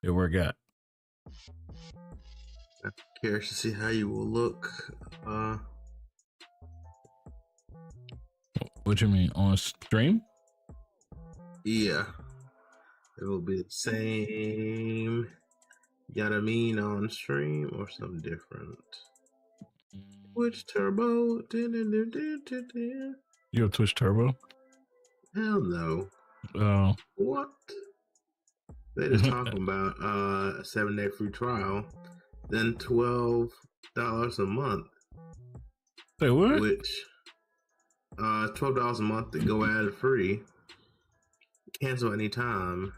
it work out? I'm curious to see how you will look. What you mean on stream? Yeah, it will be the same. You got to mean on stream or something different. Twitch Turbo. You have Twitch Turbo? Hell no. Oh. What? They just talking about a 7-day free trial, then $12 a month. Say what? Which $12 a month to go ad free. Cancel anytime.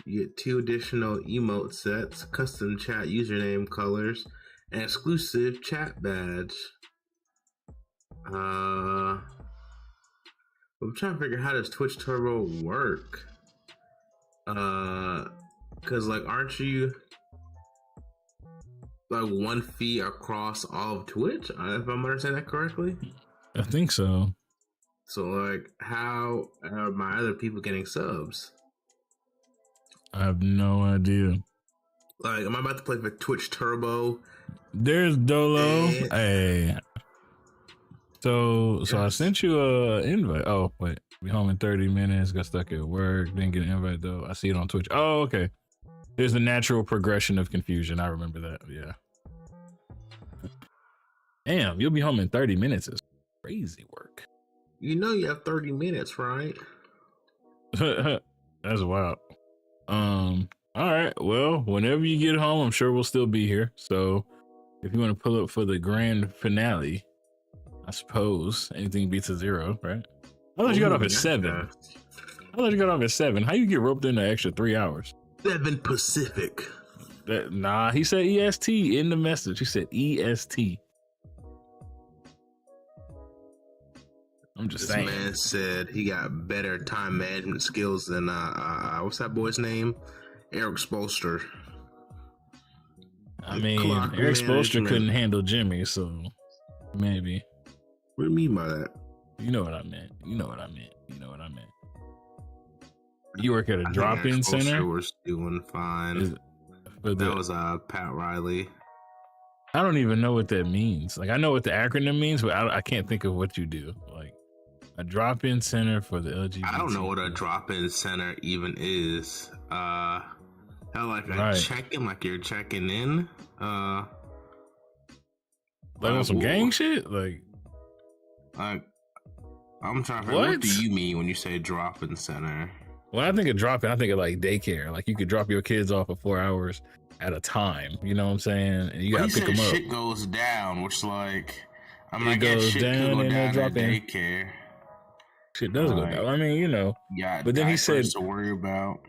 You get 2 additional emote sets, custom chat username colors, and exclusive chat badge. I'm trying to figure out how does Twitch Turbo work. Cause like, aren't you like one fee across all of Twitch? If I'm understanding that correctly. I think so. So like, how are my other people getting subs? I have no idea. Like, am I about to play for Twitch Turbo? There's Dolo. Hey. So I sent you a invite. Oh wait, be home in 30 minutes. Got stuck at work. Didn't get an invite though. I see it on Twitch. Oh, okay. There's a natural progression of confusion. I remember that. Yeah. Damn, you'll be home in 30 minutes. Is crazy work. You know you have 30 minutes, right? That's wild. All right. Well, whenever you get home, I'm sure we'll still be here. So if you want to pull up for the grand finale, I suppose anything beats a 0, right? I thought you got off at 7. I thought you got off at 7. How you get roped in the extra 3 hours? 7 Pacific. Nah, he said EST in the message. He said EST. I'm just saying. This man said he got better time management skills than what's that boy's name? Eric Spolster. I mean, Eric Spolster couldn't handle Jimmy, so maybe. What do you mean by that? You know what I meant. You work at a drop-in center? We're doing fine. That was Pat Riley. I don't even know what that means. Like, I know what the acronym means, but I can't think of what you do. Like, a drop-in center for the LGBT. I don't know what a drop-in center even is. Hell, like a check-in, like you're checking in. Like on some gang shit? Like, I'm trying to figure out, what do you mean when you say drop-in center? Well, I think of drop-in, I think of like daycare. Like, you could drop your kids off for 4 hours at a time. You know what I'm saying? And you gotta pick them up. Shit goes down, which like, I'm like, goes down and down drop in daycare. Shit does go down. I mean, you know. Yeah, but then he said to worry about.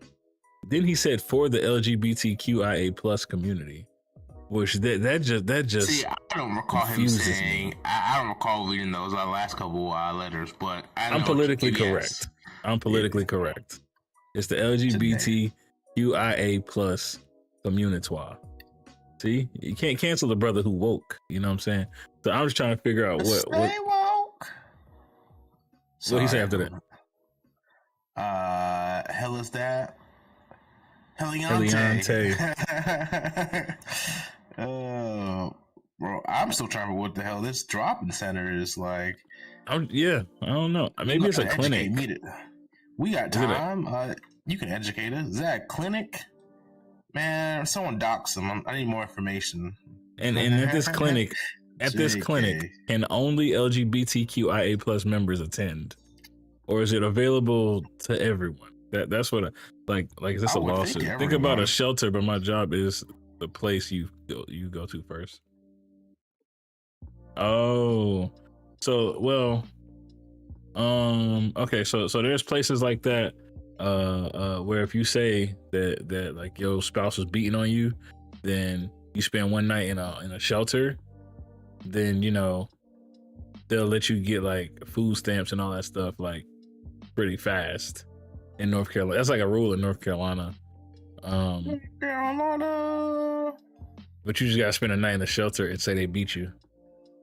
Then he said for the LGBTQIA plus community, which that just. See, I don't recall him saying. I don't recall reading those last couple letters, but I'm politically correct. I'm politically correct. It's the LGBTQIA plus community. See, you can't cancel the brother who woke. You know what I'm saying? So I'm just trying to figure out what woke. What he say after that? Hell is that? Heliante. Bro, I'm still trying to what the hell this drop-in center is like. I don't know. Maybe it's a clinic. We got time. You can educate us. Is that a clinic? Man, someone dox them. I need more information. And at this clinic, can only LGBTQIA plus members attend, or is it available to everyone? That's what like is this a lawsuit? Think about a shelter, but my job is the place you go to first. Oh, so well, okay, so there's places like that, where if you say that like your spouse was beating on you, then you spend one night in a shelter, then you know they'll let you get like food stamps and all that stuff like pretty fast in North Carolina. That's like a rule in North Carolina. But you just gotta spend a night in the shelter and say they beat you,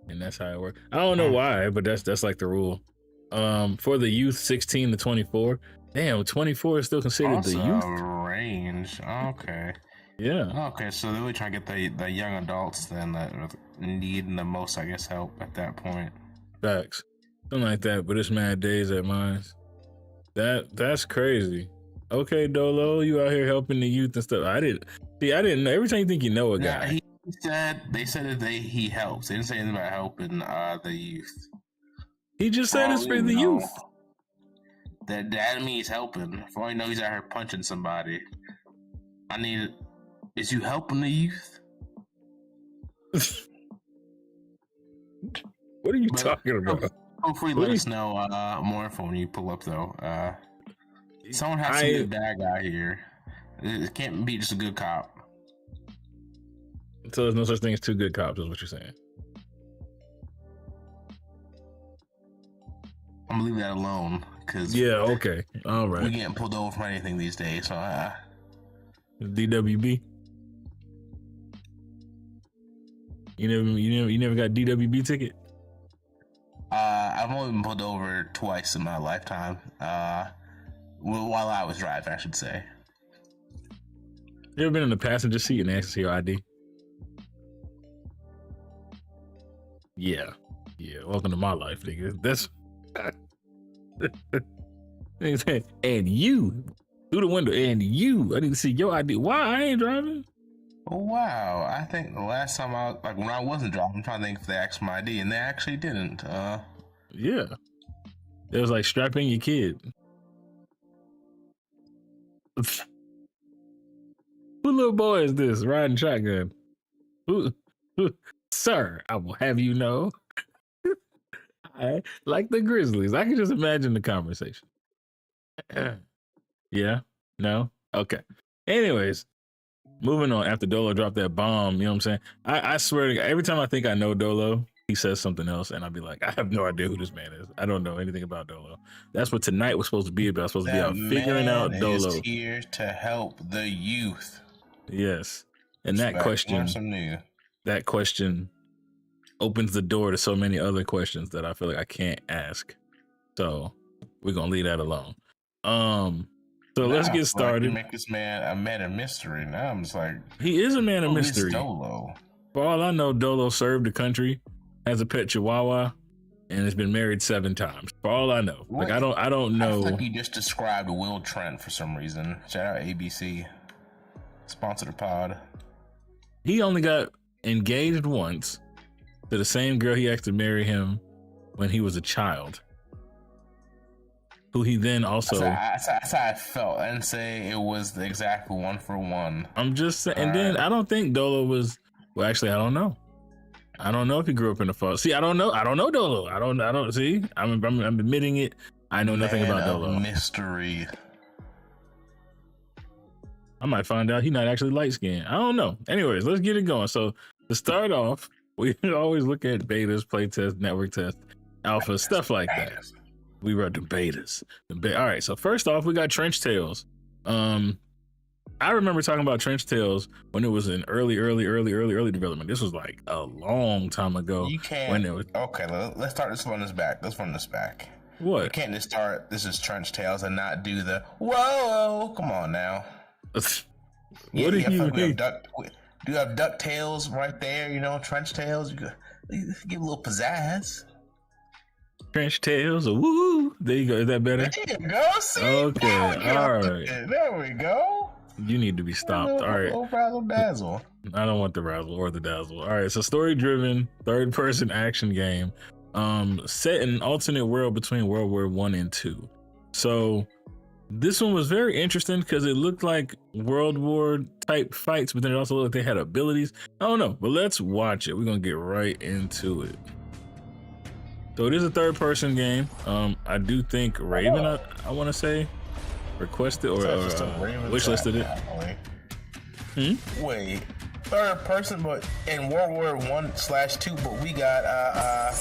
and that's how it works. I don't know why, but that's like the rule. For the youth 16 to 24, damn, 24 is still considered also the youth range. change. Okay. Yeah. Okay, so they're really trying to get the young adults then that need the most, I guess, help at that point. Facts. Something like that, but it's mad days at mines. That's crazy. Okay, Dolo, you out here helping the youth and stuff. I didn't know. Every time you think you know a guy. They said that he helps. They didn't say anything about helping the youth. He just said it's for the youth. That enemy is helping. For all you know, he's out here punching somebody. Is you helping the youth? What are you talking about? Hopefully, let us know more info when you pull up, though. Someone has to be a bad guy here. It can't be just a good cop. So there's no such thing as two good cops, is what you're saying. I'm gonna leave that alone, because okay, all right. We getting pulled over for anything these days, so DWB. You never got DWB ticket? I've only been pulled over twice in my lifetime. While I was driving, I should say. You ever been in the passenger seat and asked for your ID? Yeah. Welcome to my life, nigga. That's and you through the window, and you. I need to see your ID. Why I ain't driving? Oh wow! I think the last time when I wasn't driving, I'm trying to think if they asked my ID, and they actually didn't. Yeah. It was like strap in your kid. Who little boy is this riding shotgun? Who, sir, I will have you know. I like the Grizzlies. I can just imagine the conversation. Yeah? No? Okay. Anyways, moving on. After Dolo dropped that bomb, you know what I'm saying? I swear to God, every time I think I know Dolo, he says something else, and I'll be like, I have no idea who this man is. I don't know anything about Dolo. That's what tonight was supposed to be about. Supposed to be out figuring out Dolo. Is here to help the youth. Yes. And that question opens the door to so many other questions that I feel like I can't ask. So we're gonna leave that alone. Let's get started. Make this man a man of mystery. Now I'm just like, he is a man of mystery. Dolo. For all I know, Dolo served the country, has a pet Chihuahua, and has been married 7 times. For all I know, like I don't know. I think you just described Will Trent for some reason. Shout out ABC, sponsor the pod. He only got engaged once to the same girl he asked to marry him when he was a child, who he then also. That's how I felt. I didn't say it was the exact 1-for-1. I'm just saying. And then I don't think Dolo was. Well, actually, I don't know. I don't know if he grew up in the fall. See, I don't know Dolo. I don't see. I'm admitting it. I know nothing about Dolo. Mystery. I might find out he's not actually light skinned. I don't know. Anyways, let's get it going. So to start off, we always look at betas, playtest, network test, alpha, stuff like that. We run the betas. All right. So first off, we got Trench Tales. I remember talking about Trench Tales when it was in early development. This was like a long time ago. You can't. When it was, okay, let's start this one. Let's run this back. What? You can't just start. This is Trench Tales and not do the whoa. Come on now. What do you mean? Do you have DuckTales right there? You know, Trench Tales. You give a little pizzazz. Trench Tales, woo! There you go. Is that better? There you go. See? Okay, all right. There we go. You need to be stopped. All right. Razzle dazzle. I don't want the razzle or the dazzle. All right. So story-driven, third-person action game, set in an alternate world between World War I and II. So this one was very interesting because it looked like World War type fights, but then it also looked like they had abilities. I don't know, but let's watch it. We're gonna get right into it. So it is a third-person game. I do think Raven, I want to say, requested or wishlisted it. Wait, third person, but in World War I/II, but we got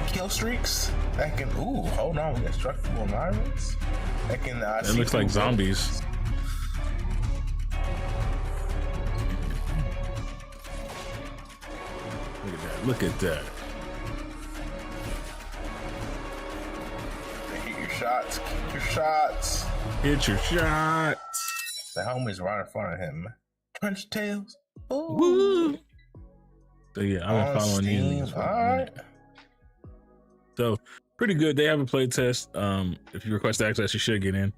kill streaks that can. Ooh, hold on, we got destructible environments that can. It looks like zombies. Look at that. Hit your shots. Hit your shots. That homies right in front of him. Crunch Tails. Woo! So yeah, I've been following these Steam. niggas for All a right. minute. So pretty good. They have a play test. If you request access, you should get in.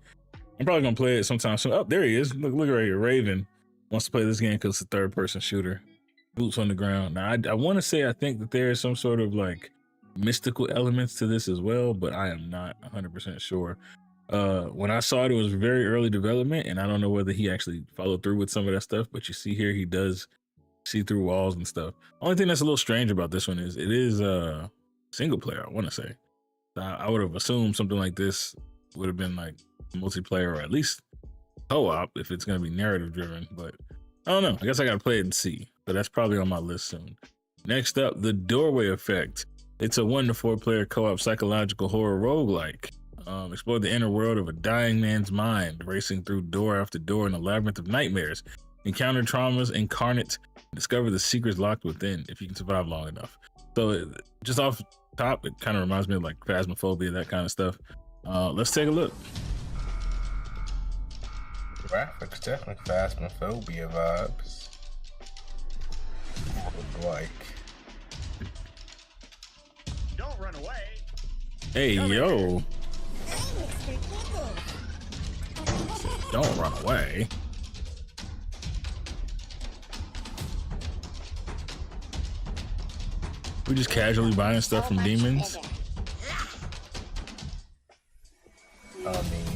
I'm probably gonna play it sometime soon. Oh, there he is. Look right here. Raven wants to play this game because it's a third-person shooter. Boots on the ground. Now, I want to say I think that there is some sort of like mystical elements to this as well, but I am not 100% sure. When I saw it, it was very early development, and I don't know whether he actually followed through with some of that stuff. But you see here, he does see through walls and stuff. Only thing that's a little strange about this one is it is single player. I want to say. I would have assumed something like this would have been like multiplayer or at least co-op if it's going to be narrative driven, but I don't know. I guess I got to play it and see. So that's probably on my list soon. Next up, The Doorway Effect. It's a 1 to 4 player co-op psychological horror roguelike. Explore the inner world of a dying man's mind, racing through door after door in a labyrinth of nightmares. Encounter traumas incarnate, discover the secrets locked within if you can survive long enough. So just off top, it kind of reminds me of like Phasmophobia, that kind of stuff. Let's take a look. Graphics definitely Phasmophobia vibes. Like. Don't run away. Hey, yo. Don't run away. We just casually buying stuff from demons. I mean,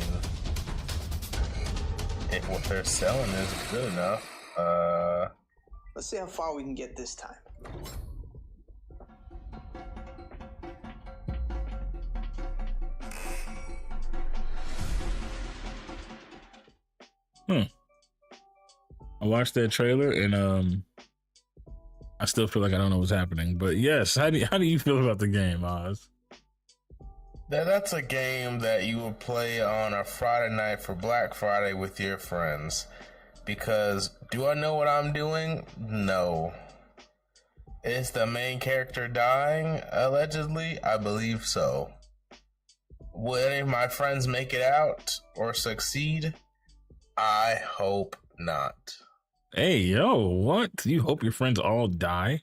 if what they're selling is good enough, Let's see how far we can get this time. I watched that trailer and I still feel like I don't know what's happening. But yes, how do you feel about the game, Oz? that's a game that you will play on a Friday night for Black Friday with your friends. Because do I know what I'm doing? No. Is the main character dying, allegedly? I believe so. Will any of my friends make it out or succeed? I hope not. Hey, yo, what? You hope your friends all die?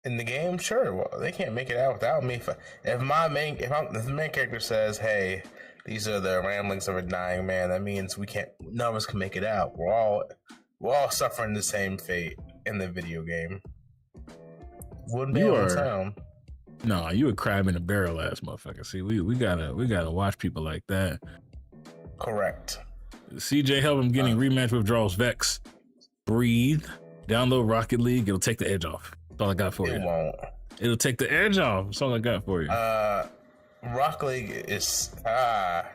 In the game, sure. Well, they can't make it out without me. If the main character says, "Hey, these are the ramblings of a dying man," that means none of us can make it out. We're all suffering the same fate in the video game. Wouldn't be able to tell. No, you a crab in a barrel ass motherfucker. See, we gotta watch people like that. Correct. CJ, help him getting rematch withdrawals. Vex. Breathe. Download Rocket League. It'll take the edge off. That's all I got for you. It won't. It'll take the edge off. That's all I got for you. Rocket League is Hell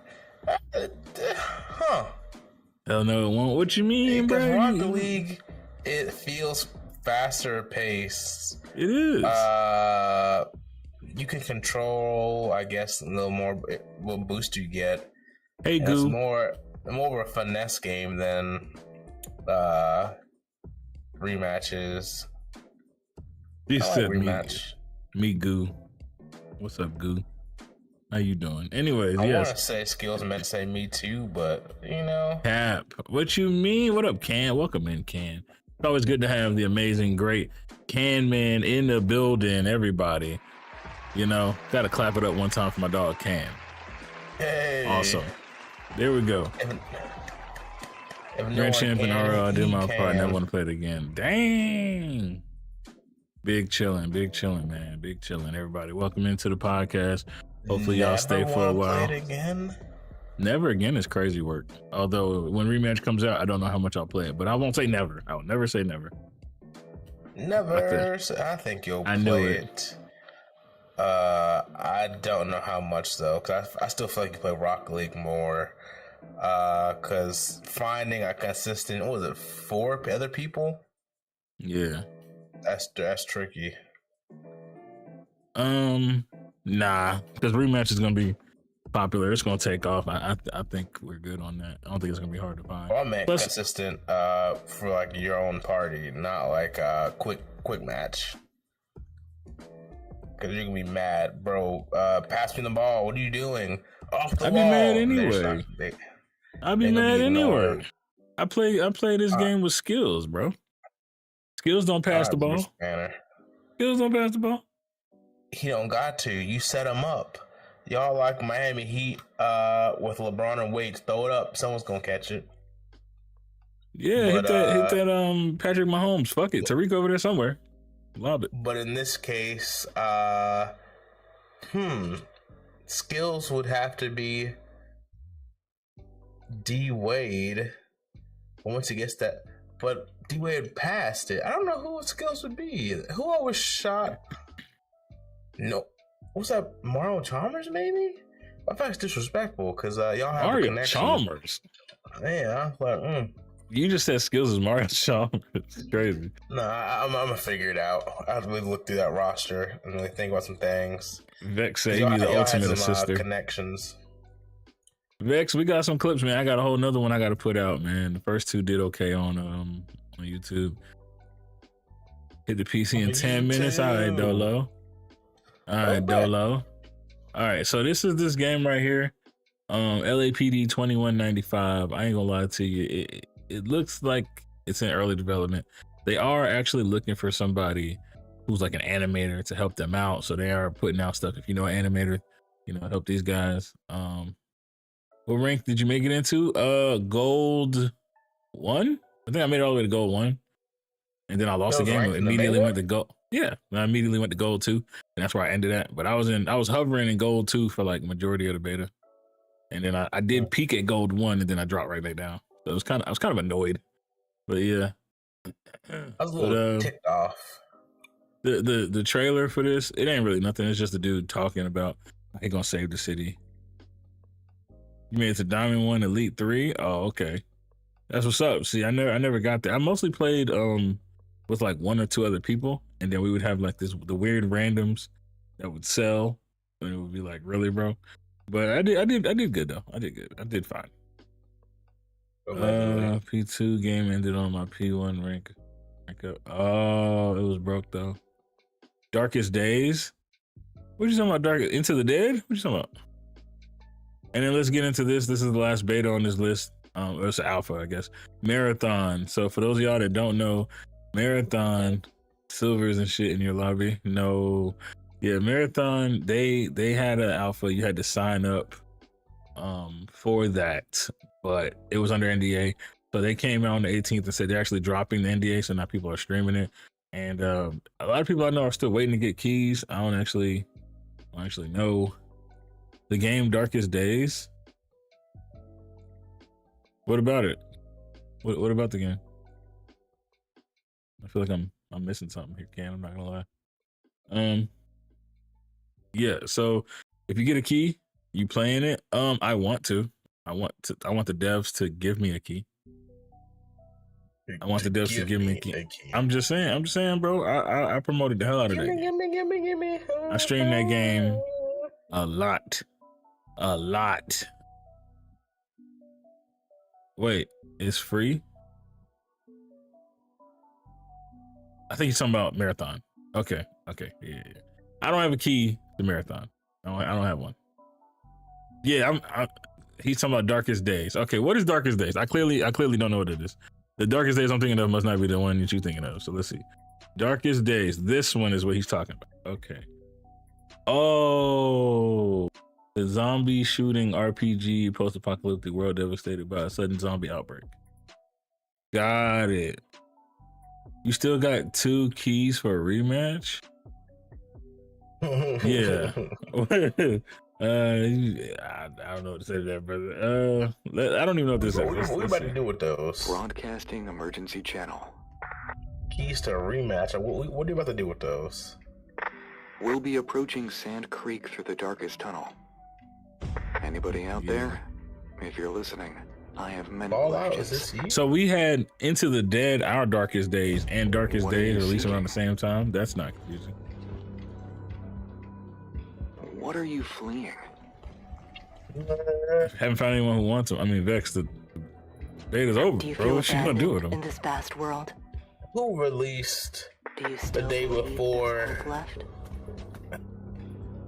no, it won't. What you mean, because bro? Rocket League, it feels faster paced. It is. You can control, I guess, a little more what boost you get. Hey, It's Goo. more of a finesse game than rematches. He I like said rematch. me, Goo. What's up, Goo? How you doing? Anyways, I yes. want to say skills meant to say me too, but you know. Cap. What you mean? What up, Can? Welcome in, Can. It's always good to have the amazing, great Can Man in the building, everybody. You know, gotta clap it up one time for my dog, Can. Hey. Awesome. There we go. If no Grand one champion can, RL, I did he my part. can. Never want to play it again. Dang. Big chillin', man. Big chillin', everybody. Welcome into the podcast. Hopefully y'all stay for a while. Play it again? Never again is crazy work. Although when rematch comes out, I don't know how much I'll play it, but I won't say never. I will never say never. Never. I think you'll I know play it. it. I don't know how much though, because I still feel like you play Rocket League more. Because finding a consistent, what was it, 4 other people? Yeah. That's tricky. Nah, because rematch is gonna be popular. It's gonna take off. I think we're good on that. I don't think it's gonna be hard to find. Well, I meant Plus, consistent for like your own party, not like a quick match. Because you're gonna be mad, bro. Pass me the ball. What are you doing? Off the I'd wall. be mad anyway. I'd be mad anyway. I play this game with skills, bro. Skills don't pass the ball. Skills don't pass the ball. He don't got to. You set him up. Y'all like Miami Heat with LeBron and Wade. Throw it up. Someone's gonna catch it. Yeah, hit that Patrick Mahomes. Fuck it. Tariq over there somewhere. Lob it. But in this case, skills would have to be D Wade once he gets that. But D Wade passed it. I don't know who skills would be. Who always shot? No, what's that? Mario Chalmers, maybe? I thought it's disrespectful because y'all have Mario a connection. Chalmers. Yeah, I was like, You just said skills is Mario Chalmers. It's crazy. No, I'm gonna figure it out. I have to really look through that roster and really think about some things. Vex say he be the ultimate assister. Connections. Vex, we got some clips, man. I got a whole nother one I got to put out, man. The first two did okay on YouTube. Hit the PC in 10 minutes. All right, Dolo. All right, Dolo. All right, so this is this game right here. LAPD 2195. I ain't gonna lie to you. It looks like it's in early development. They are actually looking for somebody who's like an animator to help them out. So they are putting out stuff. If you know an animator, help these guys. What rank did you make it into? Gold 1? I think I made it all the way to gold 1. And then I lost the game and immediately went to gold. Yeah, I immediately went to gold 2. And that's where I ended at. But I was hovering in gold 2 for like majority of the beta. And then I did peak at gold 1 and then I dropped right back down. So I was kind of annoyed. But yeah. I was a little ticked off. The trailer for this, it ain't really nothing. It's just a dude talking about he gonna save the city. You made it to Diamond 1, Elite 3? Oh, okay. That's what's up. See, I never got there. I mostly played with like 1 or 2 other people, and then we would have like the weird randoms that would sell, and it would be like, really, bro? But I did good though. I did good. I did fine. P2 game ended on my P1 rank up. Oh, it was broke though. Darkest Days? What you talking about? Into the Dead? What you talking about? And then let's get into this. This is the last beta on this list. It's alpha, I guess. Marathon. So for those of y'all that don't know, Marathon, silvers and shit in your lobby. No. Yeah, Marathon, they had an alpha. You had to sign up for that, but it was under NDA. So they came out on the 18th and said they're actually dropping the NDA, so now people are streaming it. And a lot of people I know are still waiting to get keys. I don't actually know. The game Darkest Days. What about it? What about the game? I feel like I'm missing something here, Ken. I'm not gonna lie. Yeah, so if you get a key, you playing it. I want the devs to give me a key. I want the devs to give me a key. I'm just saying, bro. I promoted the hell out of that. Give me. I streamed that game a lot. Wait, it's free? I think you're talking about Marathon. Okay, yeah. I don't have a key to Marathon. I don't have one. Yeah, he's talking about Darkest Days. Okay, what is Darkest Days? I clearly don't know what it is. The Darkest Days I'm thinking of must not be the one that you're thinking of. So let's see. Darkest Days. This one is what he's talking about. Okay. Oh, the zombie shooting RPG post-apocalyptic world devastated by a sudden zombie outbreak. Got it. You still got 2 keys for a rematch? Yeah. I don't know what to say to that, brother. I don't even know what this is. What we about to do with those? Broadcasting emergency channel. Keys to a rematch. What are you about to do with those? We'll be approaching Sand Creek through the darkest tunnel. Anybody out there? If you're listening, I have many questions. So we had Into the Dead, our Darkest Days, and Darkest Days released around the same time. That's not confusing. What are you fleeing? Haven't found anyone who wants them. I mean, Vex, the beta's over, bro. What you gonna do with them? In this vast world? Who released the day before? Left?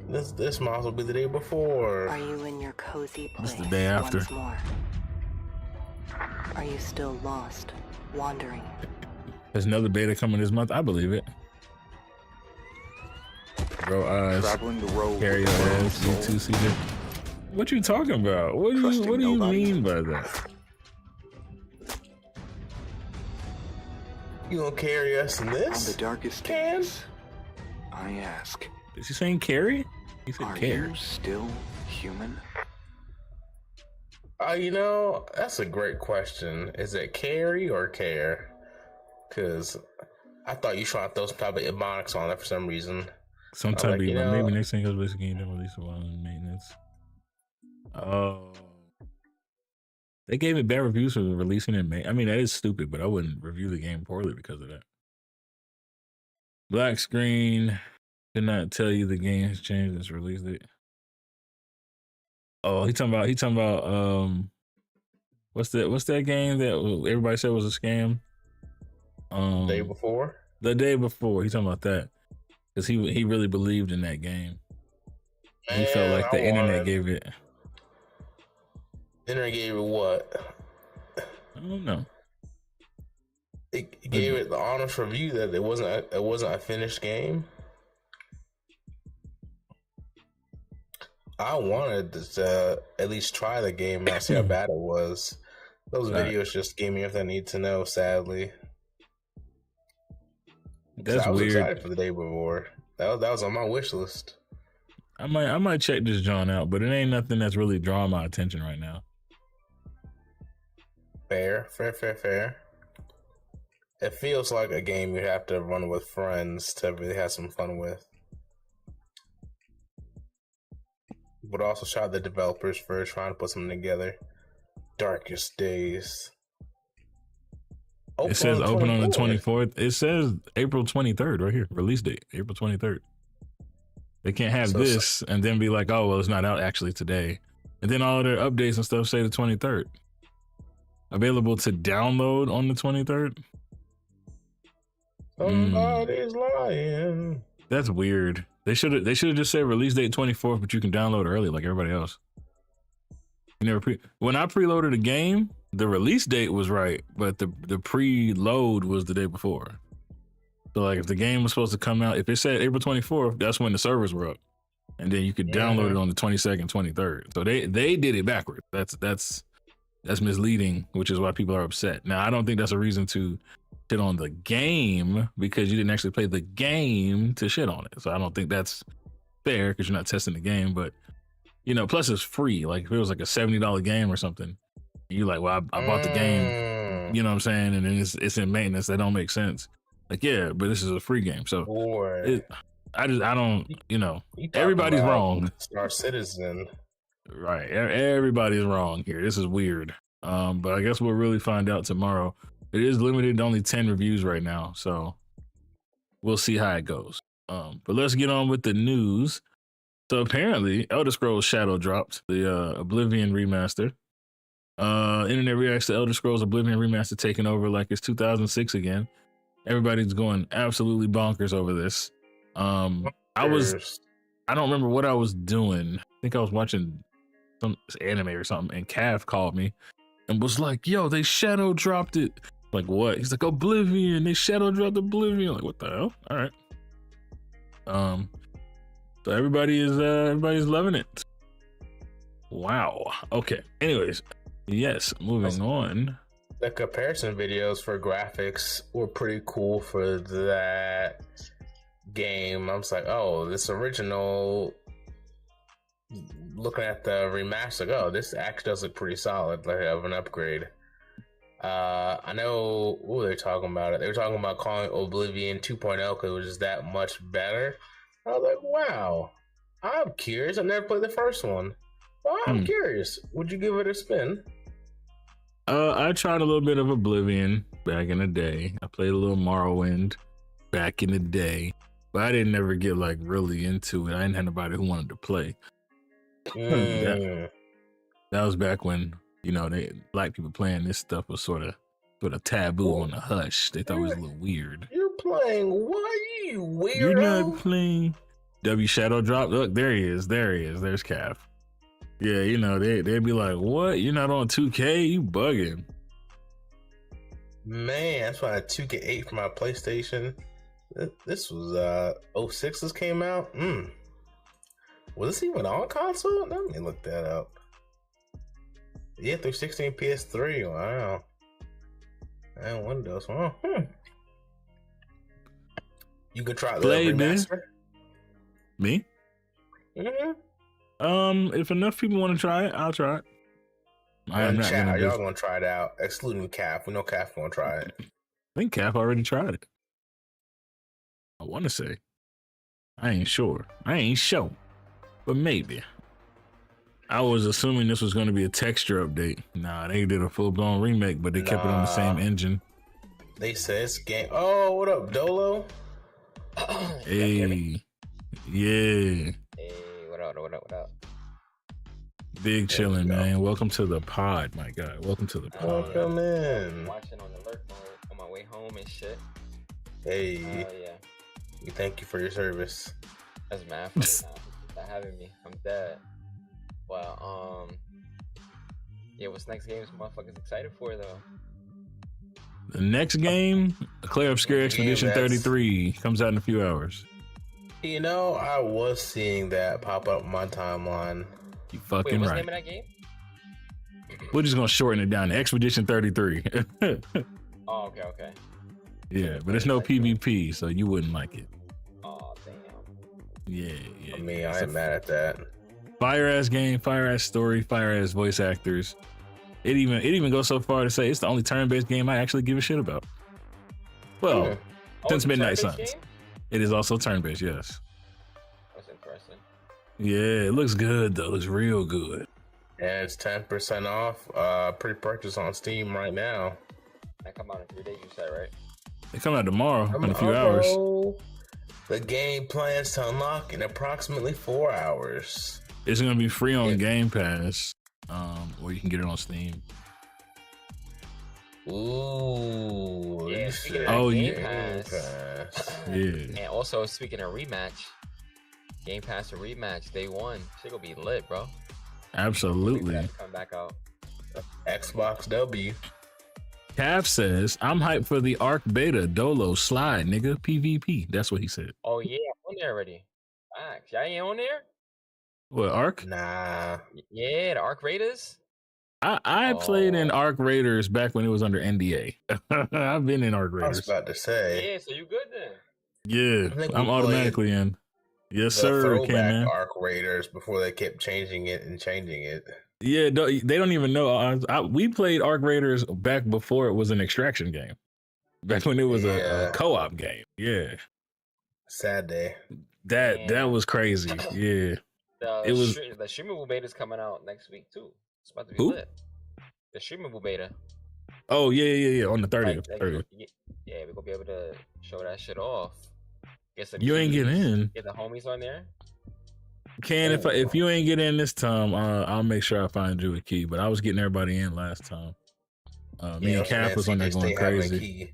This might as well be the day before. Are you in your cozy place? It's the day after. Once more? Are you still lost, wandering? There's another beta coming this month. I believe it. Bro, eyes. Traveling the road Carry your with ass. You too, CJ. What you talking about? What do you mean by that? You gonna carry us in this? On the darkest Can? days, I ask, Is he saying carry? He said are carry. you still human? You know, that's a great question. Is it carry or care? Because I thought you trying to throw some type of ebonics on it for some reason. Sometime like, maybe next thing goes basically game, then release a while in maintenance. Oh. They gave it bad reviews for releasing it in May. I mean, that is stupid, but I wouldn't review the game poorly because of that. Black screen. Did not tell you the game has changed since release date. Oh, he talking about what's that game that everybody said was a scam? The day before? The day before. He talking about that. Because he really believed in that game. Man, He felt like the internet gave it. Internet gave it what? I don't know. It gave it the honest review that it wasn't a finished game. I wanted to at least try the game and see how bad it was. Those videos just gave me everything I need to know, sadly. That's I was weird. excited for the day before. That was on my wish list. I might check this John out, but it ain't nothing that's really drawing my attention right now. Fair. It feels like a game you have to run with friends to really have some fun with. But also shout out the developers for trying to put something together. Darkest Days. It says open on the 24th. It says April 23rd right here. Release date, April 23rd. They can't have this and then be like, oh, well, it's not out actually today. And then all of their updates and stuff say the 23rd. Available to download on the 23rd. Somebody's lying. That's weird. They should have just said release date 24th, but you can download early like everybody else. You never when I preloaded a game, the release date was right, but the preload was the day before. So like if the game was supposed to come out, if it said April 24th, that's when the servers were up. And then you could download it on the 22nd, 23rd. So they did it backwards. That's misleading, which is why people are upset. Now, I don't think that's a reason to shit on the game because you didn't actually play the game to shit on it. So I don't think that's fair because you're not testing the game. But, you know, plus it's free. Like if it was like a $70 game or something, you're like, well, I bought the game, you know what I'm saying? And then it's in maintenance. That don't make sense. Like, yeah, but this is a free game. So I don't, you know, everybody's wrong. Star Citizen. Right. Everybody's wrong here. This is weird. But I guess we'll really find out tomorrow. It is limited to only 10 reviews right now, so we'll see how it goes. But let's get on with the news. So apparently, Elder Scrolls Shadow dropped, the Oblivion remaster. Internet reacts to Elder Scrolls Oblivion remaster taking over like it's 2006 again. Everybody's going absolutely bonkers over this. I don't remember what I was doing. I think I was watching some anime or something, and Cav called me and was like, yo, they shadow dropped it. Like, what? He's like, Oblivion, they shadow dropped Oblivion. Like, what the hell? All right. So everybody's loving it. Wow. Okay. Anyways, yes, moving on. The comparison videos for graphics were pretty cool for that game. I was like, oh, this original, looking at the remaster, like, oh, this actually does look pretty solid, like of an upgrade. I know what were they talking about it. They were talking about calling Oblivion 2.0 because it was just that much better. I was like, wow, I'm curious. I never played the first one. Well, I'm curious. Would you give it a spin? I tried a little bit of Oblivion back in the day. I played a little Morrowind back in the day, but I didn't ever get like really into it. I didn't have nobody who wanted to play. That was back when, you know, black people playing this stuff was sort of taboo on the hush. They thought it was a little weird. You're playing what, you weirdo? You're not playing. W Shadow drop. Look, there he is. There's Cav. Yeah, you know, they'd be like, what? You're not on 2K? You bugging. Man, that's why I had 2K8 for my PlayStation. This was 06 this came out. Was this even on console? Let me look that up. Yeah, 360 and PS3. Wow. And Windows. Wow. You could try the remaster. Me? If enough people want to try it, I'll try it. I'm not gonna. Y'all gonna try it out, excluding Calf. We know Calf gonna try it. I think Calf already tried it. I want to say. I ain't sure. But maybe. I was assuming this was going to be a texture update. Nah, they did a full-blown remake, but they kept it on the same engine. They said it's game. Oh, what up, Dolo? Hey. Yeah. Hey, what up? Big chillin', man. Welcome to the pod, my guy. Welcome to the pod. Welcome in. Watching on alert mode on my way home and shit. Hey. Yeah. We thank you for your service. That's mad funny now. For having me. I'm dead. Well, yeah, what's next games motherfuckers excited for though? The next game, Claire Obscure Expedition 33, comes out in a few hours. You know, I was seeing that pop up on my timeline. You fucking what's right. the name of that game? We're just gonna shorten it down to Expedition 33. Oh, okay. Yeah, but it's no PvP, so you wouldn't like it. Oh, damn. Yeah. I mean, I ain't mad at that. Fire ass game, fire ass story, fire ass voice actors. It even goes so far to say it's the only turn-based game I actually give a shit about. Well, since Midnight Suns. It is also turn-based, yes. That's interesting. Yeah, it looks good though. It looks real good. And it's 10% off. Pre-purchase on Steam right now. That come out in 3 days, you said, right? It come out tomorrow in a few hours. The game plans to unlock in approximately 4 hours. It's gonna be free on Game Pass, or you can get it on Steam. Ooh, yeah. Game Pass. Yeah. And also, speaking of rematch, Game Pass to rematch day one. Shit gonna be lit, bro. Absolutely. Come back out. Xbox W. Cav says, I'm hyped for the Arc Beta Dolo Slide, nigga. PvP. That's what he said. Oh, yeah, I'm on there already. Facts. Y'all ain't on there? What, Arc? Nah. Yeah, the Arc Raiders. I played in Arc Raiders back when it was under NDA. I've been in Arc Raiders. I was about to say. Yeah, so you good then? Yeah, I'm automatically in. Yes, sir. Throwback Arc Raiders before they kept changing it. Yeah, they don't even know. We played Arc Raiders back before it was an extraction game. Back when it was a co-op game. Yeah. Sad day. That was crazy. Yeah. The streamable beta is coming out next week too. It's about to be lit. The streamable beta. Oh yeah. On the 30th. Yeah, we're gonna be able to show that shit off. You ain't getting in. Get the homies on there. If you ain't get in this time, I'll make sure I find you a key. But I was getting everybody in last time. Me and Cap was on there going crazy.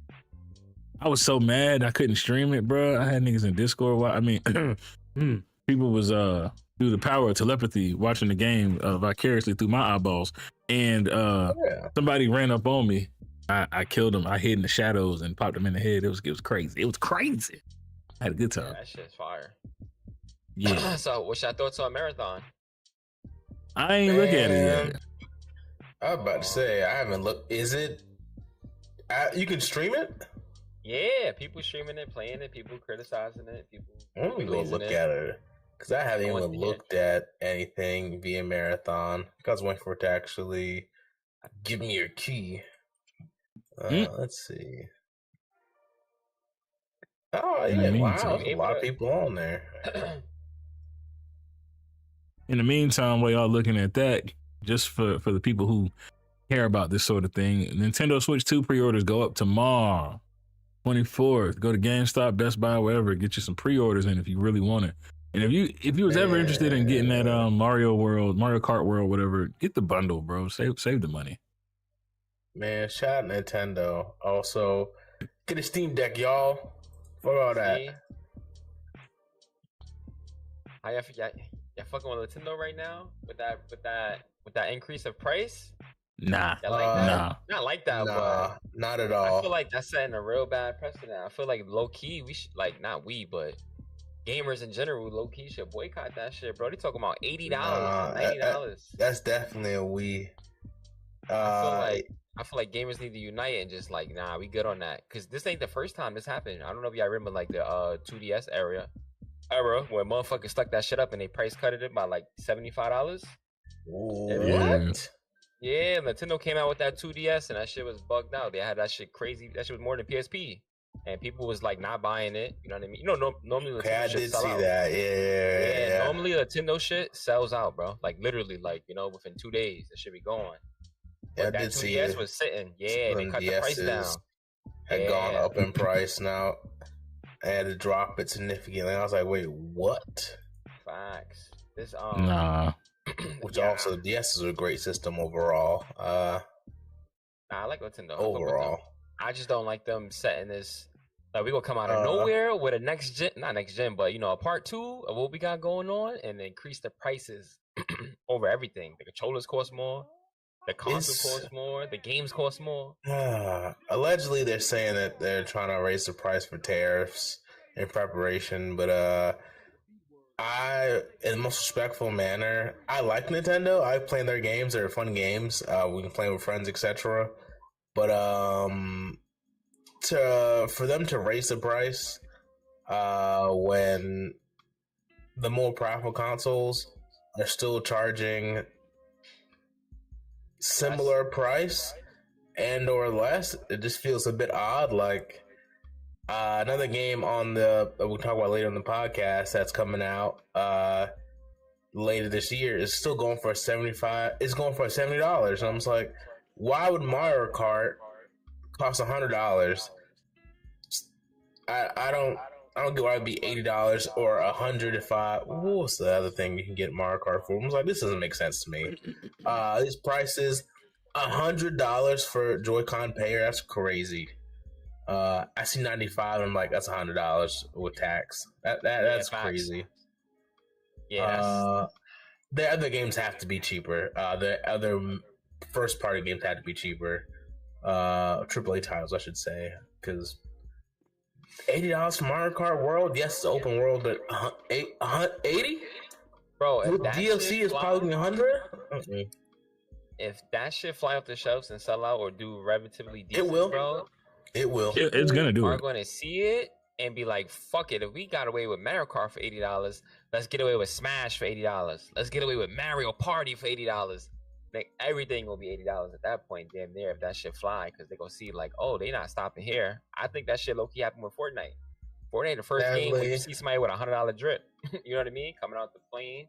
I was so mad I couldn't stream it, bro. I had niggas in Discord. I mean, people was through the power of telepathy watching the game vicariously through my eyeballs, and somebody ran up on me. I killed him. I hid in the shadows and popped him in the head. It was crazy. It was crazy. I had a good time. Yeah, that shit's fire. Yeah. So, what's your thoughts on Marathon? I ain't look at it yet. I was about to say, I haven't looked. Is it? You can stream it? Yeah, people streaming it, playing it, people criticizing it, people. I'm gonna go look at it because I haven't even looked at anything via Marathon. I was waiting for it to actually give me your key. Let's see. Oh yeah, wow, there's a lot of people on there. In the meantime, while y'all looking at that, just for the people who care about this sort of thing, Nintendo Switch 2 pre-orders go up tomorrow, 24th. Go to GameStop, Best Buy, wherever, get you some pre-orders in if you really want it. And if you was ever interested in getting that Mario Kart World, whatever, get the bundle, bro. Save the money. Man, shout out Nintendo. Also, get a Steam Deck, y'all. Fuck all that. Y'all fucking with Nintendo right now with that increase of price? Nah, I like that. nah. Not like that, Nah, but not at I all. feel like that's setting a real bad precedent. I feel like low key, we should not we, but gamers in general, low key should boycott that shit, bro. They talking about $80, Nah, $90. that's definitely a we. I feel like gamers need to unite and just like, nah, we good on that. Cause this ain't the first time this happened. I don't know if y'all remember like the 2DS era where motherfuckers stuck that shit up and they price cut it by like $75. What? Yeah, Nintendo came out with that 2DS and that shit was bugged out. They had that shit crazy. That shit was more than PSP. And people was like not buying it. You know what I mean? You know, normally Nintendo shit sell out. That. Yeah. Normally Nintendo shit sells out, bro. Like literally, like, you know, within 2 days, it should be going. Yeah, but that 2DS was sitting. Yeah, they cut the price down. Had gone up in price now. I had to drop it significantly. I was like, wait, what? Facts. This Nah. Which also, DS is a great system overall. Nah, I like Nintendo. Overall. I just don't like them setting this. Like, we gonna come out of nowhere with a not next gen, but, you know, a part 2 of what we got going on and increase the prices over everything. The controllers cost more. The console costs more. The games cost more. Allegedly, they're saying that they're trying to raise the price for tariffs in preparation, but in the most respectful manner, I like Nintendo. I play their games. They're fun games. We can play with friends, etc. But for them to raise the price when the more powerful consoles are still charging similar price and or less, it just feels a bit odd. Like another game on we'll talk about later on the podcast that's coming out later this year is still going for $75. It's going for $70, and I'm just like, why would Mario Kart cost $100? I don't get why it'd be $80 or $100 if what's the other thing you can get Mario Kart for? I was like, this doesn't make sense to me. These prices, $100 for Joy-Con pair, that's crazy. I see $95 and I'm like, that's $100 with tax. That's crazy. Yeah. The other games have to be cheaper. The other first party games have to be cheaper. AAA titles, I should say, because $80 for Mario Kart World. Yes, it's open world, but $80. Bro, if with that DLC is probably $100. If that shit fly off the shelves and sell out or do relatively decent, it will, bro. It will. It's gonna do it. Are going to see it and be like, fuck it. If we got away with Mario Kart for $80, let's get away with Smash for $80. Let's get away with Mario Party for $80. Like, everything will be $80 at that point, damn near, if that shit fly, because they gonna see like, oh, they not stopping here. I think that shit low-key happened with Fortnite. Fortnite, the first game when you see somebody with $100 drip, you know what I mean, coming out the plane,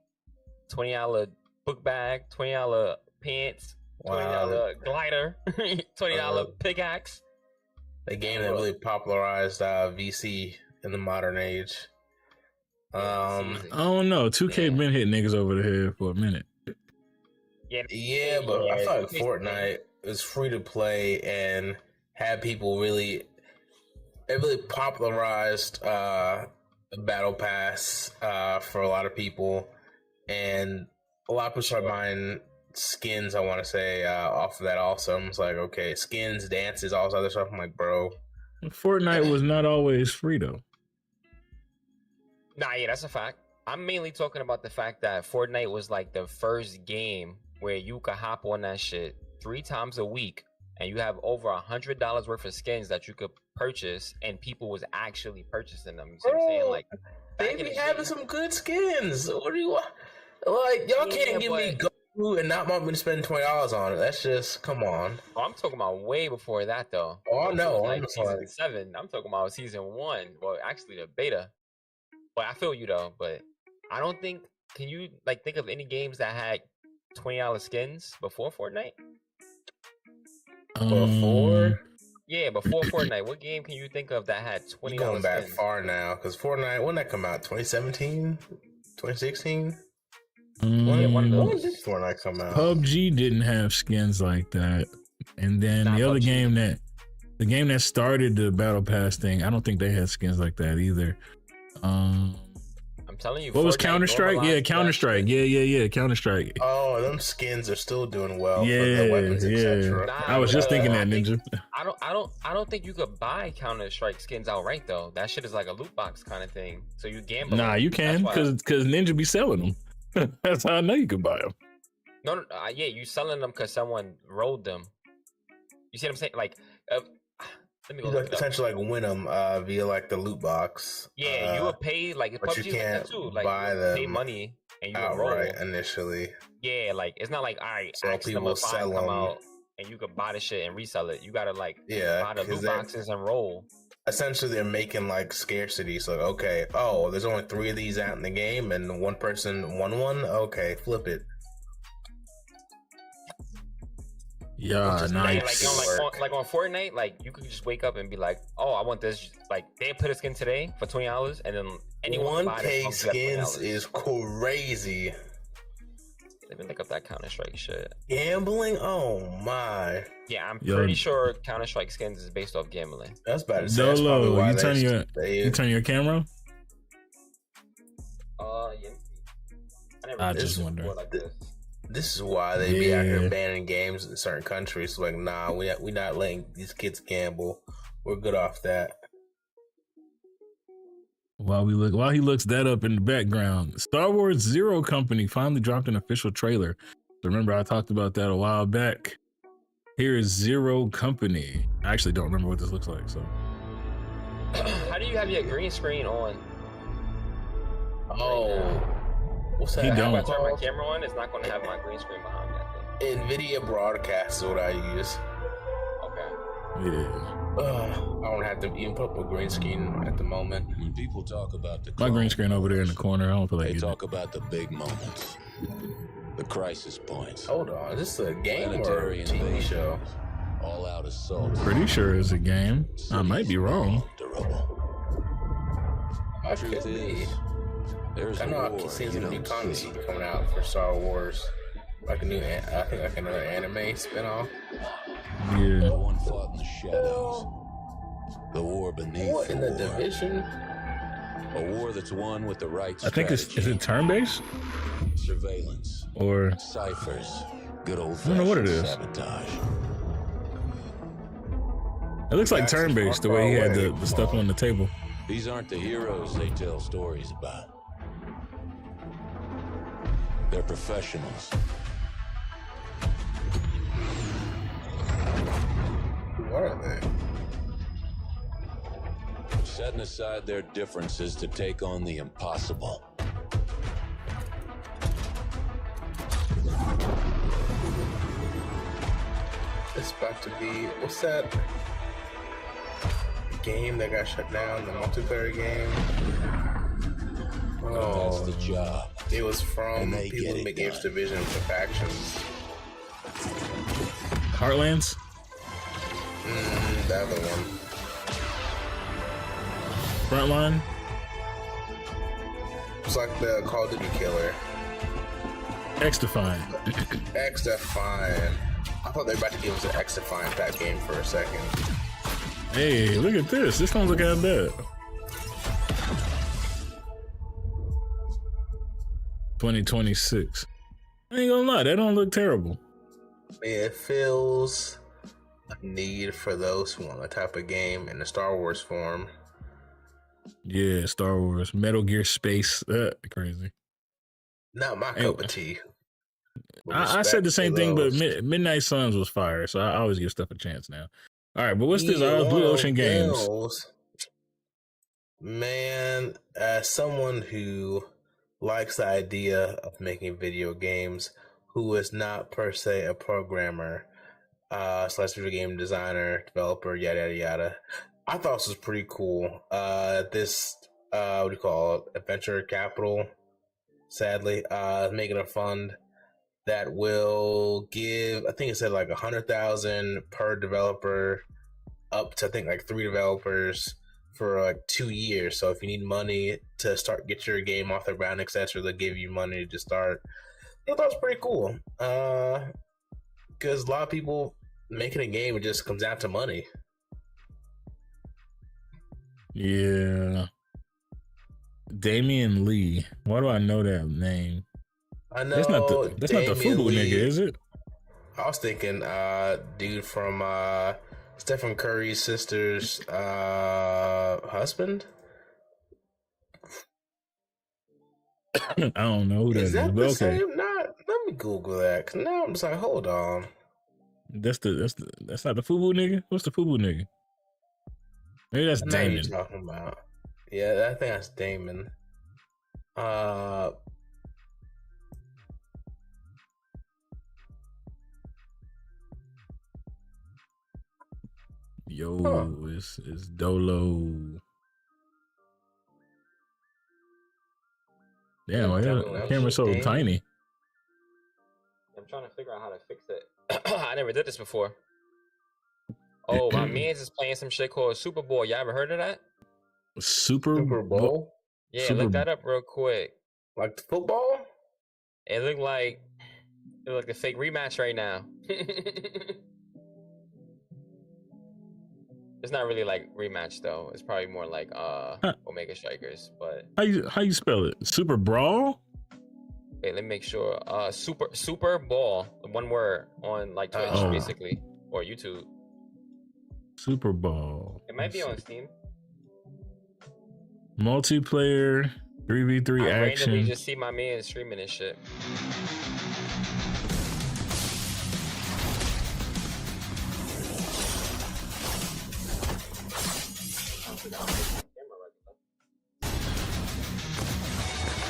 $20 book bag, $20 pants, $20 glider, $20 pickaxe. The game that really popularized VC in the modern age. I don't know. 2K been hitting niggas over the head for a minute. Yeah, but I feel like Fortnite is free to play and had people really popularized the battle pass for a lot of people, and a lot of people started buying skins, I want to say, off of that also. I'm just like, okay, skins, dances, all this other stuff. I'm like, bro, Fortnite was not always free though. Nah, yeah, that's a fact. I'm mainly talking about the fact that Fortnite was like the first game where you could hop on that shit 3 times a week and you have over $100 worth of skins that you could purchase, and people was actually purchasing them. You see what I'm saying? Like, they be having some good skins. What do you want? Like, y'all can't give me Goku and not want me to spend $20 on it. That's just, come on. Oh, I'm talking about way before that though. Oh, no, like season 7. I'm talking about season 1. Well, actually the beta. But I feel you though. But I don't think. Can you like think of any games that had $20 skins before Fortnite? Before? Yeah, before Fortnite. What game can you think of that had $20 going back skins? far now, because Fortnite, when did that come out? 2017? 2016? Yeah, one of When those. did Fortnite come out? PUBG didn't have skins like that. And then the other game that started the Battle Pass thing, I don't think they had skins like that either. I'm telling you. What was Fortnite Counter Strike? Yeah, normalized Counter that Strike. shit. Yeah, Counter Strike. Oh, them skins are still doing well for Yeah, the weapons, etc. Nah, I was just thinking that, I think- Ninja. I don't think you could buy Counter Strike skins outright though. That shit is like a loot box kind of thing. So you gamble. Nah, you can because Ninja be selling them. That's how I know you can buy them. No, yeah, you selling them because someone rolled them. You see what I'm saying? Like, let me go. You Look like it up. essentially like win them via like the loot box. Yeah, you would pay like but you PUBG is like can't that too. Like buy you would pay them money and you would roll. outright initially. Yeah, like it's not like all right, So Axe people number 5 sell come them. out and you could buy the shit and resell it. You gotta like buy the 'cause loot boxes and roll. Essentially, they're making like scarcity. So okay, oh, there's only 3 of these out in the game, and one person won one. Okay, flip it. Yeah, nice. Like on Fortnite, like you could just wake up and be like, "Oh, I want this." Like they put a skin today for $20, and then anyone 1K skins is crazy. Let me look up that Counter Strike shit. Gambling? Oh my! Yeah, I'm pretty sure Counter Strike skins is based off gambling. That's bad. That's probably Dolo, why you turn your camera? Yeah. I just wonder. Like this. This is why they be out here banning games in certain countries. Like, nah, we not letting these kids gamble. We're good off that. While he looks that up in the background, Star Wars Zero Company finally dropped an official trailer. Remember, I talked about that a while back. Here is Zero Company. I actually don't remember what this looks like. So, how do you have your green screen on? Oh, what's that? He don't. If I turn my camera on, it's not going to have my green screen behind me. I think. NVIDIA Broadcast is what I use. Okay. yeah. I don't have to even put up a green screen at the moment. When people talk about the My green screen over there in the corner. I don't feel like they getting talk about the big moments, the crisis points. Hold on, is this a game or a Planetary TV invasions, show? all-out assaults. Pretty sure it's a game. I might be wrong. To rubble. I Truth could be. is, there's I a know I war keep seeing you some new don't content see. coming out for Star Wars. Like a new, I think like another anime spinoff. Yeah. No one fought in the shadows. The war beneath What the in the war. division? A war that's won with the right I think is it turn based surveillance or ciphers, good old I don't know what it is. sabotage. it looks like turn based the way he had the stuff on the table. These aren't the heroes they tell stories about. They're professionals. Who are they? Setting aside their differences to take on the impossible. It's about to be, what's that game that got shut down, the multiplayer game? That's Oh, the job. it was from And they people get who it make done. Apes Division for factions. Heartlands. The other one. Frontline. It's like the Call of Duty killer. X Defiant. X Defiant. I thought they were about to give us an X Defiant type game for a second. Hey, look at this. This don't look half bad. 2026. I ain't gonna lie, that don't look terrible. It feels a need for those who want a type of game in the Star Wars form. Yeah, Star Wars, Metal Gear Space. Crazy. Not my cup of tea. With I said the respect same to thing, but those. Midnight Suns was fire, so I always give stuff a chance now. All right, but what's this? Yeah, Blue one Ocean of Games. those. Man, as someone who likes the idea of making video games, who is not per se a programmer, slash video game designer, developer, yada yada yada, I thought this was pretty cool. This what do you call it? Adventure Capital, sadly, making a fund that will give, I think it said like 100,000 per developer, up to I think like 3 developers for like 2 years. So if you need money to get your game off the ground, etc., they'll give you money to start. I thought it was pretty cool. Because a lot of people making a game, it just comes down to money. Yeah. Damian Lee. Why do I know that name? I know That's not the Damian FUBU Lee. nigga, is it? I was thinking, dude from Stephen Curry's sister's husband. I don't know who that is, that but the okay. same? Not. Let me Google that. Cause now I'm just like, hold on. That's not the FUBU nigga. What's the FUBU nigga? Maybe that's I know who Damon. you're talking about. Yeah, I think that's Damon. Yo, it's Dolo. Damn, why that camera's so tiny. I'm trying to figure out how to fix it. I never did this before. Oh, my man's is playing some shit called Super Bowl. Y'all ever heard of that? Super Bowl? Yeah, look that up real quick. Like the football? It looked like a fake rematch right now. It's not really like rematch though. It's probably more like Omega Strikers. But how you spell it? Super Brawl? wait, let me make sure. Super Bowl, one word on like Twitch basically or YouTube. Super Bowl. It might be on Steam. Multiplayer 3v3 I action. randomly just see my man streaming this shit.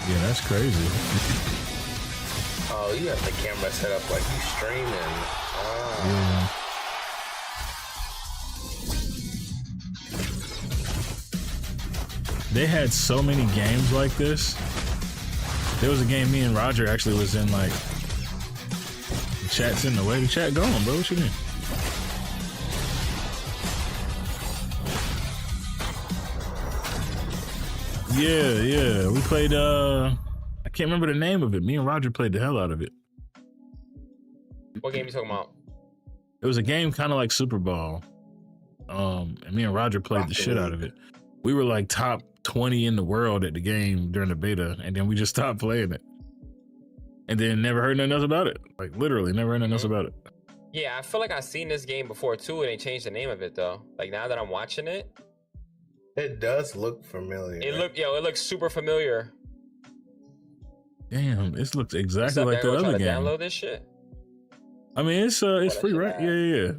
Yeah, that's crazy. Oh, you have the camera set up like you streaming. Yeah. They had so many games like this. There was a game me and Roger actually was in, like, the chat's in the way. The chat going, bro. What you mean? Yeah. We played, I can't remember the name of it. Me and Roger played the hell out of it. What game you talking about? It was a game kind of like Super Bowl. And me and Roger played the shit out of it. We were like top 20 in the world at the game during the beta, and then we just stopped playing it. And then never heard nothing else about it. Like literally never heard nothing else about it. Yeah, I feel like I've seen this game before too, and they changed the name of it though. Like now that I'm watching it, it does look familiar. It looks super familiar. Damn, this looks exactly like the other game. Download this shit. I mean, it's free, right? Yeah.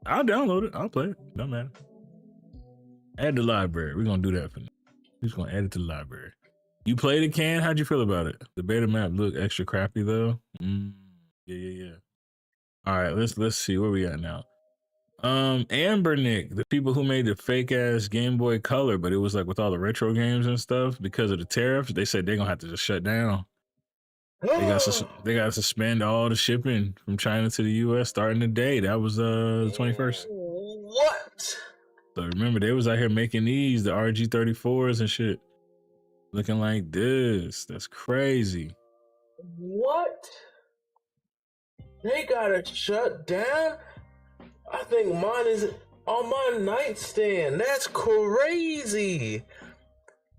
I'll download it. I'll play it. Don't matter. Add the library. We're gonna do that for now. We're just gonna add it to the library. You played it, Can? How'd you feel about it? The beta map looked extra crappy though. Yeah. All right, let's see where we at now. Amber Nick, the people who made the fake ass Game Boy Color, but it was like with all the retro games and stuff because of the tariffs. They said they're gonna have to just shut down. They got to suspend all the shipping from China to the U.S. starting today. That was the 21st. What? So remember, they was out here making these, the RG34s and shit, looking like this. That's crazy. What? They gotta shut down? I think mine is on my nightstand. That's crazy.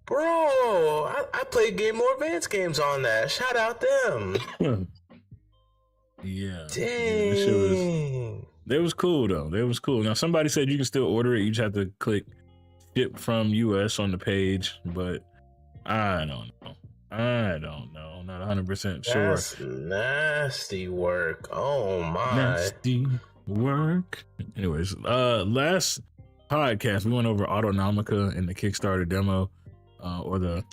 Bro, I played Game More Advanced games on that. Shout out them. Yeah. Dang. They was cool though. They was cool. Now somebody said you can still order it. You just have to click ship from US on the page, but I don't know. Not 100% sure. That's nasty work. Oh my. Nasty work. Anyways, last podcast we went over Autonomica and the Kickstarter demo. The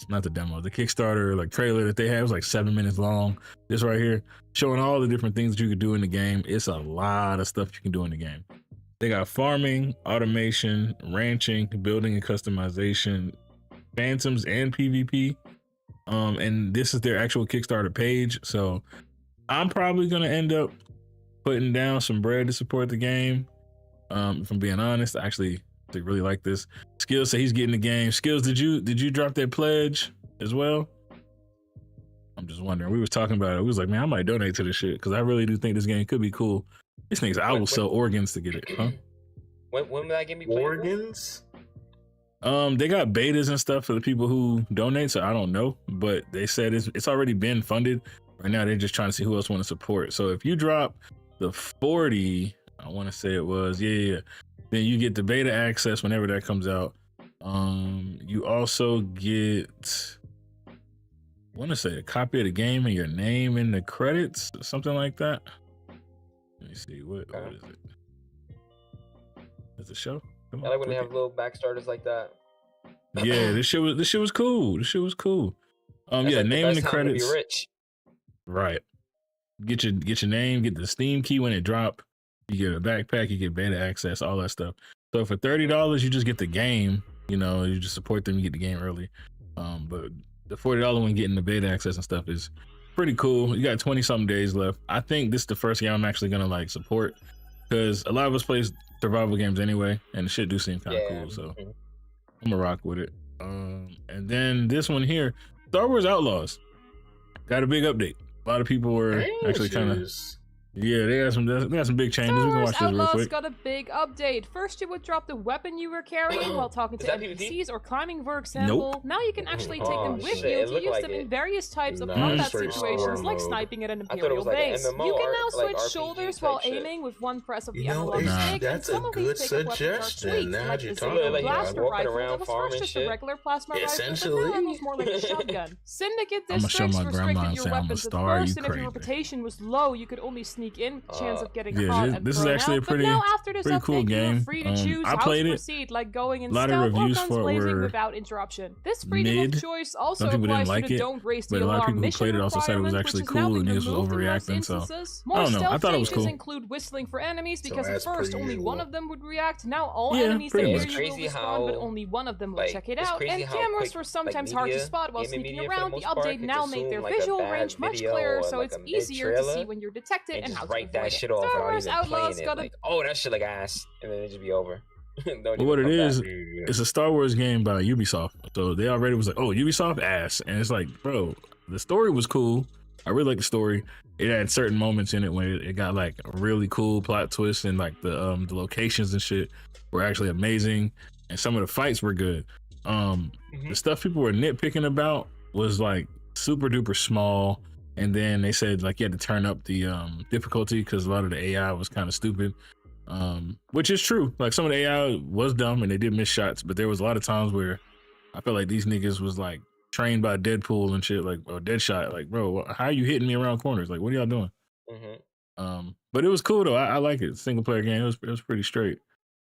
Kickstarter like trailer that they had. It was like 7 minutes long. This right here showing all the different things that you could do in the game. It's a lot of stuff you can do in the game. They got farming, automation, ranching, building and customization, phantoms and PvP. And this is their actual Kickstarter page. So I'm probably gonna end up putting down some bread to support the game. If I'm being honest, actually they really like this. Skills say he's getting the game. Skills, did you drop that pledge as well? I'm just wondering. We was talking about it. We was like, man, I might donate to this shit because I really do think this game could be cool. This thing's I will sell organs to get it, huh? When will that game be played? Organs? They got betas and stuff for the people who donate, so I don't know, but they said it's already been funded. Right now, they're just trying to see who else want to support. So if you drop the 40, I want to say it was, yeah, then you get the beta access whenever that comes out. You also get, I want to say, a copy of the game and your name in the credits, something like that. Let me see, what is it? Is it a show? Come I like when they have little backstarters like that. Yeah, this shit was cool. This shit was cool. That's yeah, like name in the best time to credits. be rich. Right. Get your name, get the Steam key when it drop. You get a backpack, you get beta access, all that stuff. So for $30, you just get the game. You know, you just support them, you get the game early. But the $40 one getting the beta access and stuff is pretty cool. You got 20 something days left. I think this is the first game I'm actually gonna like support, because a lot of us play survival games anyway, and the shit do seem kind of cool. So I'm gonna rock with it. And then this one here, Star Wars Outlaws, got a big update. A lot of people were actually kind of, they got some big changes. We can watch this real quick. Got a big update. First, it would drop the weapon you were carrying while talking to NPCs or climbing, for example. Nope. Now you can actually take them with you to use them in various types of combat situations, like sniping at an Imperial base. You can now switch shoulders while aiming with one press of the analog stick, and some of these pickup weapons are tweaked, like the single blaster rifle that was first just a regular plasma rifle, but now handles more like a shotgun. Syndicate districts restricted your weapons at first, and if your reputation was low, you could only sneak in, chance of getting caught and this is actually out. a pretty But now after this update, cool game. You're free to choose I how played to it. proceed, like going in A lot of stealth or reviews guns for it blazing were without interruption. This freedom mid. of choice also Some people applies didn't like to the it, don't raise but the a lot of alarm people who mission played it also said it was requirement, actually which has now cool been and niggas was removed in most overreacting. So instances. I More don't know. I stealth thought it was changes cool. include whistling for enemies, So because at as per first only usual. one of them would react. Now all Yeah, enemies that pretty hear much. you It's will crazy respond, but how, only one of them will like, check it it's out. crazy And how cameras quick, were sometimes hard to media, spot while gaming sneaking media for the around. The most part update can now consume, made their like, a visual bad range much video clearer, or, so like, it's a easier to see mid-trailer when you're detected and and how just to write avoid that it. shit off Star without Wars even Outlaws playing it. got a Like, oh, that shit like ass, and then it just be over. But what it is, it's a Star Wars game by Ubisoft. So they already was like, oh, Ubisoft ass. And it's like, bro, the story was cool. I really like the story. It had certain moments in it when it got like a really cool plot twist, and like the locations and shit were actually amazing, and some of the fights were good. The stuff people were nitpicking about was like super duper small, and then they said like you had to turn up the difficulty because a lot of the AI was kind of stupid, which is true. Like some of the AI was dumb and they did miss shots, but there was a lot of times where I felt like these niggas was like trained by Deadpool and shit, like, or Deadshot. Like, bro, how are you hitting me around corners? Like, what are y'all doing? But it was cool though. I like it. Single player game. It was pretty straight.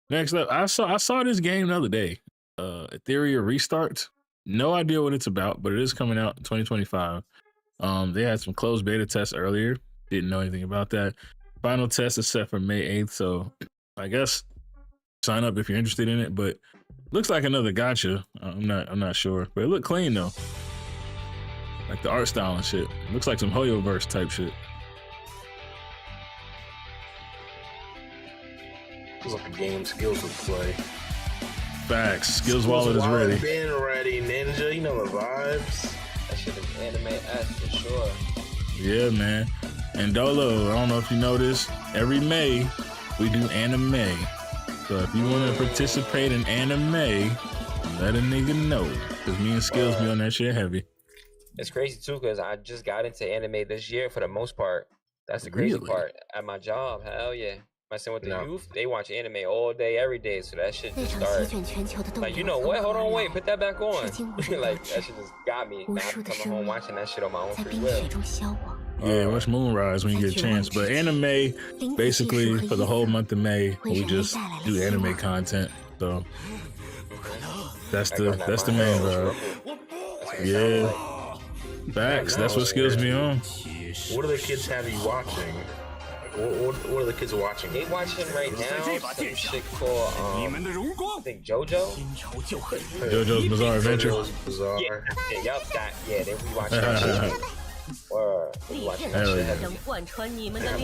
Next up, I saw this game the other day. Etheria Restart. No idea what it's about, but it is coming out in 2025. They had some closed beta tests earlier. Didn't know anything about that. Final test is set for May 8th, so I guess sign up if you're interested in it. But looks like another gacha. I'm not sure, but it looked clean though. Like the art style and shit. Looks like some Hoyoverse type shit. Look at game skills would play. Facts. Skills wallet is ready. Been ready, Ninja. You know the vibes. That shit is anime-esque for sure. Yeah, man. And Dolo, I don't know if you know this, every May we do anime. So if you want to participate in anime, let a nigga know. Because me and Skills be on that shit heavy. It's crazy too, because I just got into anime this year for the most part. That's the crazy part. At my job, hell yeah. Messing with the youth, they watch anime all day, every day, so that shit just started. Like, you know what? Hold on, wait, put that back on. Like, that shit just got me. Now I'm coming home watching that shit on my own free will. Yeah, watch Moonrise when you get a chance. But anime, basically, for the whole month of May, we just do anime content. So that's the main vibe. Yeah, facts. That's what Skills be on. What do the kids have you watching? What are the kids watching? They watching right now some shit called I think JoJo. JoJo's Bizarre Adventure. Bizarre. Yeah, they be watching that shit. They watching that shit heavy. They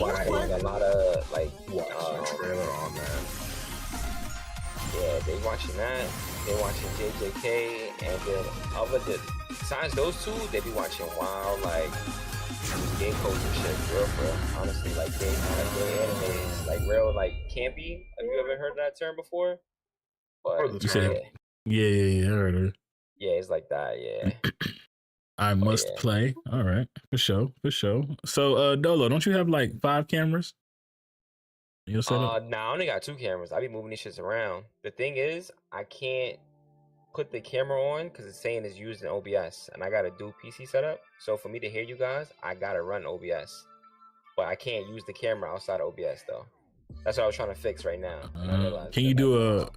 watching a lot of like trailer on that. Yeah, they watching that. They watching JJK, and then besides those two, they be watching wild like game codes and shit, for real. Honestly, like game anime, like real like campy. Have you ever heard that term before? But You said Yeah, I heard her. Yeah, it's like that. Yeah. I must play. All right, for sure. So, Dolo, don't you have like 5 cameras? Nah, I only got 2 cameras. I be moving these shits around. The thing is, I can't put the camera on because it's saying it's used in OBS, and I got a dual PC setup. So for me to hear you guys, I gotta run OBS, but I can't use the camera outside of OBS though. That's what I was trying to fix right now. Can you do a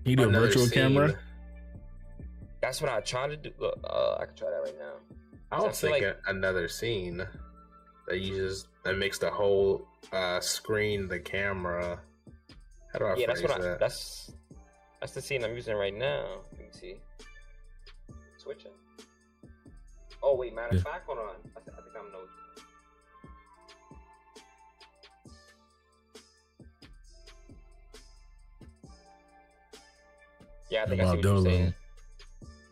virtual camera? That's what I try to do. I can try that right now. I don't think like another scene that makes the whole screen the camera. How do I phrase that? That's the scene I'm using right now. Let me see. Switching. Oh wait, matter of fact, hold on. I think I'm no. Yeah, I think I see what you're saying.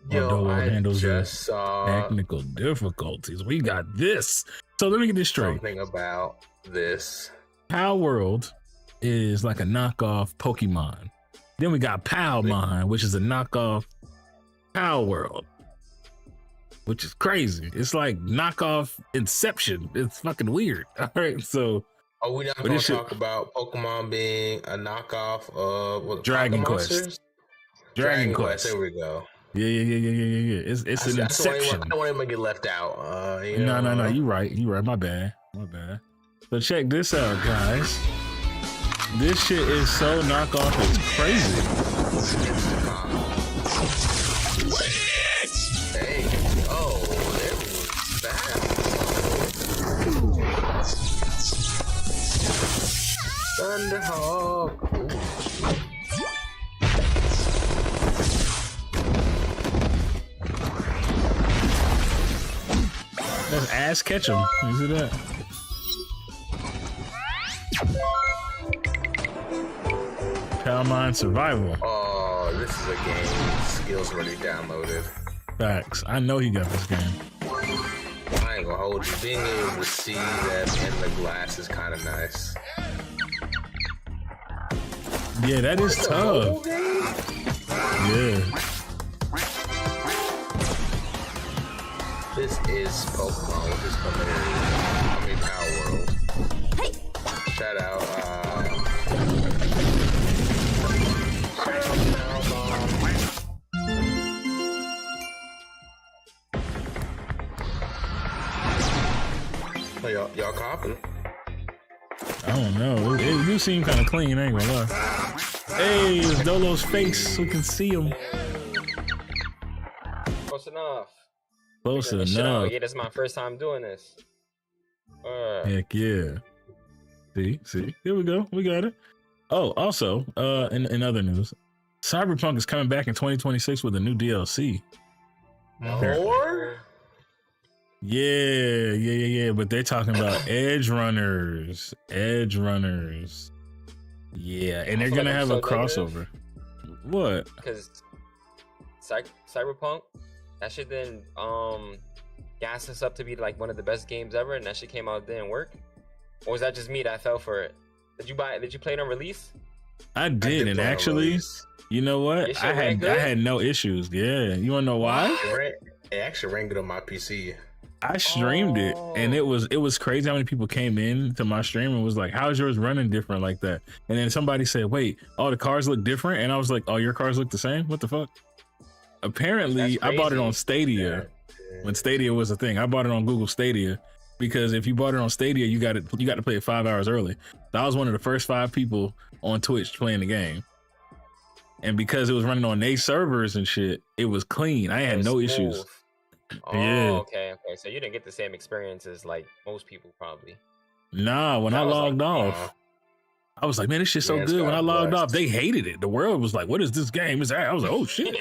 Yo, I just saw technical difficulties. We got this. So let me get this straight. Something about this. Pow World is like a knockoff Pokemon. Then we got Palmon, which is a knockoff Pow World, which is crazy. It's like knockoff Inception. It's fucking weird. All right, so. Are we not going to talk about Pokemon being a knockoff of Dragon Quest? Dragon Quest. There we go. Yeah. It's an Inception. I don't want anyone to get left out. No. You right. My bad. So check this out, guys. This shit is so knockoff. It's crazy. Hey, there was that. Thunderhawk. That's ass catch him. You see that? Palmon Survival. Oh, this is a game. Skills already downloaded. Facts. I know he got this game. I ain't gonna hold you. Being able to see that in the glass is kind of nice. Yeah, that is tough. Yeah. This is Pokemon with this familiarity. Power World. Hey! Shout out, y'all copping? I don't know. It do seem kind of clean, I ain't gonna lie. Hey, it's Dolo's face. We can see him. Close enough. Close enough. Yeah, this is my first time doing this. Heck yeah. See? Here we go. We got it. Oh, also, in other news, Cyberpunk is coming back in 2026 with a new DLC. More? Yeah. But they're talking about Edge Runners. Yeah, and they're gonna have a crossover. What? Because Cyberpunk, that shit didn't gas us up to be like one of the best games ever, and that shit came out, didn't work. Or was that just me that fell for it? Did you play it on release? I did, and actually, you know what? I had no issues. Yeah, you wanna know why? It actually ran good on my PC. I streamed it, and it was crazy how many people came in to my stream and was like, "How's yours running different like that?" And then somebody said, "Wait, all the cars look different," and I was like, "Oh, your cars look the same? What the fuck?" Apparently, I bought it on Stadia when Stadia was a thing. I bought it on Google Stadia because if you bought it on Stadia, you got to play it 5 hours early. So I was one of the first 5 people on Twitch playing the game, and because it was running on their servers and shit, it was clean. I had no issues. Oh, yeah. Okay. So you didn't get the same experiences like most people probably. Nah, when I logged off, I was like, man, this shit's so good. When I logged off, they hated it. The world was like, what is this game? I was like, oh shit.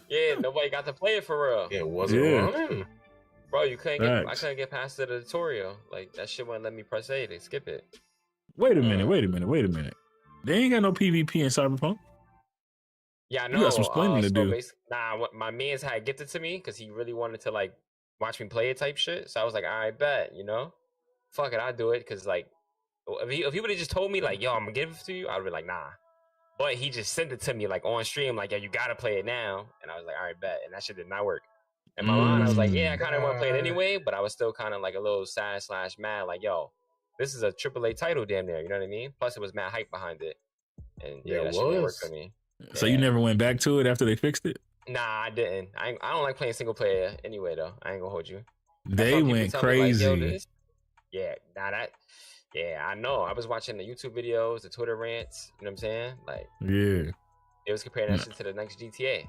Yeah, nobody got to play it for real. It wasn't running. Bro, I couldn't get past the tutorial. Like that shit wouldn't let me press A. They skip it. Wait a minute. They ain't got no PvP in Cyberpunk. Yeah, I know. You got some splaining to do. What my man's had gifted to me because he really wanted to like watch me play it type shit. So I was like, I bet, fuck it, I'll do it. Because like, if he would have just told me like, yo, I'm gonna give it to you, I'd be like, nah. But he just sent it to me like on stream, like, yo, you gotta play it now. And I was like, all right, bet. And that shit did not work. In my mind, I was like, yeah, I kind of want to play it anyway, but I was still kind of like a little sad/mad, like, yo, this is a AAA title damn near, you know what I mean? Plus, it was mad hype behind it. And yeah, that shit didn't work for me. So you never went back to it after they fixed it? Nah, I didn't. I don't like playing single player anyway, though. I ain't gonna hold you. They went crazy. Like, yeah, yeah, I know. I was watching the YouTube videos, the Twitter rants, you know what I'm saying? Like, yeah. It was comparing that shit to the next GTA.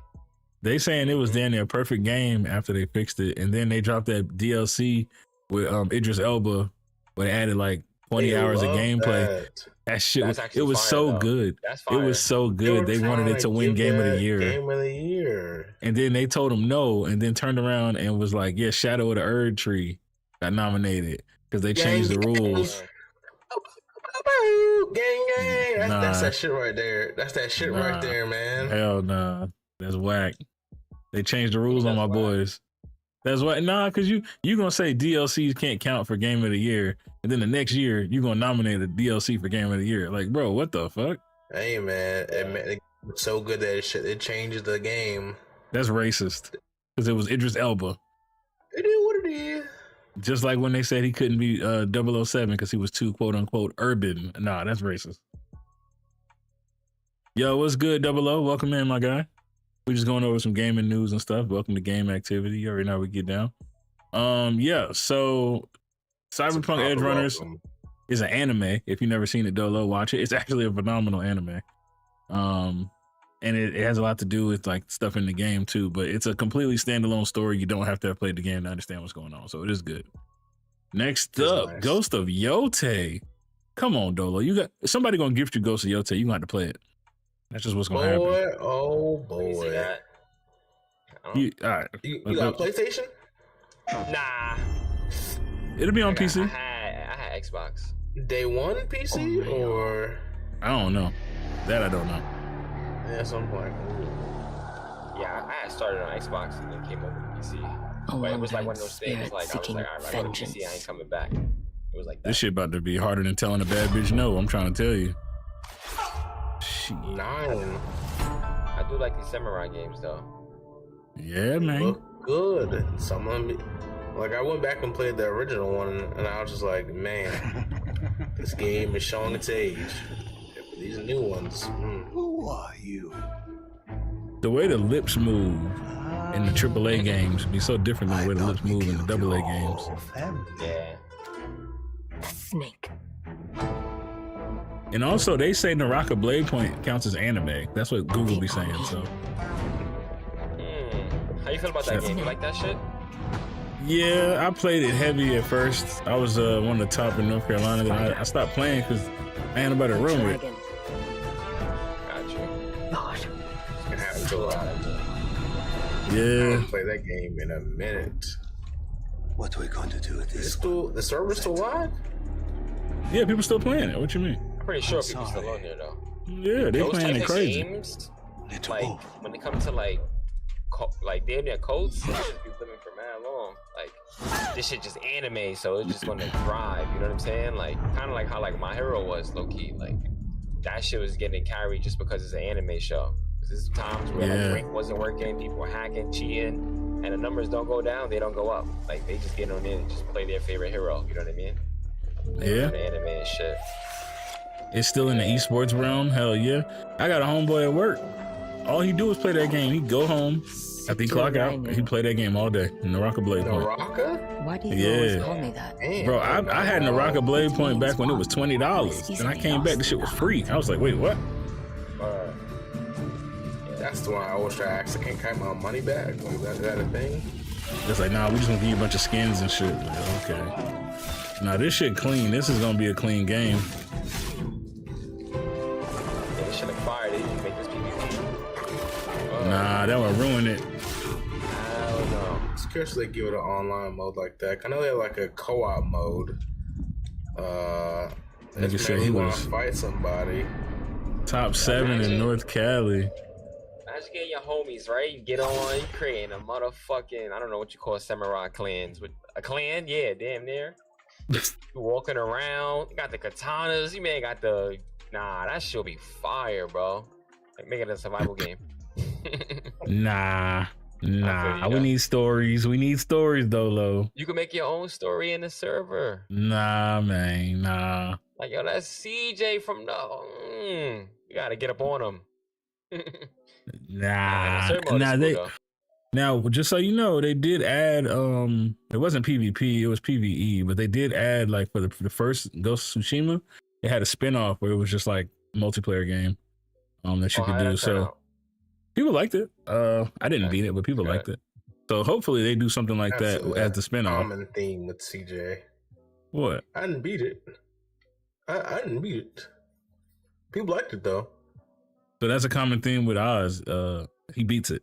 They saying it was damn near a perfect game after they fixed it, and then they dropped that DLC with Idris Elba, where they added like 20 hours of gameplay. That shit was, it was so good. It was so good. They wanted it to win Game of the Year. Game of the Year. And then they told him no, and then turned around and was like, yeah, Shadow of the Erd Tree got nominated because they changed the rules. Gang. That's that shit right there. That's that shit right there, man. Hell nah. That's whack. They changed the rules on my boys. That's what. Nah, because you gonna say DLCs can't count for Game of the Year, and then the next year you gonna nominate a DLC for Game of the Year. Like, bro, what the fuck? Hey, man, it's so good that it changes the game. That's racist because it was Idris Elba. It is what it is. Just like when they said he couldn't be 007 because he was too quote unquote urban. Nah, that's racist. Yo, what's good, 00? Welcome in, my guy. We're just going over some gaming news and stuff. Welcome to Game Activity. You already know how we get down. Yeah, so Cyberpunk Edge Runners is an anime. If you've never seen it, Dolo, watch it. It's actually a phenomenal anime. And it has a lot to do with like stuff in the game too, but it's a completely standalone story. You don't have to have played the game to understand what's going on. So it is good. Next up, nice. Ghost of Yote. Come on, Dolo. You got somebody gonna gift you Ghost of Yote. You're gonna have to play it. That's just what's gonna happen. Oh boy. You got a PlayStation? Nah. It'll be on PC. I had Xbox. Day one PC or I don't know. That I don't know. Yeah, at some point. Yeah, I had started on Xbox and then came over to PC. But it was like one of those things. Like I was like, all right, I go to PC. I ain't coming back. It was like that. This shit about to be harder than telling a bad bitch no. I'm trying to tell you. Shit. 9. I do like these samurai games though. Yeah, man. Look good. Some of them, like I went back and played the original one, and I was just like, man, this game is showing its age. These new ones. Who are you? The way the lips move in the AAA games be so different than the way the lips move in the AA games. Yeah. Snake. And also, they say Naraka Blade Point counts as anime. That's what Google be saying. So, how you feel about that game? You like that shit? Yeah, I played it heavy at first. I was one of the top in North Carolina. Then I stopped playing because I ain't nobody to run with. Gotcha. Yeah. I haven't played that game in a minute. What are we going to do with this? The server's still live? Yeah, people still playing it. What you mean? I'm pretty sure people still on there though. Yeah, they playing it crazy. Games, like when it comes to like damn near codes, this shit be living for mad long. Like this shit just anime, so it's just gonna drive. You know what I'm saying? Like kind of like how like My Hero was low key. Like that shit was getting carried just because it's an anime show. There's times where like rank wasn't working, people were hacking, cheating, and the numbers don't go down, they don't go up. Like they just get on in and just play their favorite hero. You know what I mean? Yeah. The anime and shit. It's still in the esports realm. Hell yeah. I got a homeboy at work. All he do is play that game. He go home after he clock out, and he play that game all day. Naraka Blade Point. Naraka? Why do you always call me that? Damn, bro, I had Naraka Blade Point back when it was $20. And I came back, the shit was free. I was like, wait, what? That's the one I always try to ask. I can't get my money back. Like, is that a thing? It's like, nah, we just gonna give you a bunch of skins and shit. Like, okay. Nah, this shit clean. This is gonna be a clean game. They should have fired it. You make this PvP. Nah, that would ruin it. I don't know. I'm scared they give it an online mode like that. I know they have like a co-op mode. Nigga said he want was to fight somebody. Top 7 in North Cali. Imagine getting your homies, right? You get on, you creating a motherfucking, I don't know what you call samurai clans. With a clan, yeah, damn near. You walking around, you got the katanas, you may got the, nah, that shit'll be fire, bro. Like, make it a survival game. Nah. We need stories. We need stories, Dolo. You can make your own story in the server. Nah, man. Nah. Like, yo, that's CJ from the. You gotta get up on him. Now, just so you know, they did add it wasn't PvP, it was PvE, but they did add, like, for the first Ghost of Tsushima, it had a spinoff where it was just like multiplayer game that you could do. So people liked it. I didn't beat it, but people liked it. So hopefully they do something like that as the spinoff. Common theme with CJ. What? I didn't beat it. I didn't beat it. People liked it though. So that's a common theme with Oz. He beats it.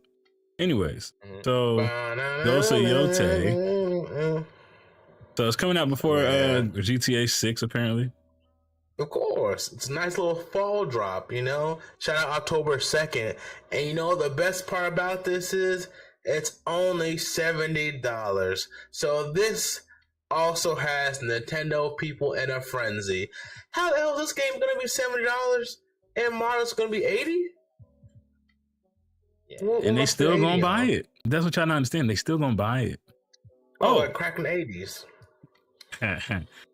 Anyways, so Ghost of Yote. So it's coming out before GTA 6 apparently. Of course. It's a nice little fall drop, you know? Shout out October 2nd. And you know the best part about this is it's only $70. So this also has Nintendo people in a frenzy. How the hell is this game gonna be $70 and Mario's gonna be $80? Yeah. And they still gonna buy it. That's what y'all don't understand. They still gonna buy it. Like cracking 80s.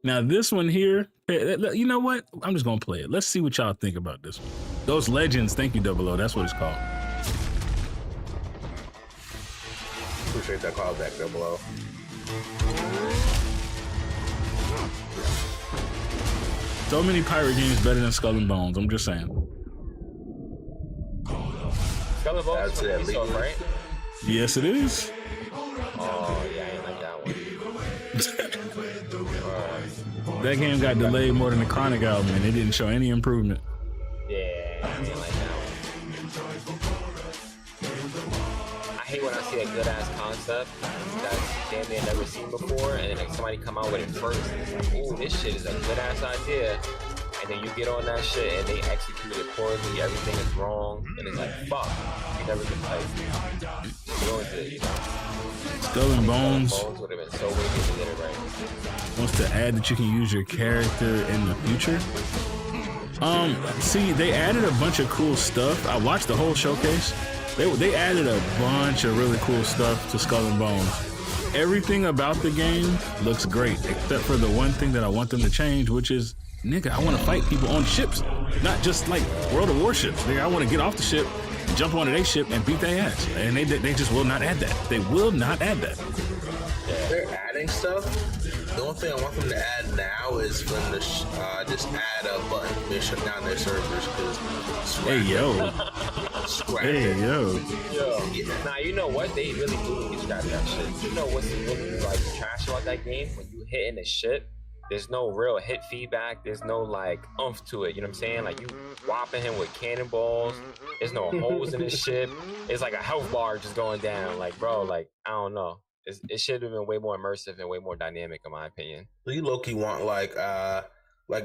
Now this one here, you know what? I'm just gonna play it. Let's see what y'all think about this one. Those Legends, thank you, 00. That's what it's called. Appreciate that callback, 00. So many pirate games better than Skull and Bones. I'm just saying. Skull and Bones is from Ubisoft, right? Yes, it is. Oh yeah, I ain't like that one. That game got delayed more than the Chronic album, and it didn't show any improvement. Yeah, I ain't like that one. I hate when I see a good ass concept that's damn near never seen before, and then like somebody come out with it first, and it's like, ooh, this shit is a good ass idea, and then you get on that shit and they execute it poorly, everything is wrong, and it's like, fuck, you never been like, ruined it, you know? Skull and Bones would have been so way to get it right. Wants to add that you can use your character in the future. See, they added a bunch of cool stuff. I watched the whole showcase. They added a bunch of really cool stuff to Skull and Bones. Everything about the game looks great, except for the one thing that I want them to change, which is, nigga, I want to fight people on ships, not just like World of Warships. Nigga, I want to get off the ship, jump onto their ship, and beat their ass. And they just will not add that. They will not add that. They're adding stuff. The only thing I want them to add now is for them to just add a button to shut down their servers. Hey yo. Nah, you know what? They really do get scrapped that shit. You know what's really like trash about that game? When you hitting the shit, there's no real hit feedback. There's no like oomph to it. You know what I'm saying? Like you whopping him with cannonballs. There's no holes in his ship. It's like a health bar just going down. Like, bro, like, I don't know. It should have been way more immersive and way more dynamic, in my opinion. So you low-key want like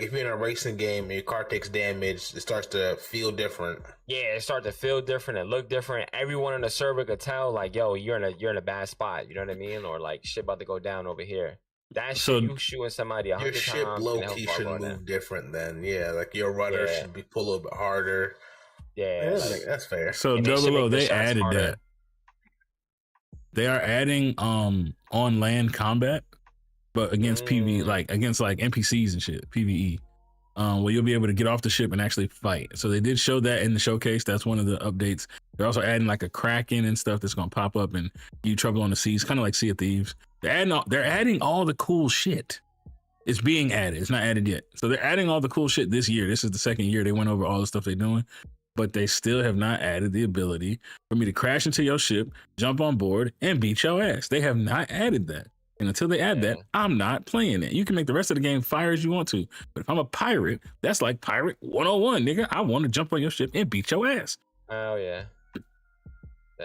if you're in a racing game and your car takes damage, it starts to feel different. Yeah, it starts to feel different and look different. Everyone on the server could tell, like, yo, you're in a bad spot. You know what I mean? Or like, shit about to go down over here. That shit, you shooting somebody 100 times. Your ship low-key should move different then. Yeah, like your rudder should be pull a little bit harder. Yeah, that's fair. So Double, they added that. They are adding on land combat, but against PvE, like against like NPCs and shit, PvE. Where you'll be able to get off the ship and actually fight. So they did show that in the showcase. That's one of the updates. They're also adding like a Kraken and stuff that's gonna pop up and give you trouble on the seas, kind of like Sea of Thieves. They're adding all the cool shit. It's being added. It's not added yet. So they're adding all the cool shit this year. This is the second year they went over all the stuff they're doing. But they still have not added the ability for me to crash into your ship, jump on board, and beat your ass. They have not added that. And until they add that, I'm not playing it. You can make the rest of the game fire as you want to. But if I'm a pirate, that's like Pirate 101, nigga. I want to jump on your ship and beat your ass. Oh, yeah.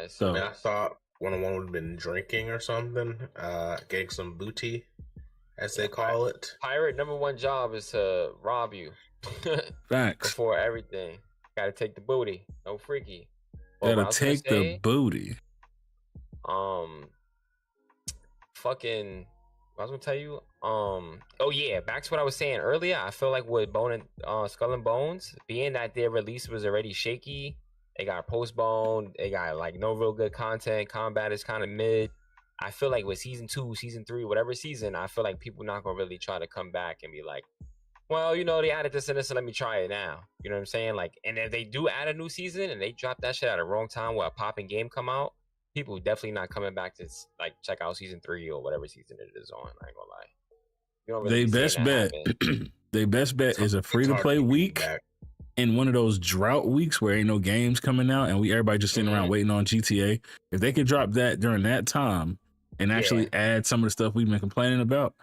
So I thought 101 would have been drinking or something, getting some booty, as they call it. Pirate #1 job is to rob you. Facts. Before everything. Gotta take the booty. No freaky. Gotta take the booty. Fucking, I was gonna tell you. Oh yeah, back to what I was saying earlier. I feel like with Skull and Bones, being that their release was already shaky, They got postponed. They got like no real good content. Combat is kind of mid. I feel like with season 2, season 3, whatever season, I feel like people not gonna really try to come back and be like, well, you know, they added this and this, so let me try it now. You know what I'm saying? Like, and if they do add a new season and they drop that shit at the wrong time where a popping game come out, people definitely not coming back to like check out season 3 or whatever season it is on. I ain't gonna lie. You don't really They best bet is a free-to-play week in one of those drought weeks where ain't no games coming out and everybody just sitting around waiting on GTA. If they could drop that during that time and actually add some of the stuff we've been complaining about,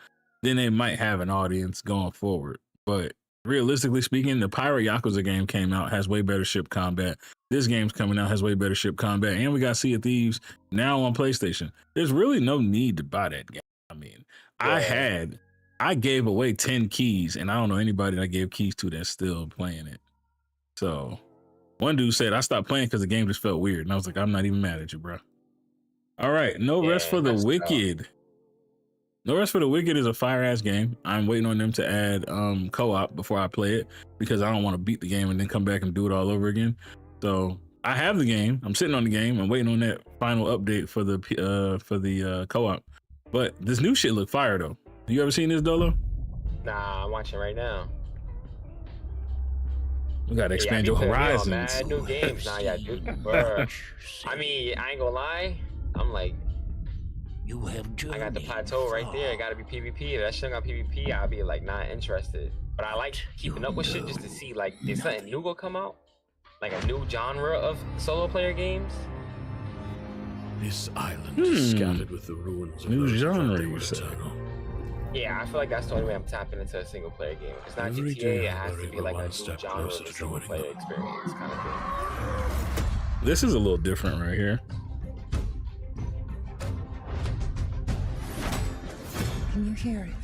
then they might have an audience going forward. But realistically speaking, the Pirate Yakuza game came out, has way better ship combat. This game's coming out, has way better ship combat. And we got Sea of Thieves now on PlayStation. There's really no need to buy that game. I mean, I gave away 10 keys, and I don't know anybody that I gave keys to that's still playing it. So one dude said, I stopped playing because the game just felt weird. And I was like, I'm not even mad at you, bro. All right. No Rest for the Wicked. No Rest for the Wicked is a fire-ass game. I'm waiting on them to add co-op before I play it because I don't want to beat the game and then come back and do it all over again. So I have the game. I'm sitting on the game. I'm waiting on that final update for the co-op. But this new shit look fire, though. You ever seen this, Dolo? Nah, I'm watching right now. We gotta expand your horizons. Mad new games now, yeah, dude. I mean, I ain't gonna lie. I'm like, I got the plateau right there. It gotta be PvP. If that shit got PvP, I'll be like not interested. But I like keeping up with shit just to see like if something new gonna come out, like a new genre of solo player games. This island is scattered with the ruins of new genre. Yeah, I feel like that's the only way I'm tapping into a single player game. If it's not GTA, it has to be like a new genre of a single player experience kind of thing. This is a little different right here. Can you hear it?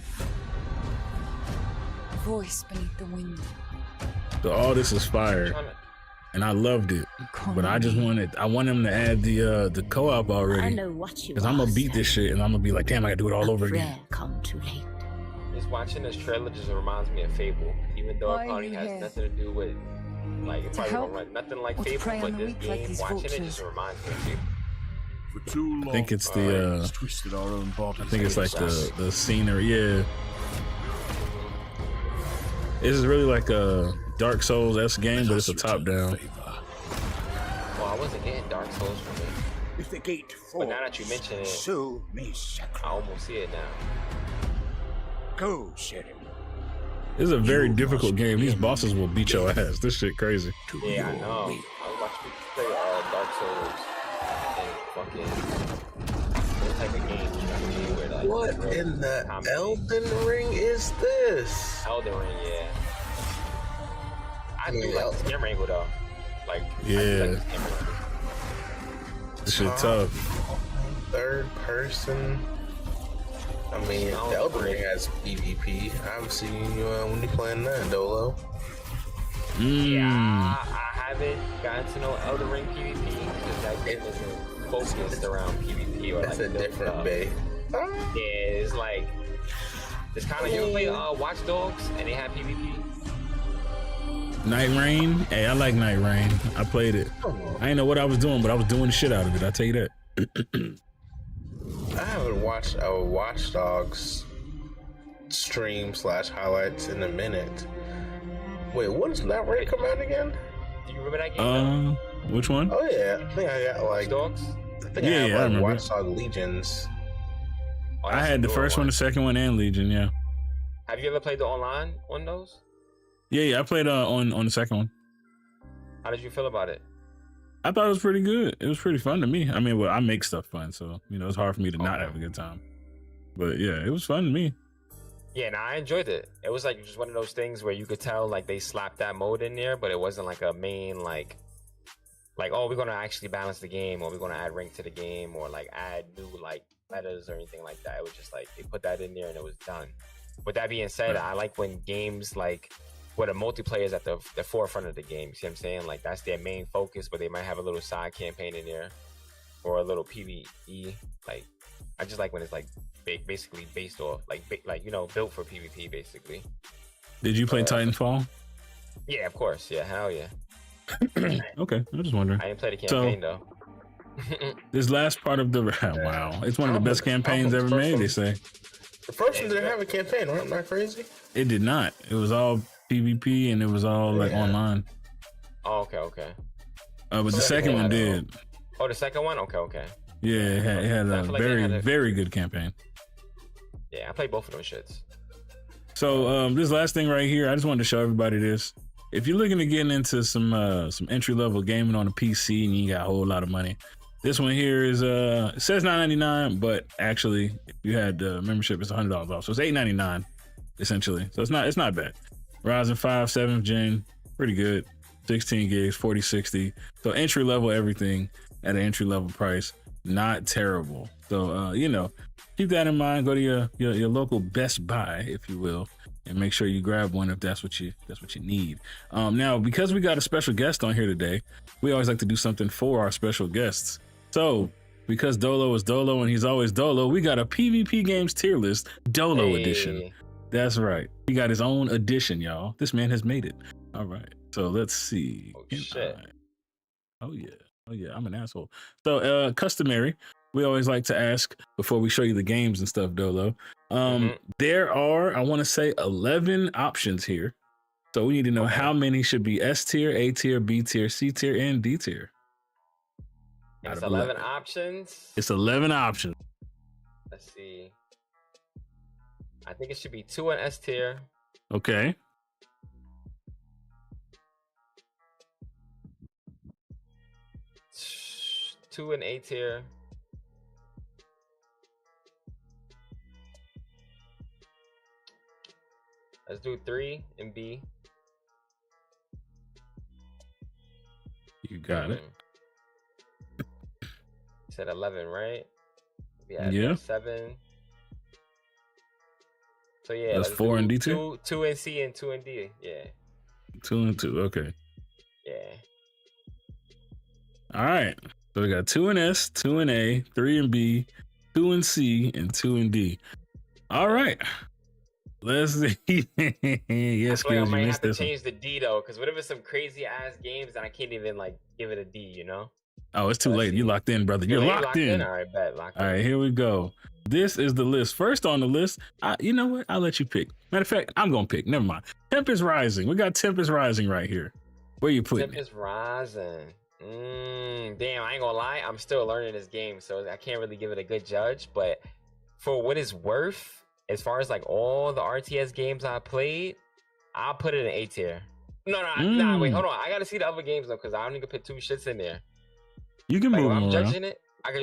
A voice beneath the wind. So all this is fire. And I loved it, but I want him to add the co-op already. I know what you because I'm gonna beat this shit and I'm gonna be like, damn, I gotta do it all over again. Come too late. Just watching this trailer just reminds me of Fable, even though it probably has nothing to do with like it probably don't run nothing like Fable, but this game watching it just reminds me of Fable. I think it's the I think it's like the scenery. Yeah, this is really like a Dark Souls-esque game, but it's a top-down. Well, I wasn't getting Dark Souls from it. If the gate falls, but now that you mention it, so may sacrifice. I almost see it now. Go, Sheriff. This is a very difficult game. These bosses will beat your ass. This shit crazy. Yeah, I know. I was watching people play Dark Souls and fucking what type of game, you know what I mean? Where, like, what in the Elden Ring is this? Elden Ring, yeah. I do like the camera angle though. Like, yeah. This shit tough. Third person. I mean, Elden Ring has PvP. I've seen you when you playing that, Dolo. Yeah, I haven't gotten to know Elden Ring PvP because that game isn't focused around PvP or that's like a different bay. Yeah, it's like it's kind of you ever play Watch Dogs and they have PvP. Night Rain? Hey, I like Night Rain. I played it. I didn't know what I was doing, but I was doing the shit out of it. I'll tell you that. I haven't watched our Watch Dogs stream / highlights in a minute. Wait, when's Night Rain come out again? Do you remember that game? Which one? Oh yeah, I think I got like Dogs. I think I have like Watch Dogs Legions. Oh, I had the first one, the second one, and Legion. Yeah. Have you ever played the online on those? Yeah, I played on the second one. How did you feel about it? I thought it was pretty good. It was pretty fun to me. I mean, well, I make stuff fun, so you know it's hard for me to not have a good time. But yeah, it was fun to me. Yeah, and I enjoyed it. It was like just one of those things where you could tell like they slapped that mode in there, but it wasn't like a main like oh, we're gonna actually balance the game, or we're gonna add rank to the game, or like add new like metas or anything like that. It was just like they put that in there and it was done. With that being said, I like when games like where the multiplayer is at the forefront of the game. You see what I'm saying? Like that's their main focus, but they might have a little side campaign in there or a little PvE. Like I just like when it's like basically based off like you know, built for PvP basically. Did you play Titanfall? Yeah, of course. Yeah, hell yeah. Okay, I'm just wondering. I didn't play the campaign though. This last part of the wow, it's one of the best campaigns ever made. They say the first one didn't have a campaign, right? I'm not crazy. It did not. It was all PvP and it was all like online. Oh, okay. But the second one did. Oh, the second one? Okay. Yeah, it had a very good campaign. Yeah, I played both of those shits. So this last thing right here, I just wanted to show everybody this. If you're looking to get into some entry level gaming on a PC and you got a whole lot of money, this one here is it says $9.99, but actually if you had membership, it's $100 off. So it's $8.99 essentially. So it's not bad. Ryzen 5 7th gen, pretty good. 16 gigs, 4060. So entry level everything at an entry level price, not terrible. So keep that in mind. Go to your local Best Buy, if you will, and make sure you grab one if that's what you need. Now, because we got a special guest on here today, we always like to do something for our special guests. So because Dolo is Dolo and he's always Dolo, we got a PvP Games tier list Dolo edition. That's right. He got his own edition, y'all. This man has made it. All right. So let's see. Oh shit. Oh yeah. I'm an asshole. So customary, we always like to ask before we show you the games and stuff, Dolo. There are, I want to say 11 options here. So we need to know how many should be S tier, A tier, B tier, C tier, and D tier. It's 11 options. It's 11 options. Let's see. I think it should be 2 in S tier. Okay. 2 in A tier. Let's do 3 in B. You got it. You said 11, right? Yeah. 7. So yeah, that's 4 in D tier. 2 in C and 2 in D. Yeah. 2 and 2. Okay. Yeah. All right. So we got 2 in S, 2 in A, 3 in B, 2 in C, and 2 in D. All right. Let's see. Yes, I might have to change the D though, because what if it's some crazy ass games and I can't even like give it a D, you know? Oh, it's too late. You locked in, brother. You're locked in. All right, bet. Locked in. All right, here we go. This is the list. First on the list, you know what? I'll let you pick. Matter of fact, I'm gonna pick. Never mind. Tempest Rising. We got Tempest Rising right here. Where you putting Tempest Rising. Damn, I ain't gonna lie. I'm still learning this game, so I can't really give it a good judge. But for what it's worth, as far as like all the RTS games I played, I'll put it in A tier. Nah, wait, hold on. I gotta see the other games though, because I don't need to put 2 shits in there. You can move I'm around. Judging it. I can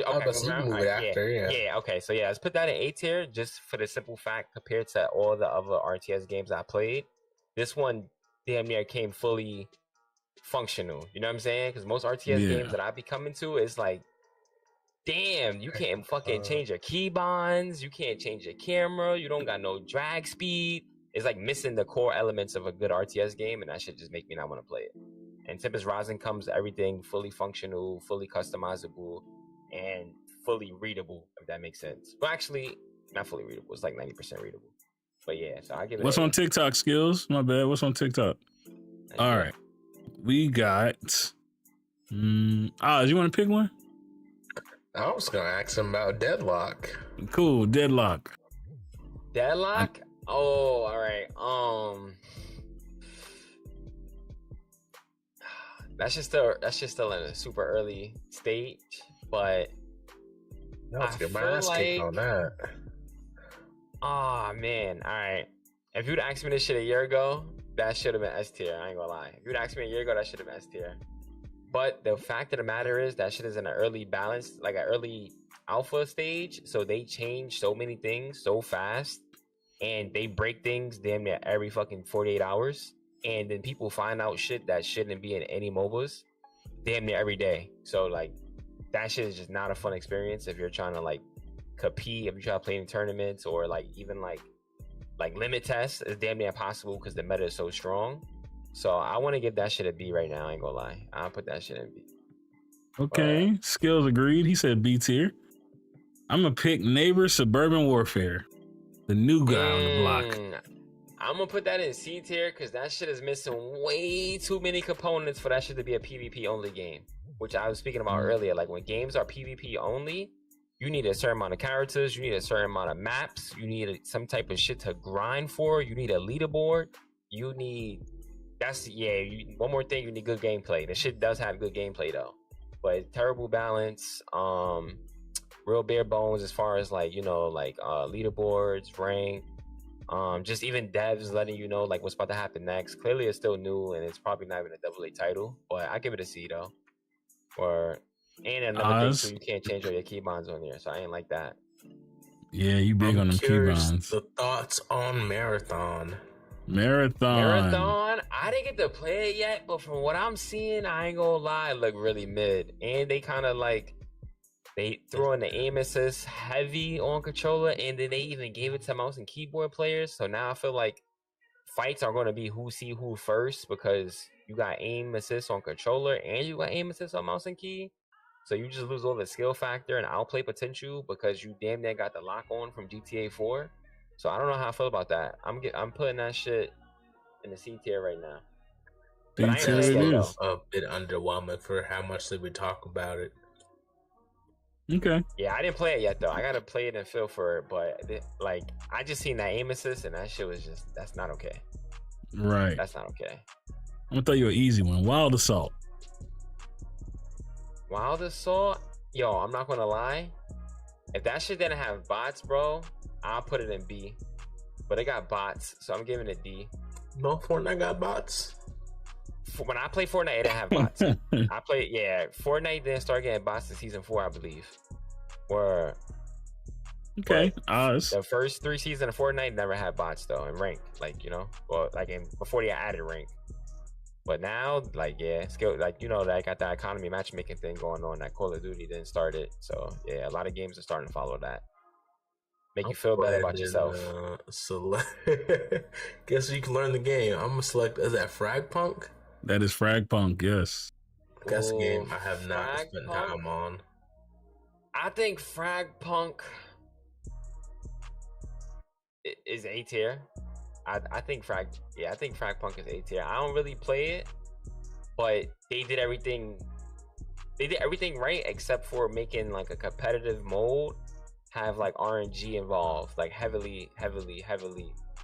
move it after, yeah. Okay, so yeah, let's put that in A tier just for the simple fact compared to all the other RTS games I played. This one damn near came fully functional. You know what I'm saying? Because most RTS games that I be coming to is like, damn, you can't fucking change your key bonds. You can't change your camera. You don't got no drag speed. It's like missing the core elements of a good RTS game, and that should just make me not want to play it. And Tempest Rising comes everything fully functional, fully customizable, and fully readable, if that makes sense. Well, actually, not fully readable. It's like 90% readable. But yeah, so I give it. What's on TikTok, Skills? My bad. What's on TikTok? All right. We got. Do you want to pick one? I was gonna ask him about Deadlock. Cool, Deadlock. Deadlock? Oh, all right. That's just still in a super early stage, but let's get my ass kicked on that. Oh man, all right. If you'd asked me this shit a year ago, that should have been S tier. I ain't gonna lie. If you'd asked me a year ago, that should have been S tier. But the fact of the matter is that shit is in an early balance, like an early alpha stage. So they change so many things so fast, and they break things damn near every fucking 48 hours. And then people find out shit that shouldn't be in any MOBAs damn near every day. So like that shit is just not a fun experience if you're trying to like compete, if you're trying to play in tournaments, or like even like limit tests. It's damn near impossible because the meta is so strong. So I want to give that shit a B right now. I ain't gonna lie. I'll put that shit in B. Okay, Skills agreed. He said B tier. I'm gonna pick Neighbor Suburban Warfare, the new guy on the block. I'm gonna put that in C tier because that shit is missing way too many components for that shit to be a PvP only game. Which I was speaking about earlier. Like when games are PvP only, you need a certain amount of characters, you need a certain amount of maps, you need some type of shit to grind for, you need a leaderboard, you need one more thing, you need good gameplay. The shit does have good gameplay though. But terrible balance, real bare bones as far as like, leaderboards, rank, just even devs letting you know like what's about to happen next. Clearly it's still new and it's probably not even a AA title, but I give it a C though. And another thing too, you can't change all your keybinds on there, so I ain't like that. Yeah, you big on them keybinds. The thoughts on Marathon. Marathon, I didn't get to play it yet, but from what I'm seeing, I ain't gonna lie, it look really mid. And they kind of like, they throw in the aim assist heavy on controller, and then they even gave it to mouse and keyboard players. So now I feel like fights are going to be who see who first, because you got aim assist on controller and you got aim assist on mouse and key. So you just lose all the skill factor and outplay potential because you damn near got the lock on from GTA 4. So I don't know how I feel about that. I'm putting that shit in the C tier right now. But C tier is a bit underwhelming for how much they would talk about it. Okay. Yeah, I didn't play it yet though. I gotta play it and feel for it, but I just seen that aim assist and that shit was just, that's not okay. Right. That's not okay. I'm gonna throw you an easy one. Wild Assault. Wild Assault? Yo, I'm not gonna lie. If that shit didn't have bots, bro, I'll put it in B. But it got bots, so I'm giving it D. No, Fortnite got bots? When I play Fortnite, it didn't have bots. Fortnite didn't start getting bots in season 4, I believe. Okay. The first 3 seasons of Fortnite never had bots though, in rank, before they added rank. But now, skill, they got that economy matchmaking thing going on. That Call of Duty didn't start it, so yeah, a lot of games are starting to follow that. Make you feel better about yourself. Guess you can learn the game. I'm gonna select. Is that Fragpunk? That is Fragpunk. Yes. That's a game I have not spent time on. I think Fragpunk is A tier. I think Fragpunk is A tier. I don't really play it, but they did everything right except for making like a competitive mode have like RNG involved, like heavily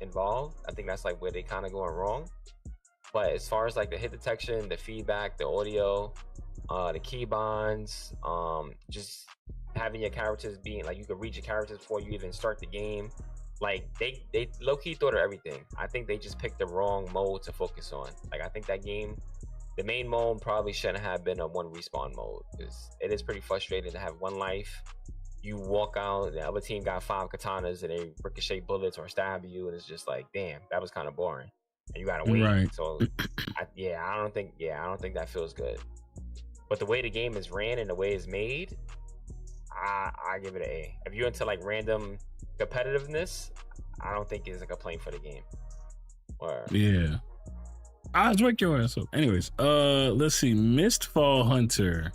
involved. I think that's like where they kind of going wrong. But as far as like the hit detection, the feedback, the audio, the keybinds, just having your characters being like, you can reach your characters before you even start the game. Like they low-key thought of everything. I think they just picked the wrong mode to focus on. Like I think that game, the main mode probably shouldn't have been a 1 respawn mode, because it is pretty frustrating to have 1 life. You walk out, the other team got 5 katanas and they ricochet bullets or stab you, and it's just like, damn, that was kind of boring. And you gotta wait. Right. So I don't think that feels good. But the way the game is ran and the way it's made, I give it an A. If you're into like random competitiveness, I don't think it's a complaint for the game. Yeah. I was working your ass up. Anyways, let's see. Mistfall Hunter.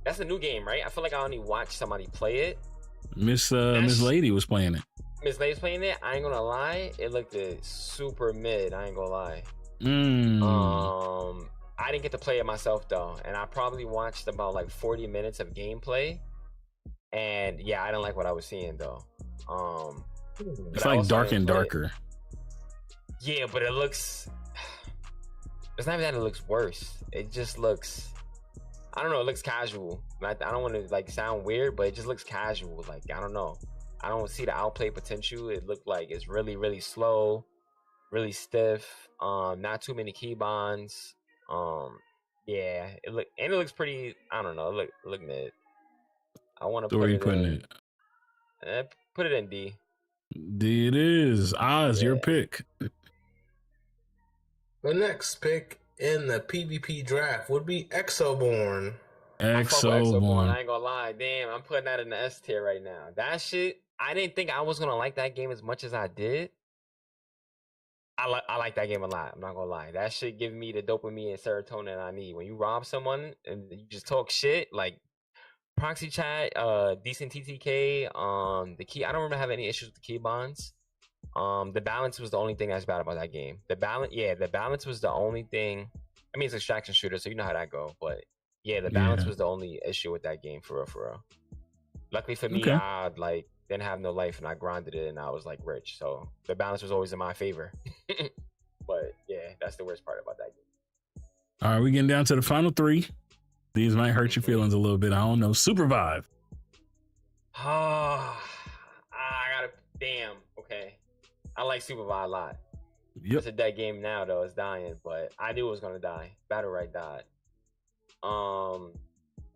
That's a new game, right? I feel like I only watched somebody play it. Miss Lady was playing it. Miss Lady's playing it. I ain't gonna lie, it looked super mid. I ain't gonna lie. I didn't get to play it myself though, and I probably watched about like 40 minutes of gameplay, and yeah, I didn't like what I was seeing though. It's like dark and darker. Yeah, but it looks. It's not even that it looks worse. It just looks. I don't know. It looks casual. I don't want to like sound weird, but it just looks casual. Like I don't know. I don't see the outplay potential. It looked like it's really, really slow, really stiff. Not too many keybinds. Yeah, it looks pretty. I don't know. It look mid. I want to put it in. Put it in D. D it is. Oz, your pick. The next pick in the PvP draft would be Exoborn. Exoborn. I ain't gonna lie. Damn, I'm putting that in the S tier right now. That shit, I didn't think I was gonna like that game as much as I did. I like that game a lot. I'm not gonna lie. That shit give me the dopamine and serotonin I need. When you rob someone and you just talk shit, like proxy chat, decent TTK, the key. I don't remember having any issues with the keybinds. The balance was the only thing that's bad about that game. The balance was the only thing. I mean, it's an extraction shooter, so you know how that go. But yeah, the balance was the only issue with that game, for real. Luckily for me, I like didn't have no life, and I grinded it, and I was like rich. So the balance was always in my favor. But yeah, that's the worst part about that game. All right, we getting down to the final 3. These might hurt your feelings a little bit. I don't know. Supervive. I gotta. Damn. Okay. I like Supervive a lot. Yep. It's a dead game now, though. It's dying, but I knew it was gonna die. Battle Right died.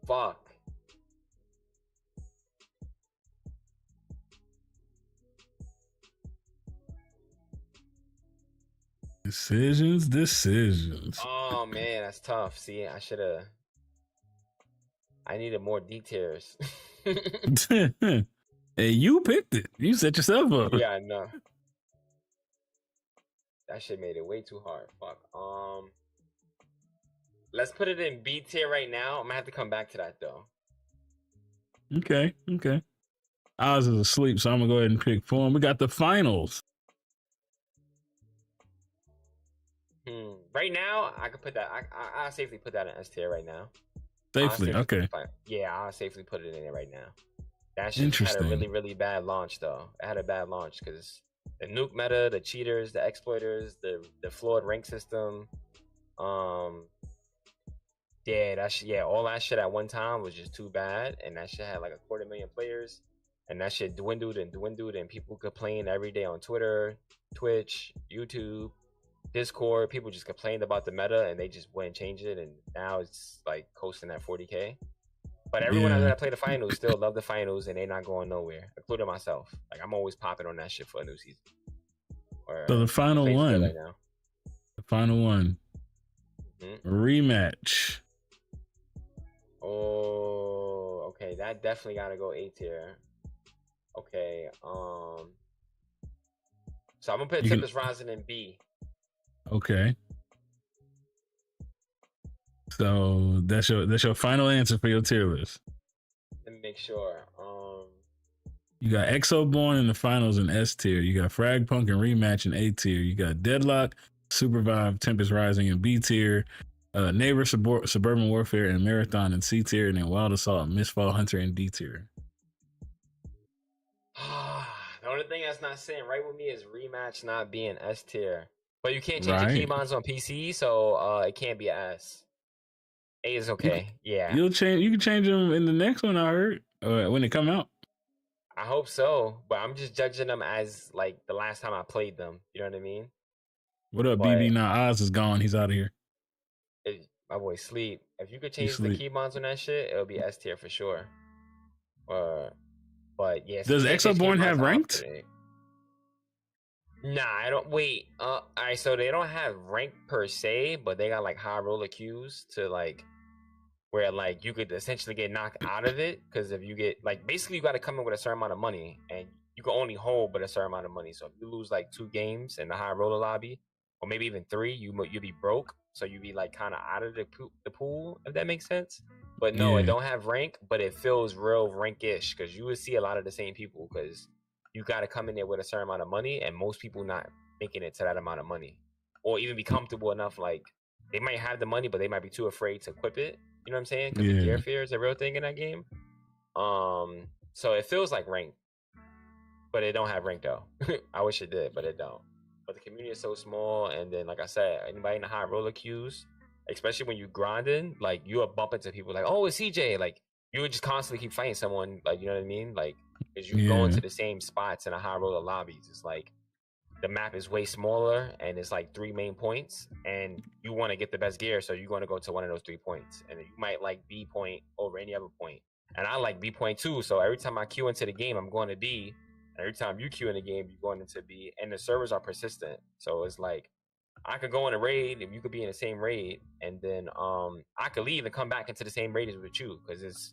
Fuck. Decisions. Oh man, that's tough. See, I needed more details. Hey, you picked it. You set yourself up. Yeah, I know. That shit made it way too hard. Fuck. Let's put it in B tier right now. I'm gonna have to come back to that though. Okay. Oz is asleep, so I'm gonna go ahead and pick for him. We got the finals. Right now, I could put that. I safely put that in S tier right now. Safely, okay. Yeah, I'll safely put it in there right now. That shit had a really, really bad launch though. It had a bad launch because the nuke meta, the cheaters, the exploiters, the flawed rank system. All that shit at one time was just too bad, and that shit had like 250,000 players, and that shit dwindled, and people complained every day on Twitter, Twitch, YouTube, Discord. People just complained about the meta, and they just wouldn't change it, and now it's like coasting at 40K. But everyone that play the finals still love the finals, and they're not going nowhere, including myself. Like I'm always popping on that shit for a new season. So the final one, right now. The final one, rematch. Oh, okay. That definitely gotta go A tier. Okay. So I'm gonna put Tempest Rising in B. Okay. So that's your final answer for your tier list. Let me make sure. You got Exoborn in the finals in S tier. You got Fragpunk and Rematch in A tier. You got Deadlock, Supervive, Tempest Rising in B tier. Neighbor, Suburban Warfare, and Marathon in C tier, and then Wild Assault, Mistfall Hunter in D tier. The only thing that's not sitting right with me is Rematch not being S tier. But you can't change the keybinds on PC, so it can't be S. A is okay. You can change them in the next one, I heard, when they come out. I hope so, but I'm just judging them as like the last time I played them. You know what I mean? What up, BB? Now Oz is gone. He's out of here. My boy sleep. If you could change the keybinds on that shit, it'll be S tier for sure. But yeah. Does Exoborn have ranked? Nah, I don't. Wait. All right. So they don't have rank per se, but they got like high roller queues to like where like you could essentially get knocked out of it because if you get like basically you got to come in with a certain amount of money and you can only hold but a certain amount of money. So if you lose like 2 games in the high roller lobby or maybe even 3, you'll be broke. So you be like kind of out of the pool, if that makes sense. But no, it don't have rank, but it feels real rank-ish because you would see a lot of the same people because you got to come in there with a certain amount of money, and most people not making it to that amount of money, or even be comfortable enough. Like they might have the money, but they might be too afraid to equip it. You know what I'm saying? Because the gear fear is a real thing in that game. So it feels like rank, but it don't have rank though. I wish it did, but it don't. But the community is so small, and then like I said, anybody in the high roller queues, especially when you grinding, like you will bump into people like, oh, it's CJ. Like you would just constantly keep fighting someone. Like you know what I mean? Like because you go into the same spots in the high roller lobbies. It's like the map is way smaller, and it's like 3 main points, and you want to get the best gear, so you're going to go to one of those 3 points, and you might like B point over any other point. And I like B point too. So every time I queue into the game, I'm going to B. Every time you queue in the game, you're going into B, and the servers are persistent. So it's like I could go in a raid, and you could be in the same raid, and then I could leave and come back into the same raid as with you because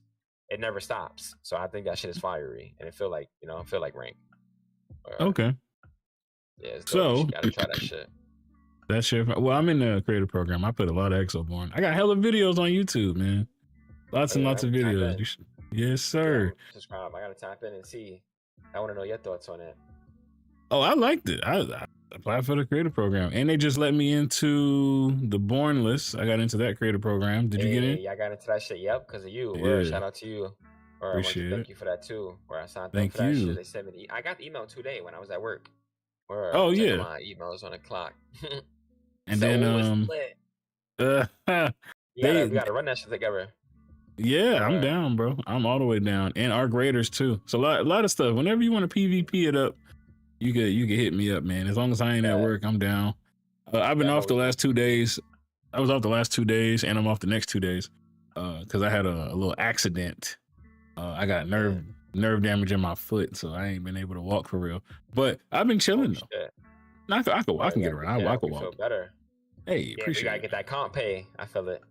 it never stops. So I think that shit is fiery, and it feel like rank. Okay. Yeah, it's dope. You gotta try that shit. That shit. Well, I'm in the creative program. I put a lot of Exoborn. I got hella videos on YouTube, man. Lots and lots of videos. Yes, sir. Subscribe. I gotta tap in and see. I want to know your thoughts on it. Oh, I liked it. I applied for the creator program, and they just let me into the Born list. I got into that creator program. Did you get in? Yeah, I got into that shit. Yep, because of you. Yeah. Shout out to you. Appreciate thank you for that too. Where I signed Thank up for that you. shit. They sent me. I got the email today when I was at work. Oh yeah. My emails on the clock. And so then we gotta run that shit together. Yeah, I'm down, bro. I'm all the way down, and our graders too. So a lot of stuff. Whenever you want to PvP it up, you can hit me up, man. As long as I ain't at work, I'm down. I've been off the last 2 days. I was off the last 2 days, and I'm off the next 2 days because I had a little accident. I got nerve damage in my foot, so I ain't been able to walk for real. But I've been chilling though. I can get around. I can walk. Feel better. Hey, appreciate it. We gotta get that comp pay. I feel it.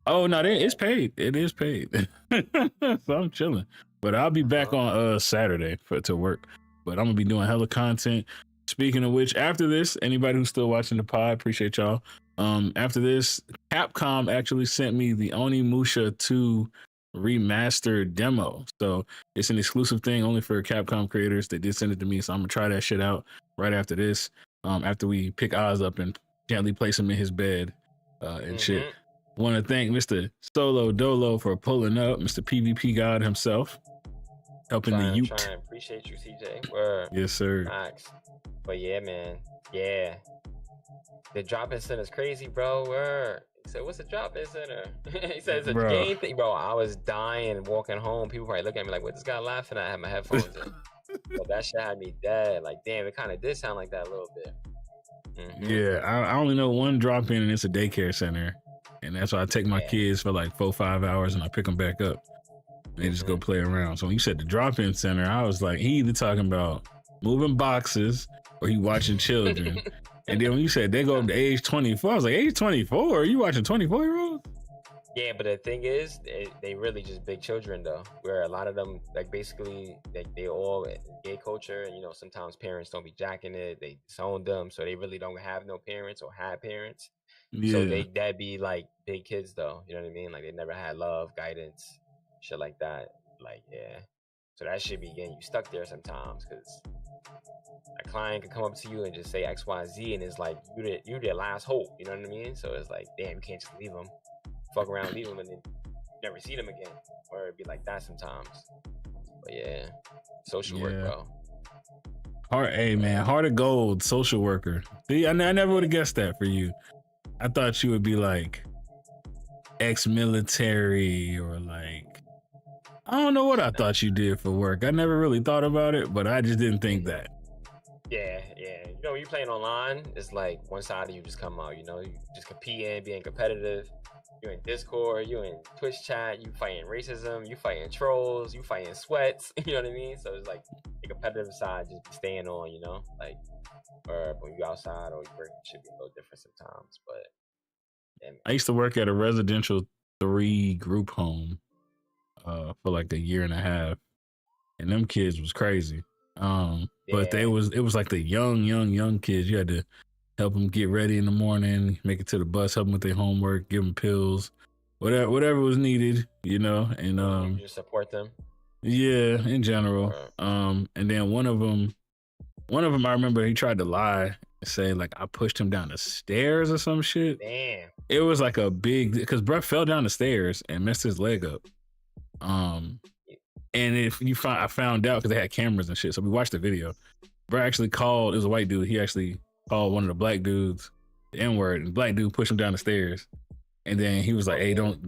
Oh no, it's paid. It is paid. So I'm chilling. But I'll be back on Saturday to work. But I'm gonna be doing hella content. Speaking of which, after this, anybody who's still watching the pod, appreciate y'all. After this, Capcom actually sent me the Onimusha 2 remastered demo. So it's an exclusive thing only for Capcom creators. They did send it to me, so I'm gonna try that shit out right after this. After we pick Oz up and gently place him in his bed and shit. Want to thank Mr. Solo Dolo for pulling up, Mr. PvP God himself, helping the youth. Appreciate you, CJ. Word. Yes, sir. Max. But yeah, man. Yeah. The drop-in center is crazy, bro. Word. He said, what's a drop-in center? He said it's a game thing. Bro, I was dying walking home. People probably looking at me like, what this guy laughing at? I had my headphones in. But that shit had me dead. Like, damn, it kind of did sound like that a little bit. Yeah, I only know one drop-in, and it's a daycare center. And that's why I take my kids for like 4-5 hours and I pick them back up. And they just go play around. So when you said the drop-in center, I was like, he either talking about moving boxes or he watching children. And then when you said they go up to age 24, I was like, age 24? Are you watching 24-year-olds? Yeah, but the thing is, they really just big children though. Where a lot of them, like basically, they all gay culture, and sometimes parents don't be jacking it. They disown them, so they really don't have no parents or have parents. Yeah. So that'd be like big kids though. You know what I mean? Like they never had love, guidance, shit like that. Like yeah. So that should be getting you stuck there sometimes because a client could come up to you and just say X, Y, Z, and it's like you're their last hope. You know what I mean? So it's like damn, you can't just leave them. Fuck around, leave them, and then never see them again. Or it'd be like that sometimes. But yeah, social work, bro. Heart of gold, social worker. See, I never would have guessed that for you. I thought you would be like ex-military or like, I don't know what I thought you did for work. I never really thought about it, but I just didn't think that. Yeah. When you're playing online, it's like one side of you just come out, you just competing, being competitive. You're in Discord, you're in Twitch chat, you fighting racism, you fighting trolls, you fighting sweats, you know what I mean? So it's like the competitive side just be staying on, like, or when you outside or you work, it should be a little different sometimes, but. Yeah, I used to work at a residential 3 group home for like 1.5 years, and them kids was crazy. But it was like the young kids. You had to help them get ready in the morning, make it to the bus, help them with their homework, give them pills, whatever was needed, and you just support them. Yeah, in general. And then one of them I remember he tried to lie and say like I pushed him down the stairs or some shit. Damn. It was like a big, because Brett fell down the stairs and messed his leg up. And I found out because they had cameras and shit, so we watched the video. Brett actually called. It was a white dude. He actually called one of the black dudes the N-word, and the black dude pushed him down the stairs. And then he was like, "Hey, don't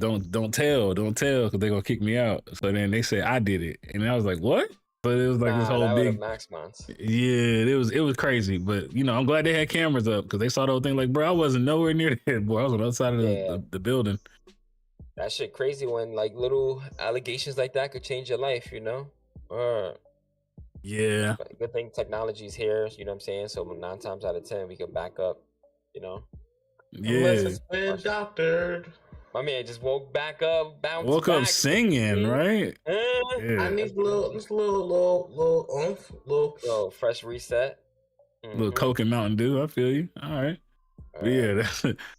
tell, because they're gonna kick me out." So then they said I did it, and I was like, "What?" But it was like this whole big Max months. Yeah, it was crazy. But I'm glad they had cameras up because they saw the whole thing. Like, bro, I wasn't nowhere near that, boy. I was on the other side of the building. That shit crazy when like little allegations like that could change your life, Yeah. Good thing technology's here, you know what I'm saying? So 9 times out of 10 we can back up, Yeah. Unless it's been doctored. My man just woke back up, woke up singing, right? Yeah. I need a little oomph, little fresh reset. Little Coke and Mountain Dew. I feel you. All right. But yeah,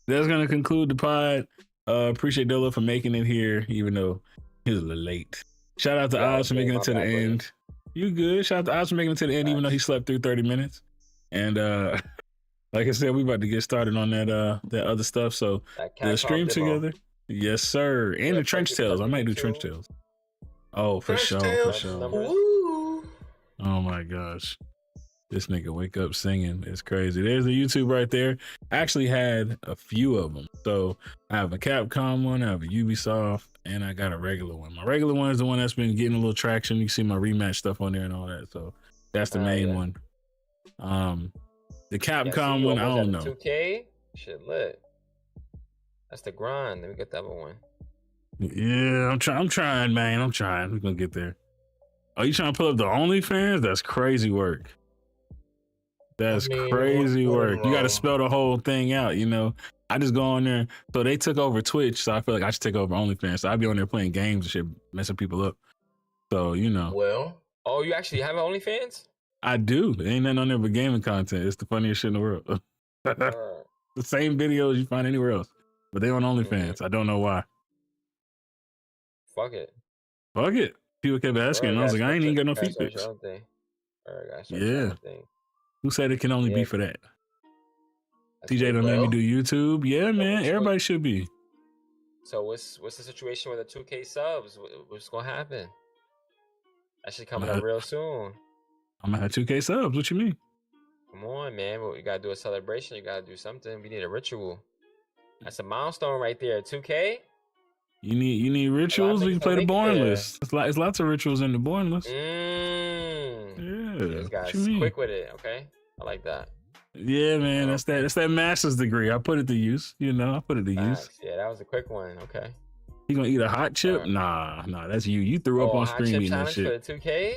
that's gonna conclude the pod. Appreciate Dolo for making it here, even though he was a little late. Shout out to Oz for making it to the end. You good? Shout out to Ops for making it to the end, even though he slept through 30 minutes. And like I said, we about to get started on that other stuff. So the stream together. Yes, sir. And the trench tails. I might do trench tails. Oh, for sure. Oh my gosh. This nigga wake up singing. It's crazy. There's the YouTube right there. I actually had a few of them. So I have a Capcom one, I have a Ubisoft, and I got a regular one. My regular one is the one that's been getting a little traction. You see my rematch stuff on there and all that. So that's the main one. The Capcom one, I don't know. 2K? Shit lit. That's the grind. Let me get the other one. Yeah, I'm trying, man. I'm trying. We're gonna get there. Oh, you trying to pull up the OnlyFans? That's crazy work. That's crazy work. You got to spell the whole thing out, you know. I just go on there. So they took over Twitch, so I feel like I should take over OnlyFans. So I'd be on there playing games and shit, messing people up. So, you know. Well. Oh, you actually have OnlyFans? I do. There ain't nothing on there but gaming content. It's the funniest shit in the world. The same videos you find anywhere else. But they on OnlyFans. I don't know why. Fuck it. Fuck it. People kept asking, and I was like, I ain't even got no feet pics. Yeah. Who said it can only be for that? TJ don't let me do YouTube. Yeah, man. Everybody should be. So what's the situation with the 2K subs? What's gonna happen? That should come up real soon. I'm gonna have 2K subs. What you mean? Come on, man. We gotta do a celebration. You gotta do something. We need a ritual. That's a milestone right there. 2K. You need rituals. We can play the born list. It's lots of rituals in the born list. Yeah. This guy's quick with it. Okay, I like that. Yeah, man. That's that master's degree. I put it to use. You know, I put it to use. Yeah, that was a quick one. Okay. You gonna eat a hot chip? Nah. That's you. You threw up on stream eating that shit. For the 2K?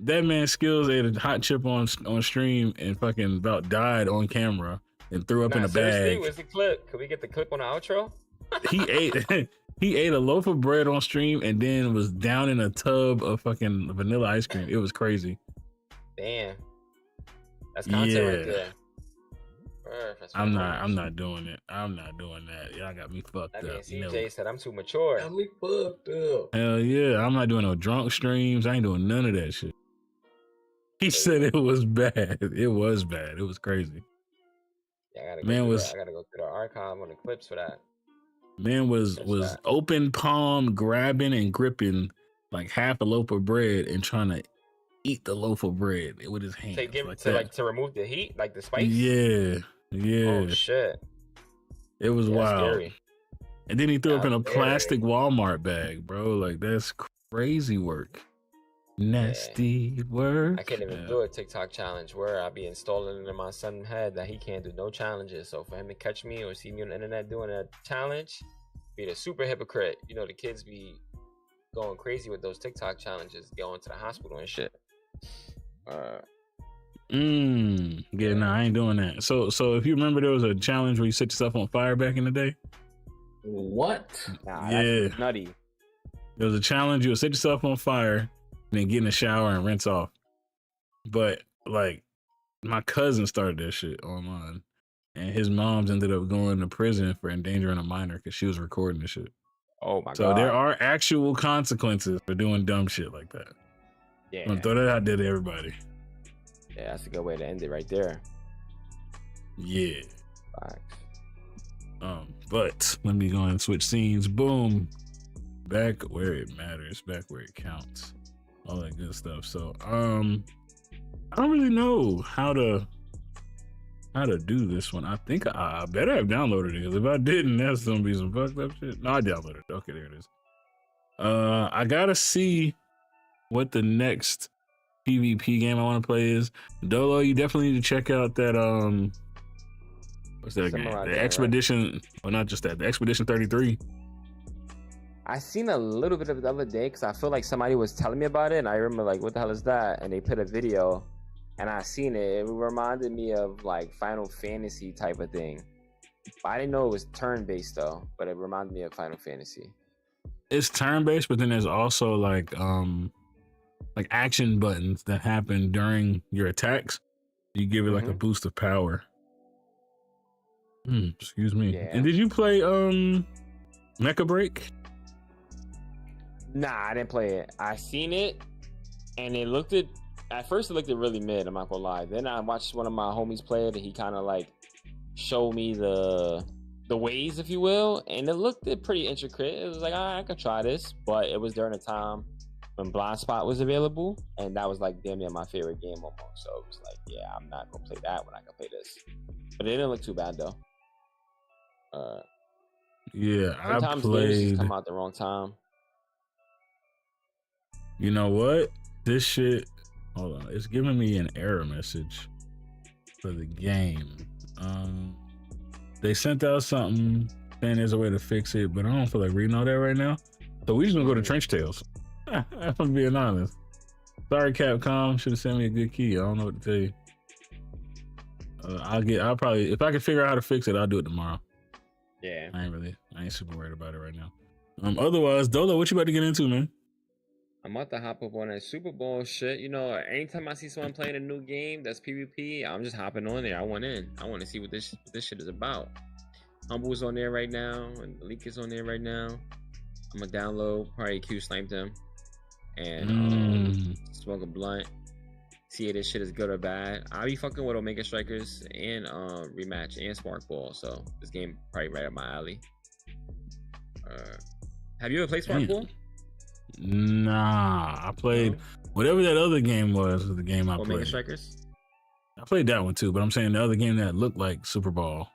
That man Skills ate a hot chip on stream and fucking about died on camera and threw up in a bag. Where's the clip? Can we get the clip on the outro? He ate a loaf of bread on stream and then was down in a tub of fucking vanilla ice cream. It was crazy. Damn. That's content right there. I'm not doing it. I'm not doing that. Y'all got me fucked up. CJ said I'm too mature. Got me fucked up. Hell yeah. I'm not doing no drunk streams. I ain't doing none of that shit. He said it was bad. It was bad. It was crazy. Yeah, I gotta go through the archive on the clips for that. Man was open palm grabbing and gripping like half a loaf of bread and trying to eat the loaf of bread with his hands. To remove the heat, like the spice? Yeah. Oh shit. It was wild. Scary. And then he threw up in a plastic Walmart bag, bro. Like that's crazy work. Nasty work. I can't even do a TikTok challenge where I'll be installing it in my son's head that he can't do no challenges. So for him to catch me or see me on the internet doing a challenge, be the super hypocrite. You know, the kids be going crazy with those TikTok challenges, going to the hospital and shit. Yeah, no, I ain't doing that. So if you remember, there was a challenge where you set yourself on fire back in the day. What? Nah, that's nutty. There was a challenge. You would set yourself on fire and then get in the shower and rinse off. But like my cousin started that shit online and his mom's ended up going to prison for endangering a minor because she was recording the shit. Oh my God. So there are actual consequences for doing dumb shit like that. Yeah. I'm gonna throw that out there to everybody. Yeah, that's a good way to end it right there. Yeah. Facts. But let me go and switch scenes. Boom. Back where it matters, back where it counts. All that good stuff. So I don't really know how to do this one. I think I better have downloaded it, because if I didn't, that's gonna be some fucked up shit. No, I downloaded it. Okay, there it is. I gotta see what the next PvP game I want to play is. Dolo, you definitely need to check out that what's that game? The Expedition, right? Well, not just that, the Expedition 33. I seen a little bit of it the other day because I feel like somebody was telling me about it, and I remember like, what the hell is that? And they put a video, and I seen it. It reminded me of like Final Fantasy type of thing. But I didn't know it was turn-based though, but it reminded me of Final Fantasy. It's turn-based, but then there's also like action buttons that happen during your attacks. You give it like a boost of power. Excuse me. Yeah. And did you play Mecha Break? Nah, I didn't play it. I seen it, and at first it looked really mid. I'm not gonna lie. Then I watched one of my homies play it, and he kind of like showed me the ways, if you will, and it looked pretty intricate. It was like, I could try this, but it was during a time when Blind Spot was available, and that was like damn near my favorite game almost. So it was like, yeah, I'm not gonna play that when I can play this. But it didn't look too bad though. Yeah, sometimes games just come out the wrong time. You know what? This shit. Hold on, it's giving me an error message for the game. They sent out something saying there's a way to fix it, but I don't feel like reading all that right now. So we just gonna go to Trench Tales. If I'm being honest. Sorry, Capcom. Should have sent me a good key. I don't know what to tell you. I'll probably, if I can figure out how to fix it, I'll do it tomorrow. Yeah. I ain't super worried about it right now. Otherwise, Dolo, what you about to get into, man? I'm about to hop up on that Super Bowl shit. You know, anytime I see someone playing a new game that's PvP, I'm just hopping on there. I want to see what this shit is about. Humble's on there right now, and Leak is on there right now. I'm gonna download, probably Q sniped him, and smoke a blunt. See if this shit is good or bad. I'll be fucking with Omega Strikers and Rematch and Sparkball, so this game probably right up my alley. Have you ever played Sparkball? Nah, I played whatever that other game was the game I Omega played. Strikers? I played that one too, but I'm saying the other game that looked like Super Bowl.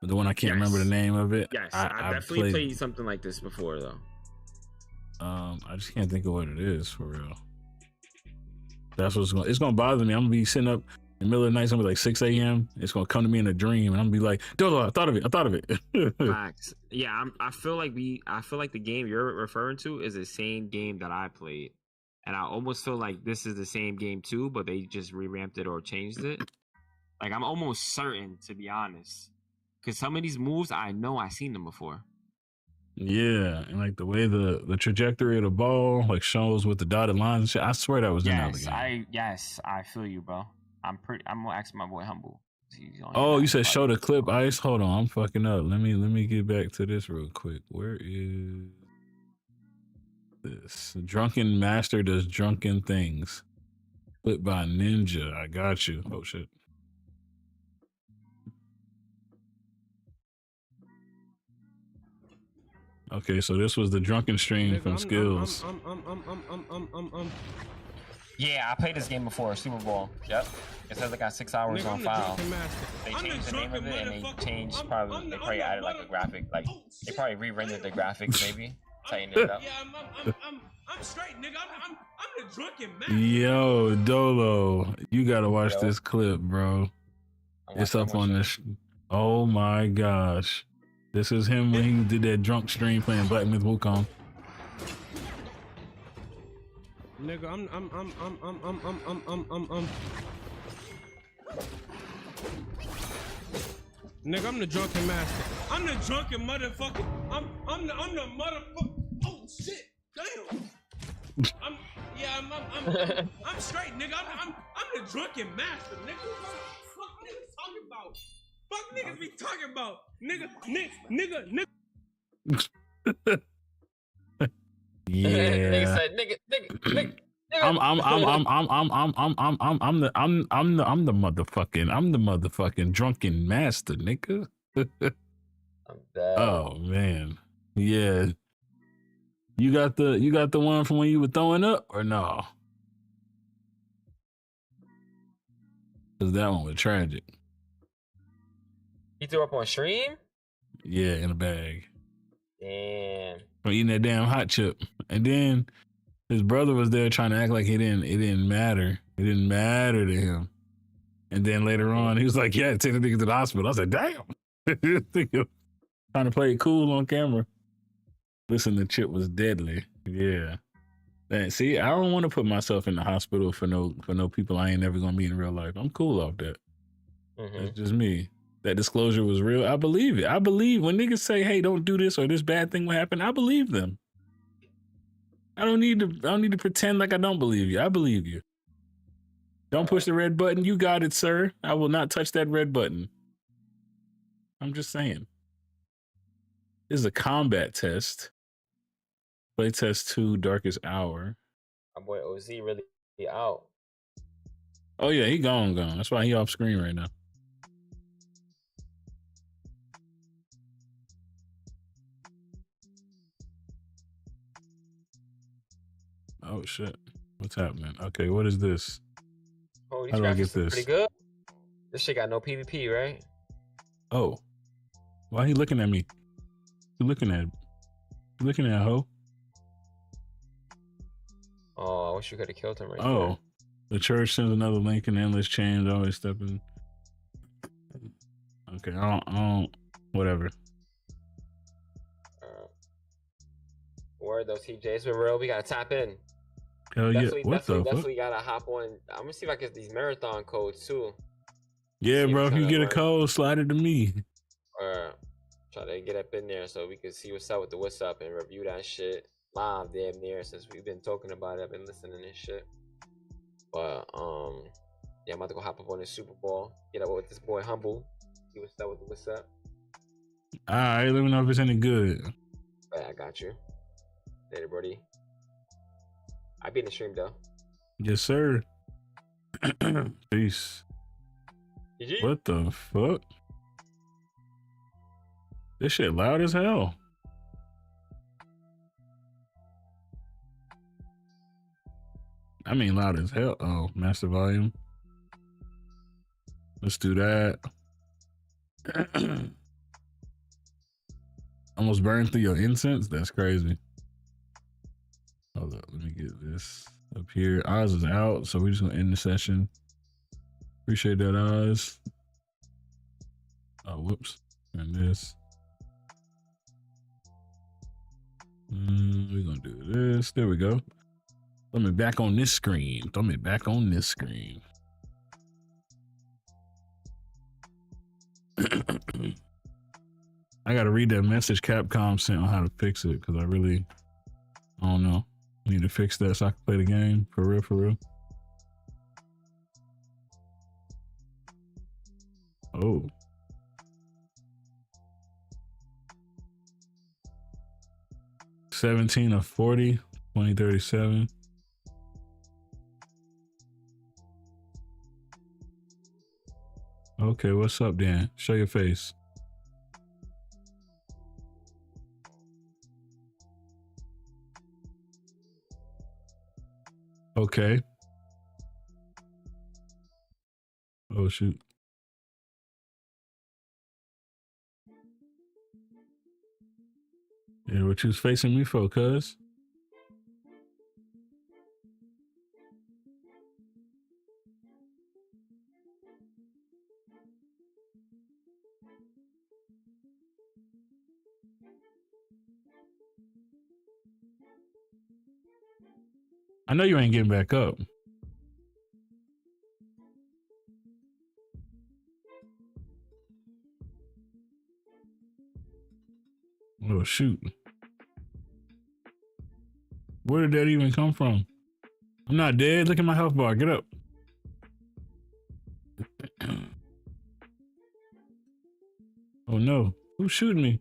The one I can't remember the name of it. Yes, I definitely played something like this before though. I just can't think of what it is for real. That's what's it's gonna bother me. I'm gonna be sitting up in the middle of the night, something like 6 a.m. It's gonna come to me in a dream, and I'm gonna be like, Dodo, I thought of it. Facts. Yeah, I feel like the game you're referring to is the same game that I played, and I almost feel like this is the same game too, but they just revamped it or changed it. Like I'm almost certain, to be honest, because some of these moves I know I've seen them before. Yeah, and like the way the trajectory of the ball like shows with the dotted lines and shit. I swear that was in the other game. I feel you, bro. I'm gonna ask my boy Humble. Oh, you said show the clip, Ice. Hold on, I'm fucking up. Let me get back to this real quick. Where is this? Drunken Master does drunken things. Clip by Ninja. I got you. Oh shit. Okay, so this was the drunken stream from Skills. Yeah, I played this game before, Super Bowl. Yep. It says I got 6 hours on file. They changed the name of it, and they probably added like a graphic, like they probably re-rendered the graphics, maybe tightened it up. Yeah, I'm straight, nigga. I'm the drunken man. Yo, Dolo, you gotta watch this clip, bro. It's up on this. Oh my gosh. This is him when he did that drunk stream playing Black Myth Wukong. Nigga, I'm Nigga, I'm the drunken master. I'm the drunken motherfucker. I'm the motherfucker. Oh shit, damn. I'm straight, nigga. I'm the drunken master, nigga. What the fuck niggas talking about? Fuck niggas be talking about, nigga. Yeah. Nigga said, nigga. I'm the motherfucking drunken master, nigga. I'm dead. Oh man. Yeah. You got the one from when you were throwing up or no? Cause that one was tragic. He threw up on stream? Yeah, in a bag. Damn. From eating that damn hot chip. And then his brother was there trying to act like it didn't matter. It didn't matter to him. And then later on, he was like, yeah, take the nigga to the hospital. I was like, damn. Trying to play it cool on camera. Listen, the chip was deadly. Yeah. See, I don't want to put myself in the hospital for no people I ain't never gonna meet in real life. I'm cool off that. That's just me. That disclosure was real. I believe it. I believe when niggas say, hey, don't do this or this bad thing will happen, I believe them. I don't need to pretend like I don't believe you. I believe you. Don't push the red button. You got it, sir. I will not touch that red button. I'm just saying. This is a combat test. Play test 2, Darkest Hour. My boy OZ really He out. Oh yeah, he gone. That's why he off screen right now. Oh shit. What's happening? Okay, what is this? Oh, how do I get this? Pretty good. This shit got no PvP, right? Oh. Why he looking at me? You looking at ho? Oh, I wish you could have killed him right there. Oh. The church sends another link in endless chains, always stepping. Okay, I don't whatever. Word though, TJ. It's been real. We gotta tap in. Hell yeah. Definitely gotta hop on. I'm gonna see if I get these marathon codes too. Yeah, bro. If you get a code, slide it to me. Try to get up in there so we can see what's up with the what's up and review that shit live damn near since we've been talking about it. I've been listening and shit. But yeah, I'm about to go hop up on this Super Bowl. Get up with this boy Humble. See what's up with the what's up. Alright, let me know if it's any good. Right, I got you. Later, buddy. I be in the stream though. Yes, sir. Peace. GG. What the fuck? This shit loud as hell. I mean loud as hell. Oh, master volume. Let's do that. Almost burned through your incense? That's crazy. Hold up, let me get this up here. Oz is out, so we're just gonna end the session. Appreciate that, Oz. Oh, whoops. And this. We're gonna do this. There we go. Throw me back on this screen. Throw me back on this screen. I gotta read that message Capcom sent on how to fix it because I don't know. Need to fix that so I can play the game for real, for real. Oh. $17 of 40, 2037. Okay, what's up, Dan? Show your face. Okay. Oh, shoot. Yeah, what you was facing me for, cuz? I know you ain't getting back up. Oh, shoot. Where did that even come from? I'm not dead. Look at my health bar. Get up. Oh, no. Who's shooting me?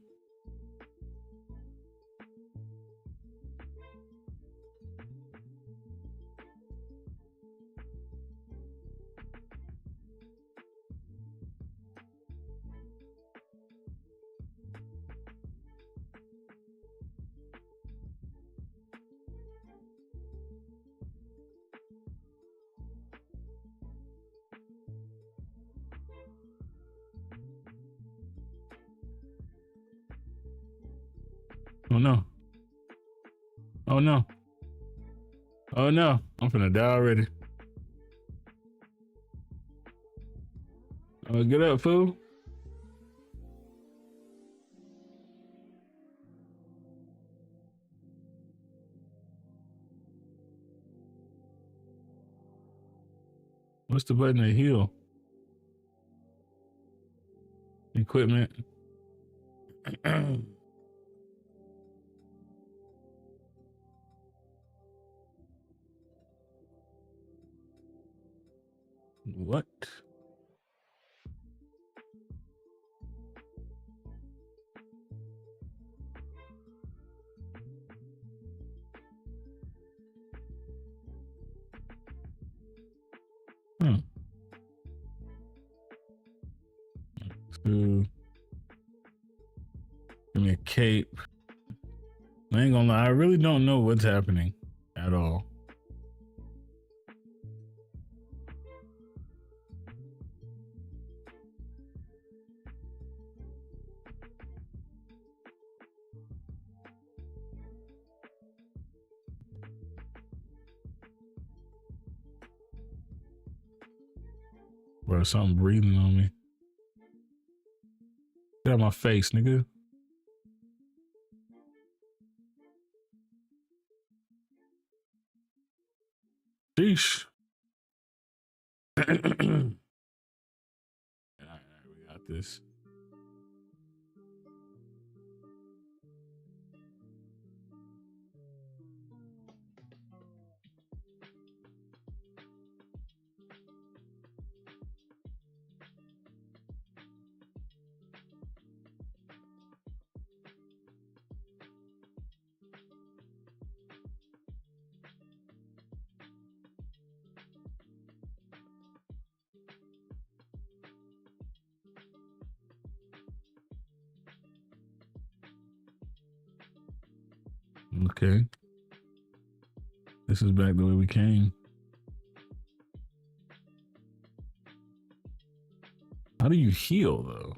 Oh no. Oh no. Oh no. I'm finna die already. Oh, get up, fool. What's the button to heal? Equipment. What? Ooh. Give me a cape. I ain't gonna lie, I really don't know what's happening at all. Bro, something breathing on me. Get out my face, nigga. Sheesh. All right, we got this. Okay. This is back the way we came. How do you heal, though?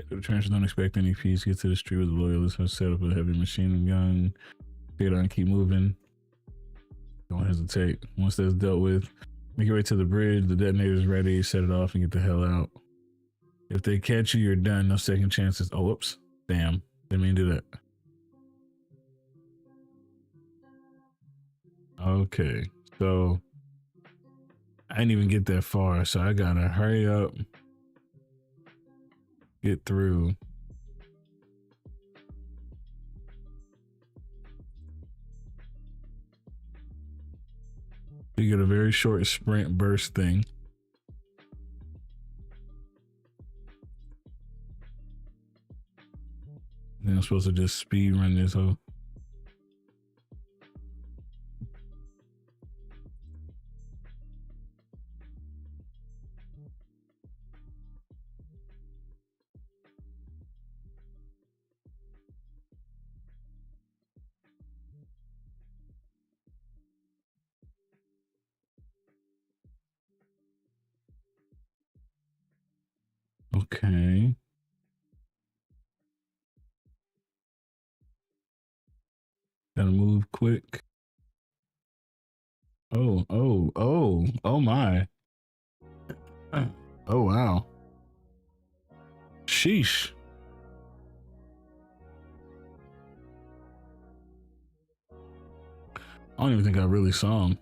The trench don't expect any peace. Get to the street with the loyalists and set up a heavy machine gun. Get on, keep moving. Don't hesitate. Once that's dealt with, make your way to the bridge. The detonator's ready. Set it off and get the hell out. If they catch you, you're done. No second chances. Oh, whoops. Damn. Didn't mean to do that. Okay. So I didn't even get that far. So I gotta hurry up. Get through. You get a very short sprint burst thing. Then I'm supposed to just speed run this whole. Okay. Gotta move quick. Oh my. Oh wow. Sheesh. I don't even think I really saw him.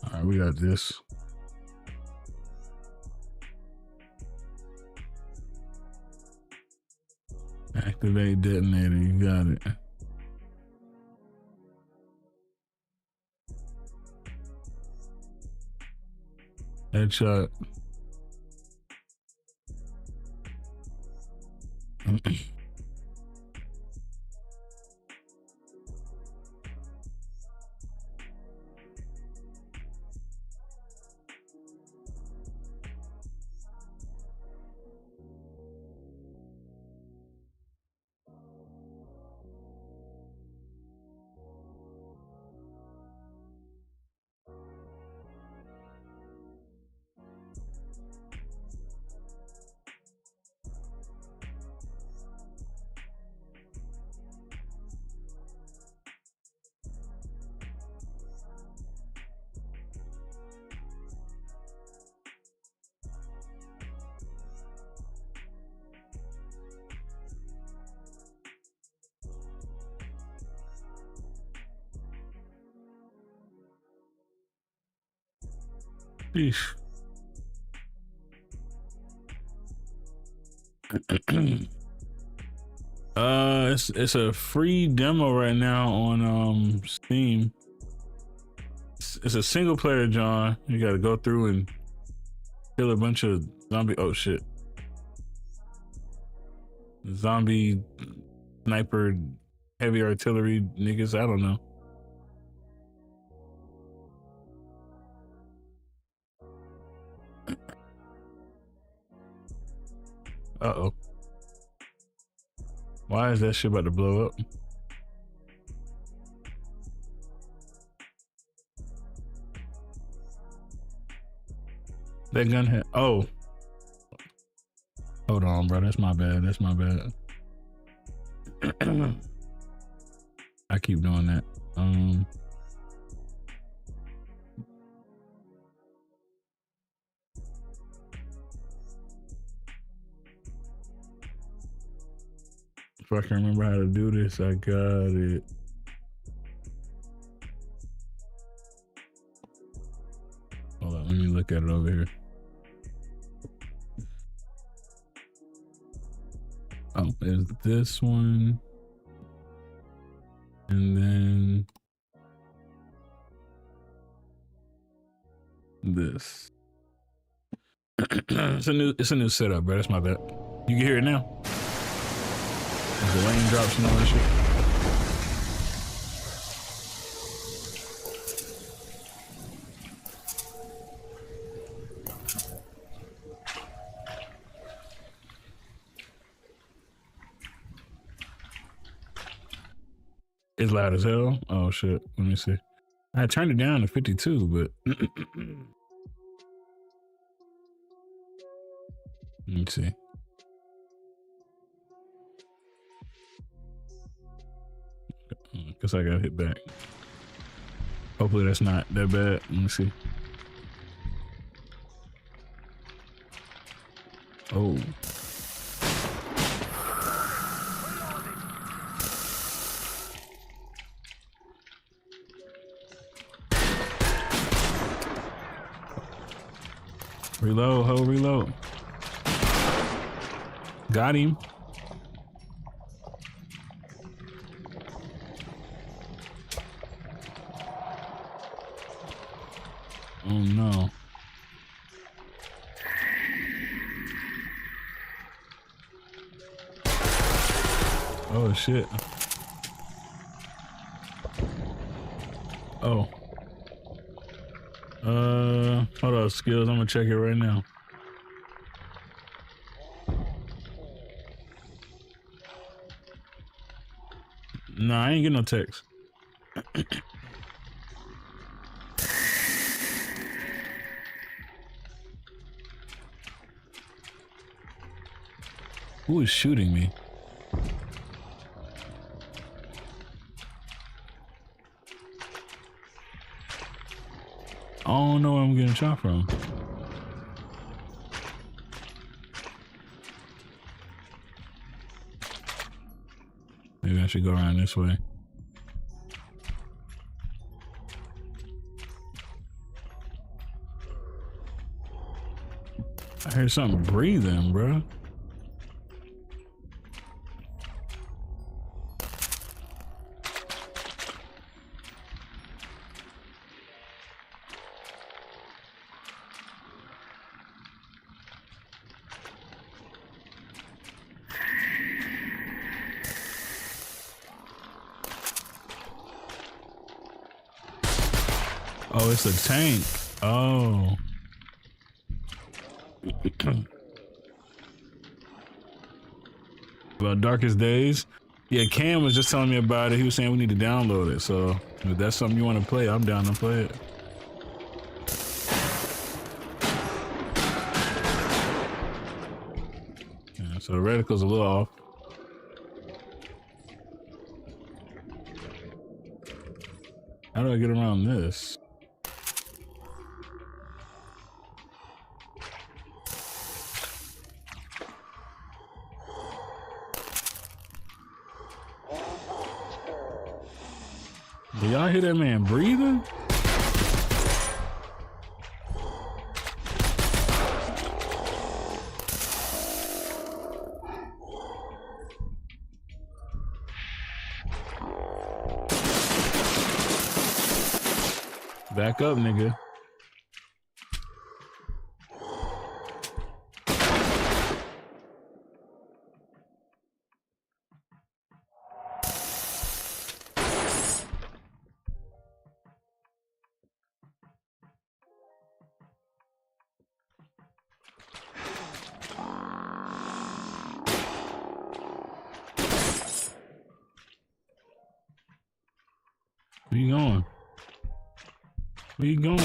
All right, we got this. Activate detonator, you got it. Headshot. Sheesh. It's a free demo right now on Steam. It's a single player, John. You got to go through and kill a bunch of zombie. Oh shit! Zombie sniper, heavy artillery niggas. I don't know. Uh-oh. Why is that shit about to blow up? That gun hit. Oh. Hold on, bro. That's my bad. That's my bad. I keep doing that. If I can remember how to do this, I got it. Hold on, let me look at it over here. Oh, there's this one. And then this. It's a new setup, bro. That's my bad. You can hear it now. The raindrops and all that shit. It's loud as hell. Oh shit. Let me see. I turned it down to 52, but let me see. Guess I gotta hit back. Hopefully that's not that bad. Let me see. Oh. Reload, ho, reload. Got him. Oh no. Oh shit. Oh. Hold on, skills. I'm gonna check it right now. Nah, I ain't getting no text. Who is shooting me? I don't know where I'm getting shot from. Maybe I should go around this way. I heard something breathing, bro. Oh, it's a tank. Oh. About Darkest Days. Yeah, Cam was just telling me about it. He was saying we need to download it. So if that's something you want to play, I'm down to play it. Yeah, so the reticle's a little off. How do I get around this? Do y'all hear that man breathing? Back up, nigga. Where you going? Where you going?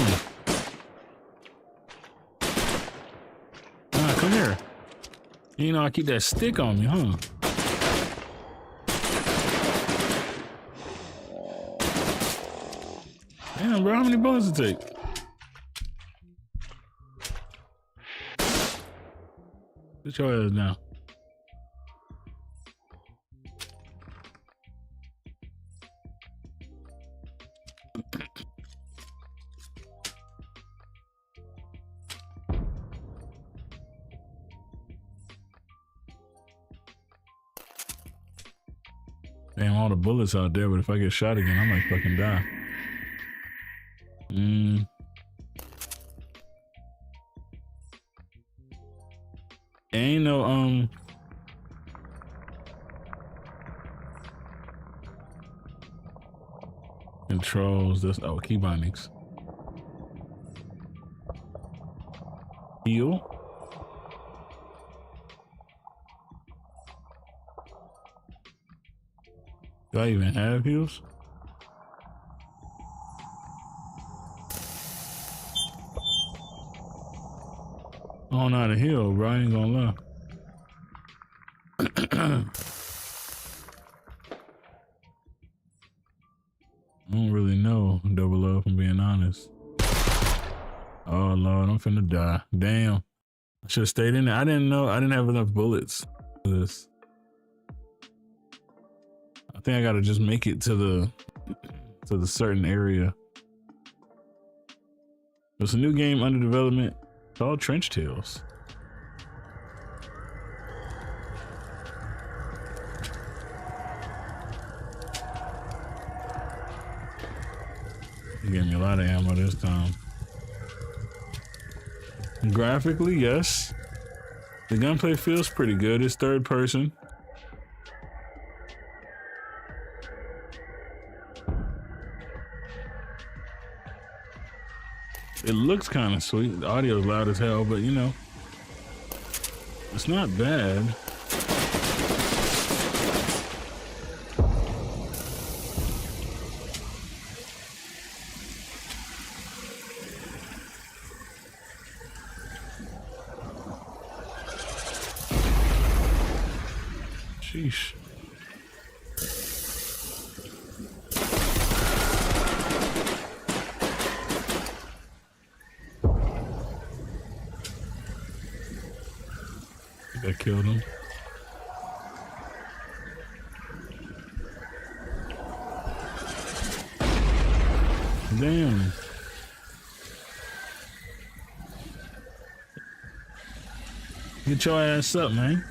Ah, come here. You know I keep that stick on me, huh? Damn, bro, how many bullets it take? Get your ass down. Damn, all the bullets out there, but if I get shot again, I might fucking die. Ain't no, controls, that's, oh, key bindings. Heal. Do I even have heals? I don't know how to heal, bro. I ain't gonna lie. I don't really know, Double O, if I'm being honest. Oh Lord, I'm finna die. Damn. I should have stayed in there. I didn't know. I didn't have enough bullets for this. I think I gotta just make it to the certain area. There's a new game under development called Trench Tales. You gave me a lot of ammo this time. Graphically, yes. The gunplay feels pretty good. It's third person. It looks kind of sweet. The audio's loud as hell, but you know, it's not bad. Sheesh. I killed him. Damn. Get your ass up, man.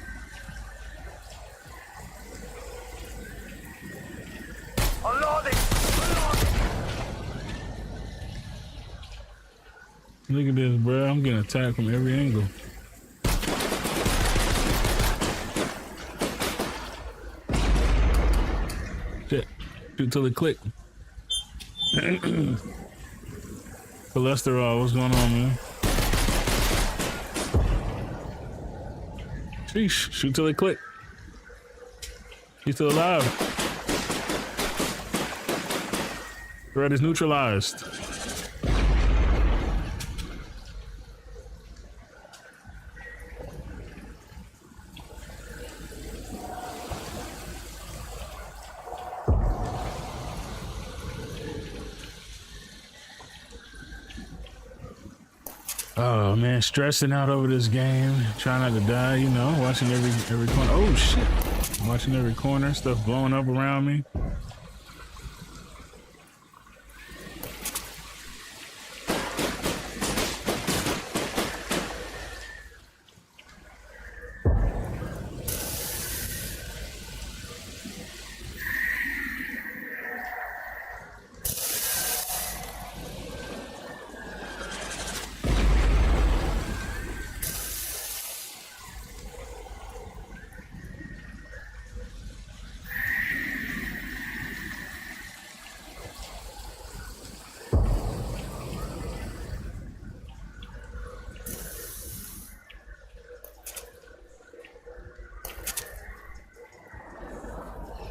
Look at this, bro. I'm getting attacked from every angle. Shit. Shoot till it click. Cholesterol, what's going on, man? Sheesh. Shoot till it click. He's still alive. Threat is neutralized. Oh man, stressing out over this game, trying not to die, you know, watching every corner. Oh shit. Watching every corner, stuff blowing up around me.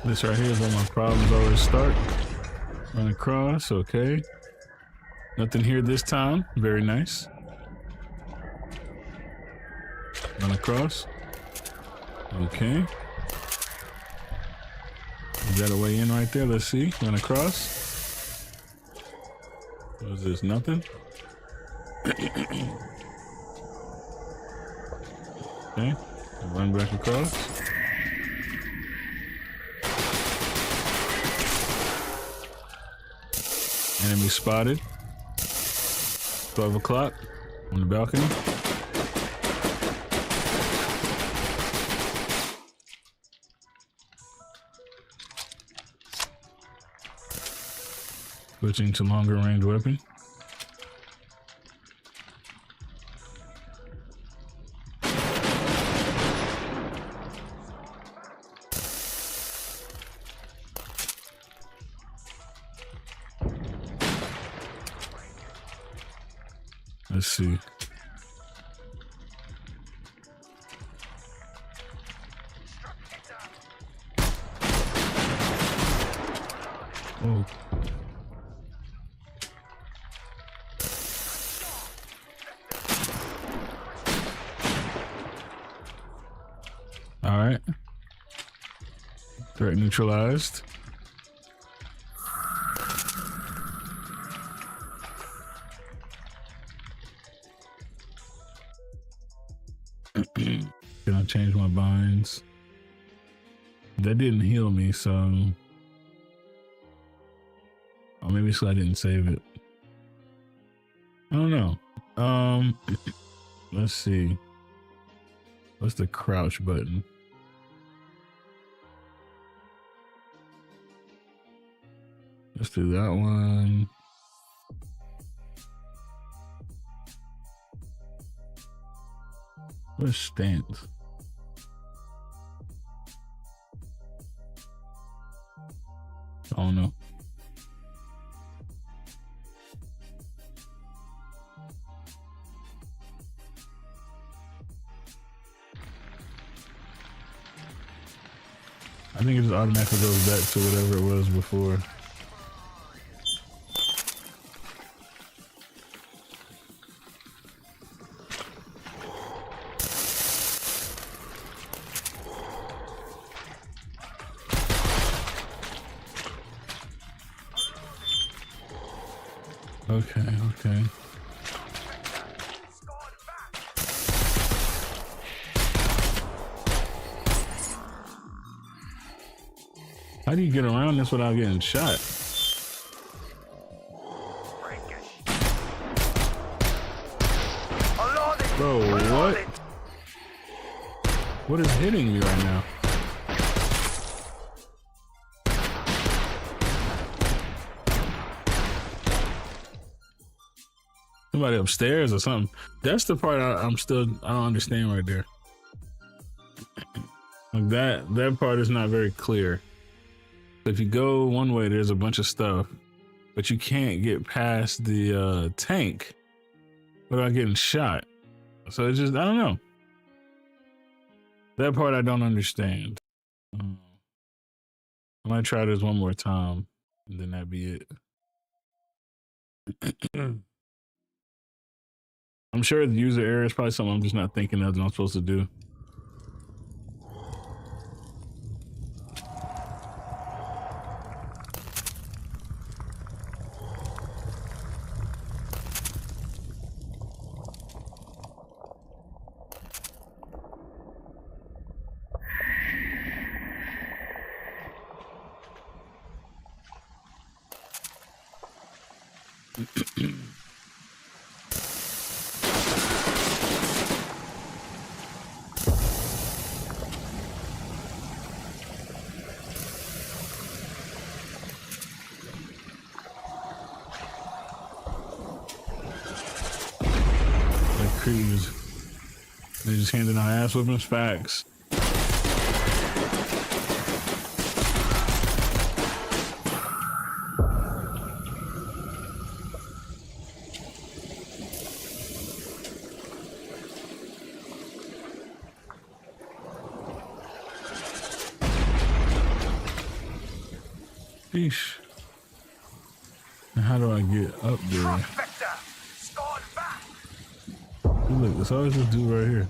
This right here is where my problems always start. Run across, okay. Nothing here this time, very nice. Run across. Okay. Is that a way in right there? Let's see. Run across. What is this? Nothing? Okay. Run back across. Enemy spotted. 12 o'clock on the balcony. Switching to longer range weapon. Let's see. Oh. All right. Threat neutralized. Can I change my binds? That didn't heal me, so. Or maybe it's 'cause I didn't save it. I don't know. Let's see. What's the crouch button? Let's do that one. Where's stance? I don't know. I think it just automatically goes back to whatever it was before. Okay. How do you get around this without getting shot? Bro, what? What is hitting me right now? Somebody upstairs or something. That's the part I don't understand right there. Like that part is not very clear. If you go one way, there's a bunch of stuff, but you can't get past the tank without getting shot. So it's just, I don't know. That part I don't understand. I might try this one more time, and then that'd be it. I'm sure the user error is probably something I'm just not thinking of that I'm supposed to do. They just handing out ass whippings, facts. Sheesh. And how do I get up there? Hey, look, it's always this dude right here.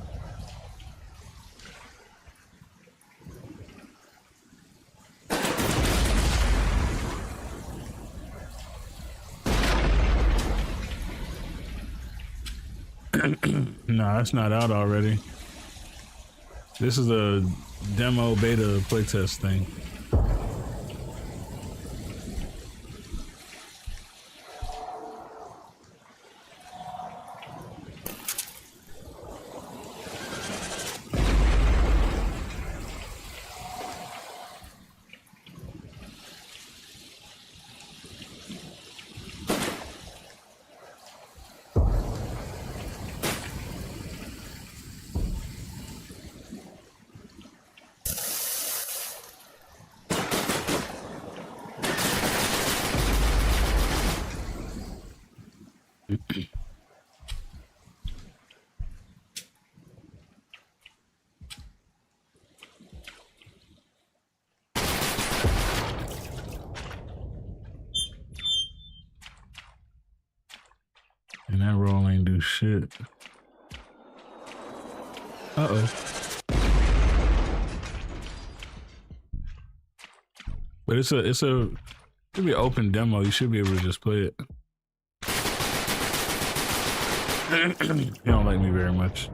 Nah, it's not out already. This is a demo beta playtest thing. And that roll ain't do shit. Uh-oh. But it should be an open demo. You should be able to just play it. You don't like me very much.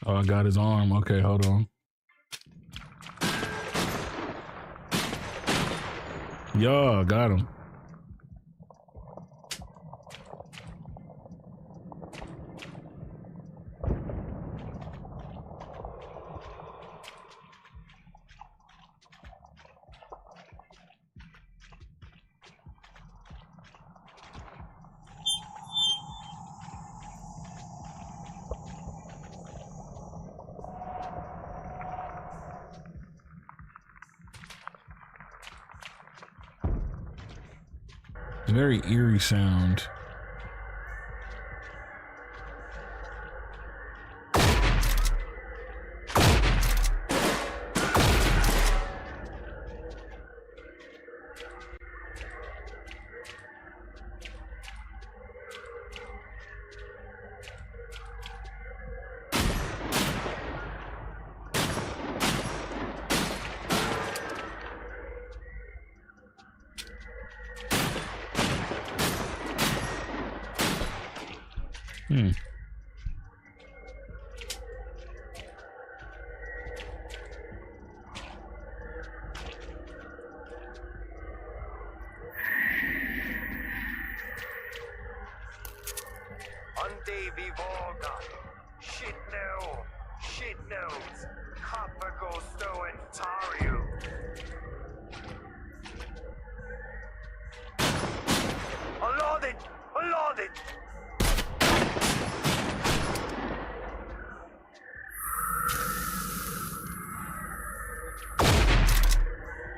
Oh, I got his arm. Okay, hold on. Yo, got him. Very eerie sound.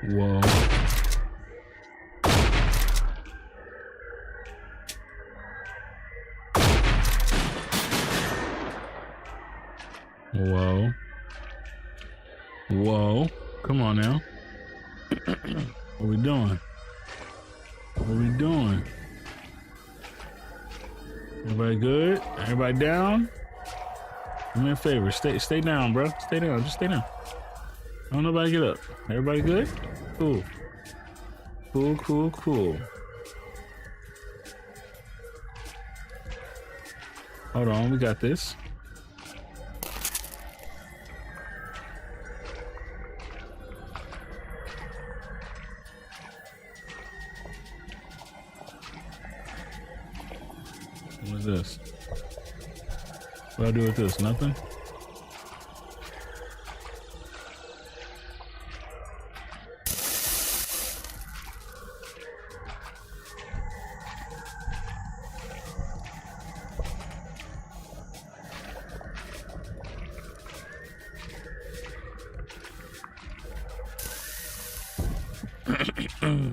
Whoa. Whoa. Whoa. Come on now. What we doing? What we doing? Everybody good? Everybody down? Do me a favor. Stay down, bro. Stay down. Just stay down. Don't nobody get up. Everybody good? Cool. Cool, cool, cool. Hold on, we got this. What is this? What do I do with this? Nothing? Whoa.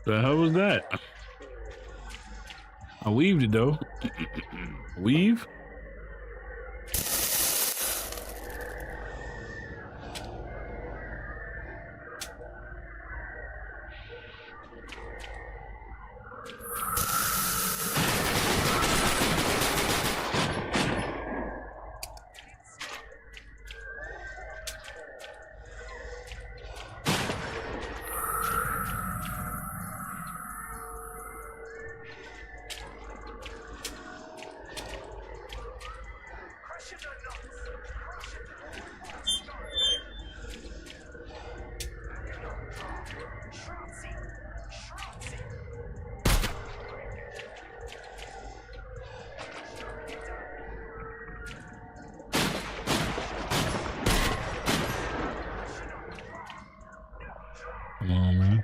The hell was that? I weaved it though. Weave? Come on, man.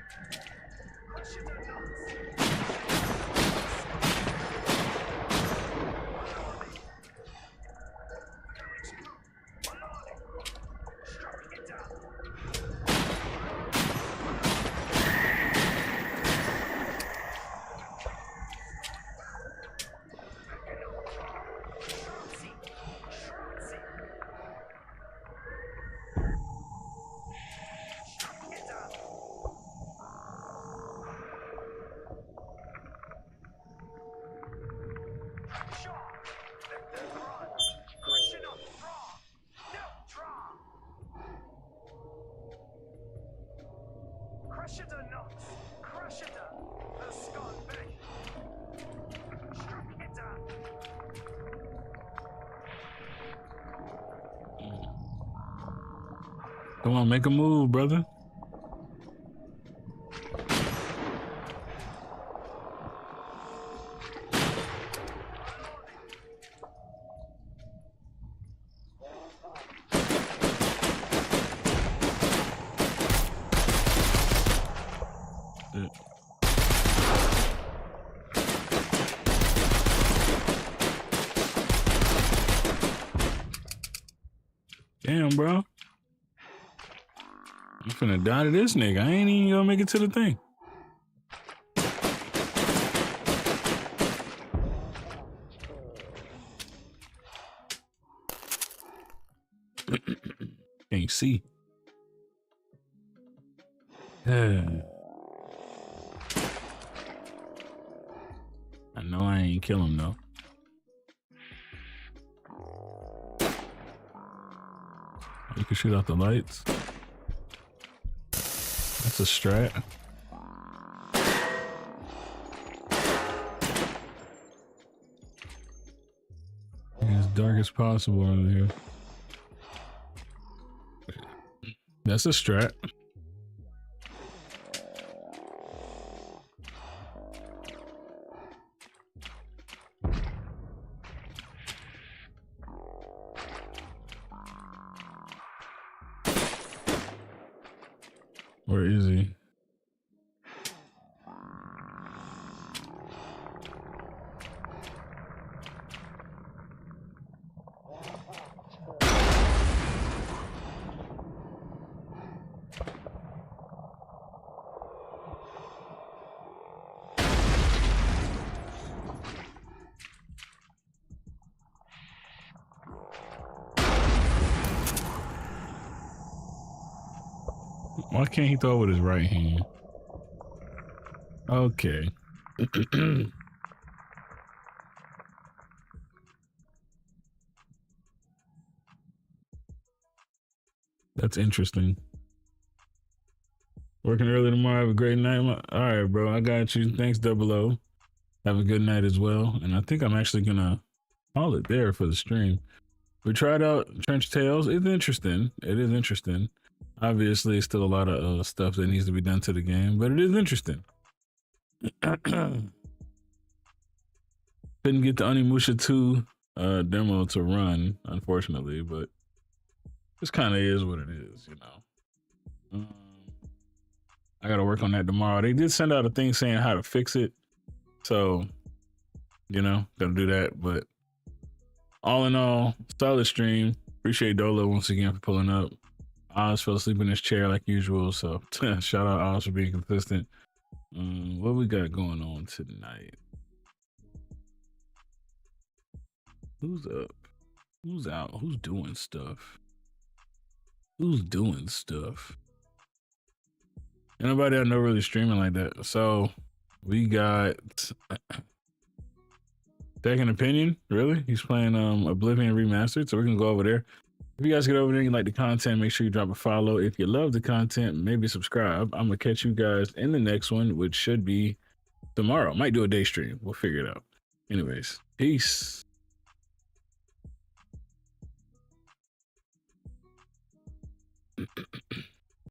Come on, make a move, brother. Damn, bro. I'm finna die to this nigga. I ain't even gonna make it to the thing. Can't see. I know I ain't kill him though. You can shoot out the lights. That's a strat. As dark as possible over here. That's a strat. Where is he? Why can't he throw with his right hand? Okay. That's interesting. Working early tomorrow. Have a great night. All right, bro. I got you. Thanks, 00. Have a good night as well. And I think I'm actually gonna call it there for the stream. We tried out Trench Tales. It's interesting. It is interesting. Obviously, still a lot of stuff that needs to be done to the game, but it is interesting. Couldn't get the Onimusha 2 demo to run, unfortunately, but this kind of is what it is, you know. I got to work on that tomorrow. They did send out a thing saying how to fix it. So, you know, got to do that. But all in all, solid stream. Appreciate Dolo once again for pulling up. Oz fell asleep in his chair like usual. So shout out Oz for being consistent. What we got going on tonight? Who's up? Who's out? Who's doing stuff? Who's doing stuff? Nobody I know really streaming like that. So we got Second Opinion. Really? He's playing Oblivion Remastered. So we're gonna go over there. If you guys get over there and you like the content, make sure you drop a follow. If you love the content, maybe subscribe. I'm gonna catch you guys in the next one, which should be tomorrow. Might do a day stream. We'll figure it out. Anyways, peace.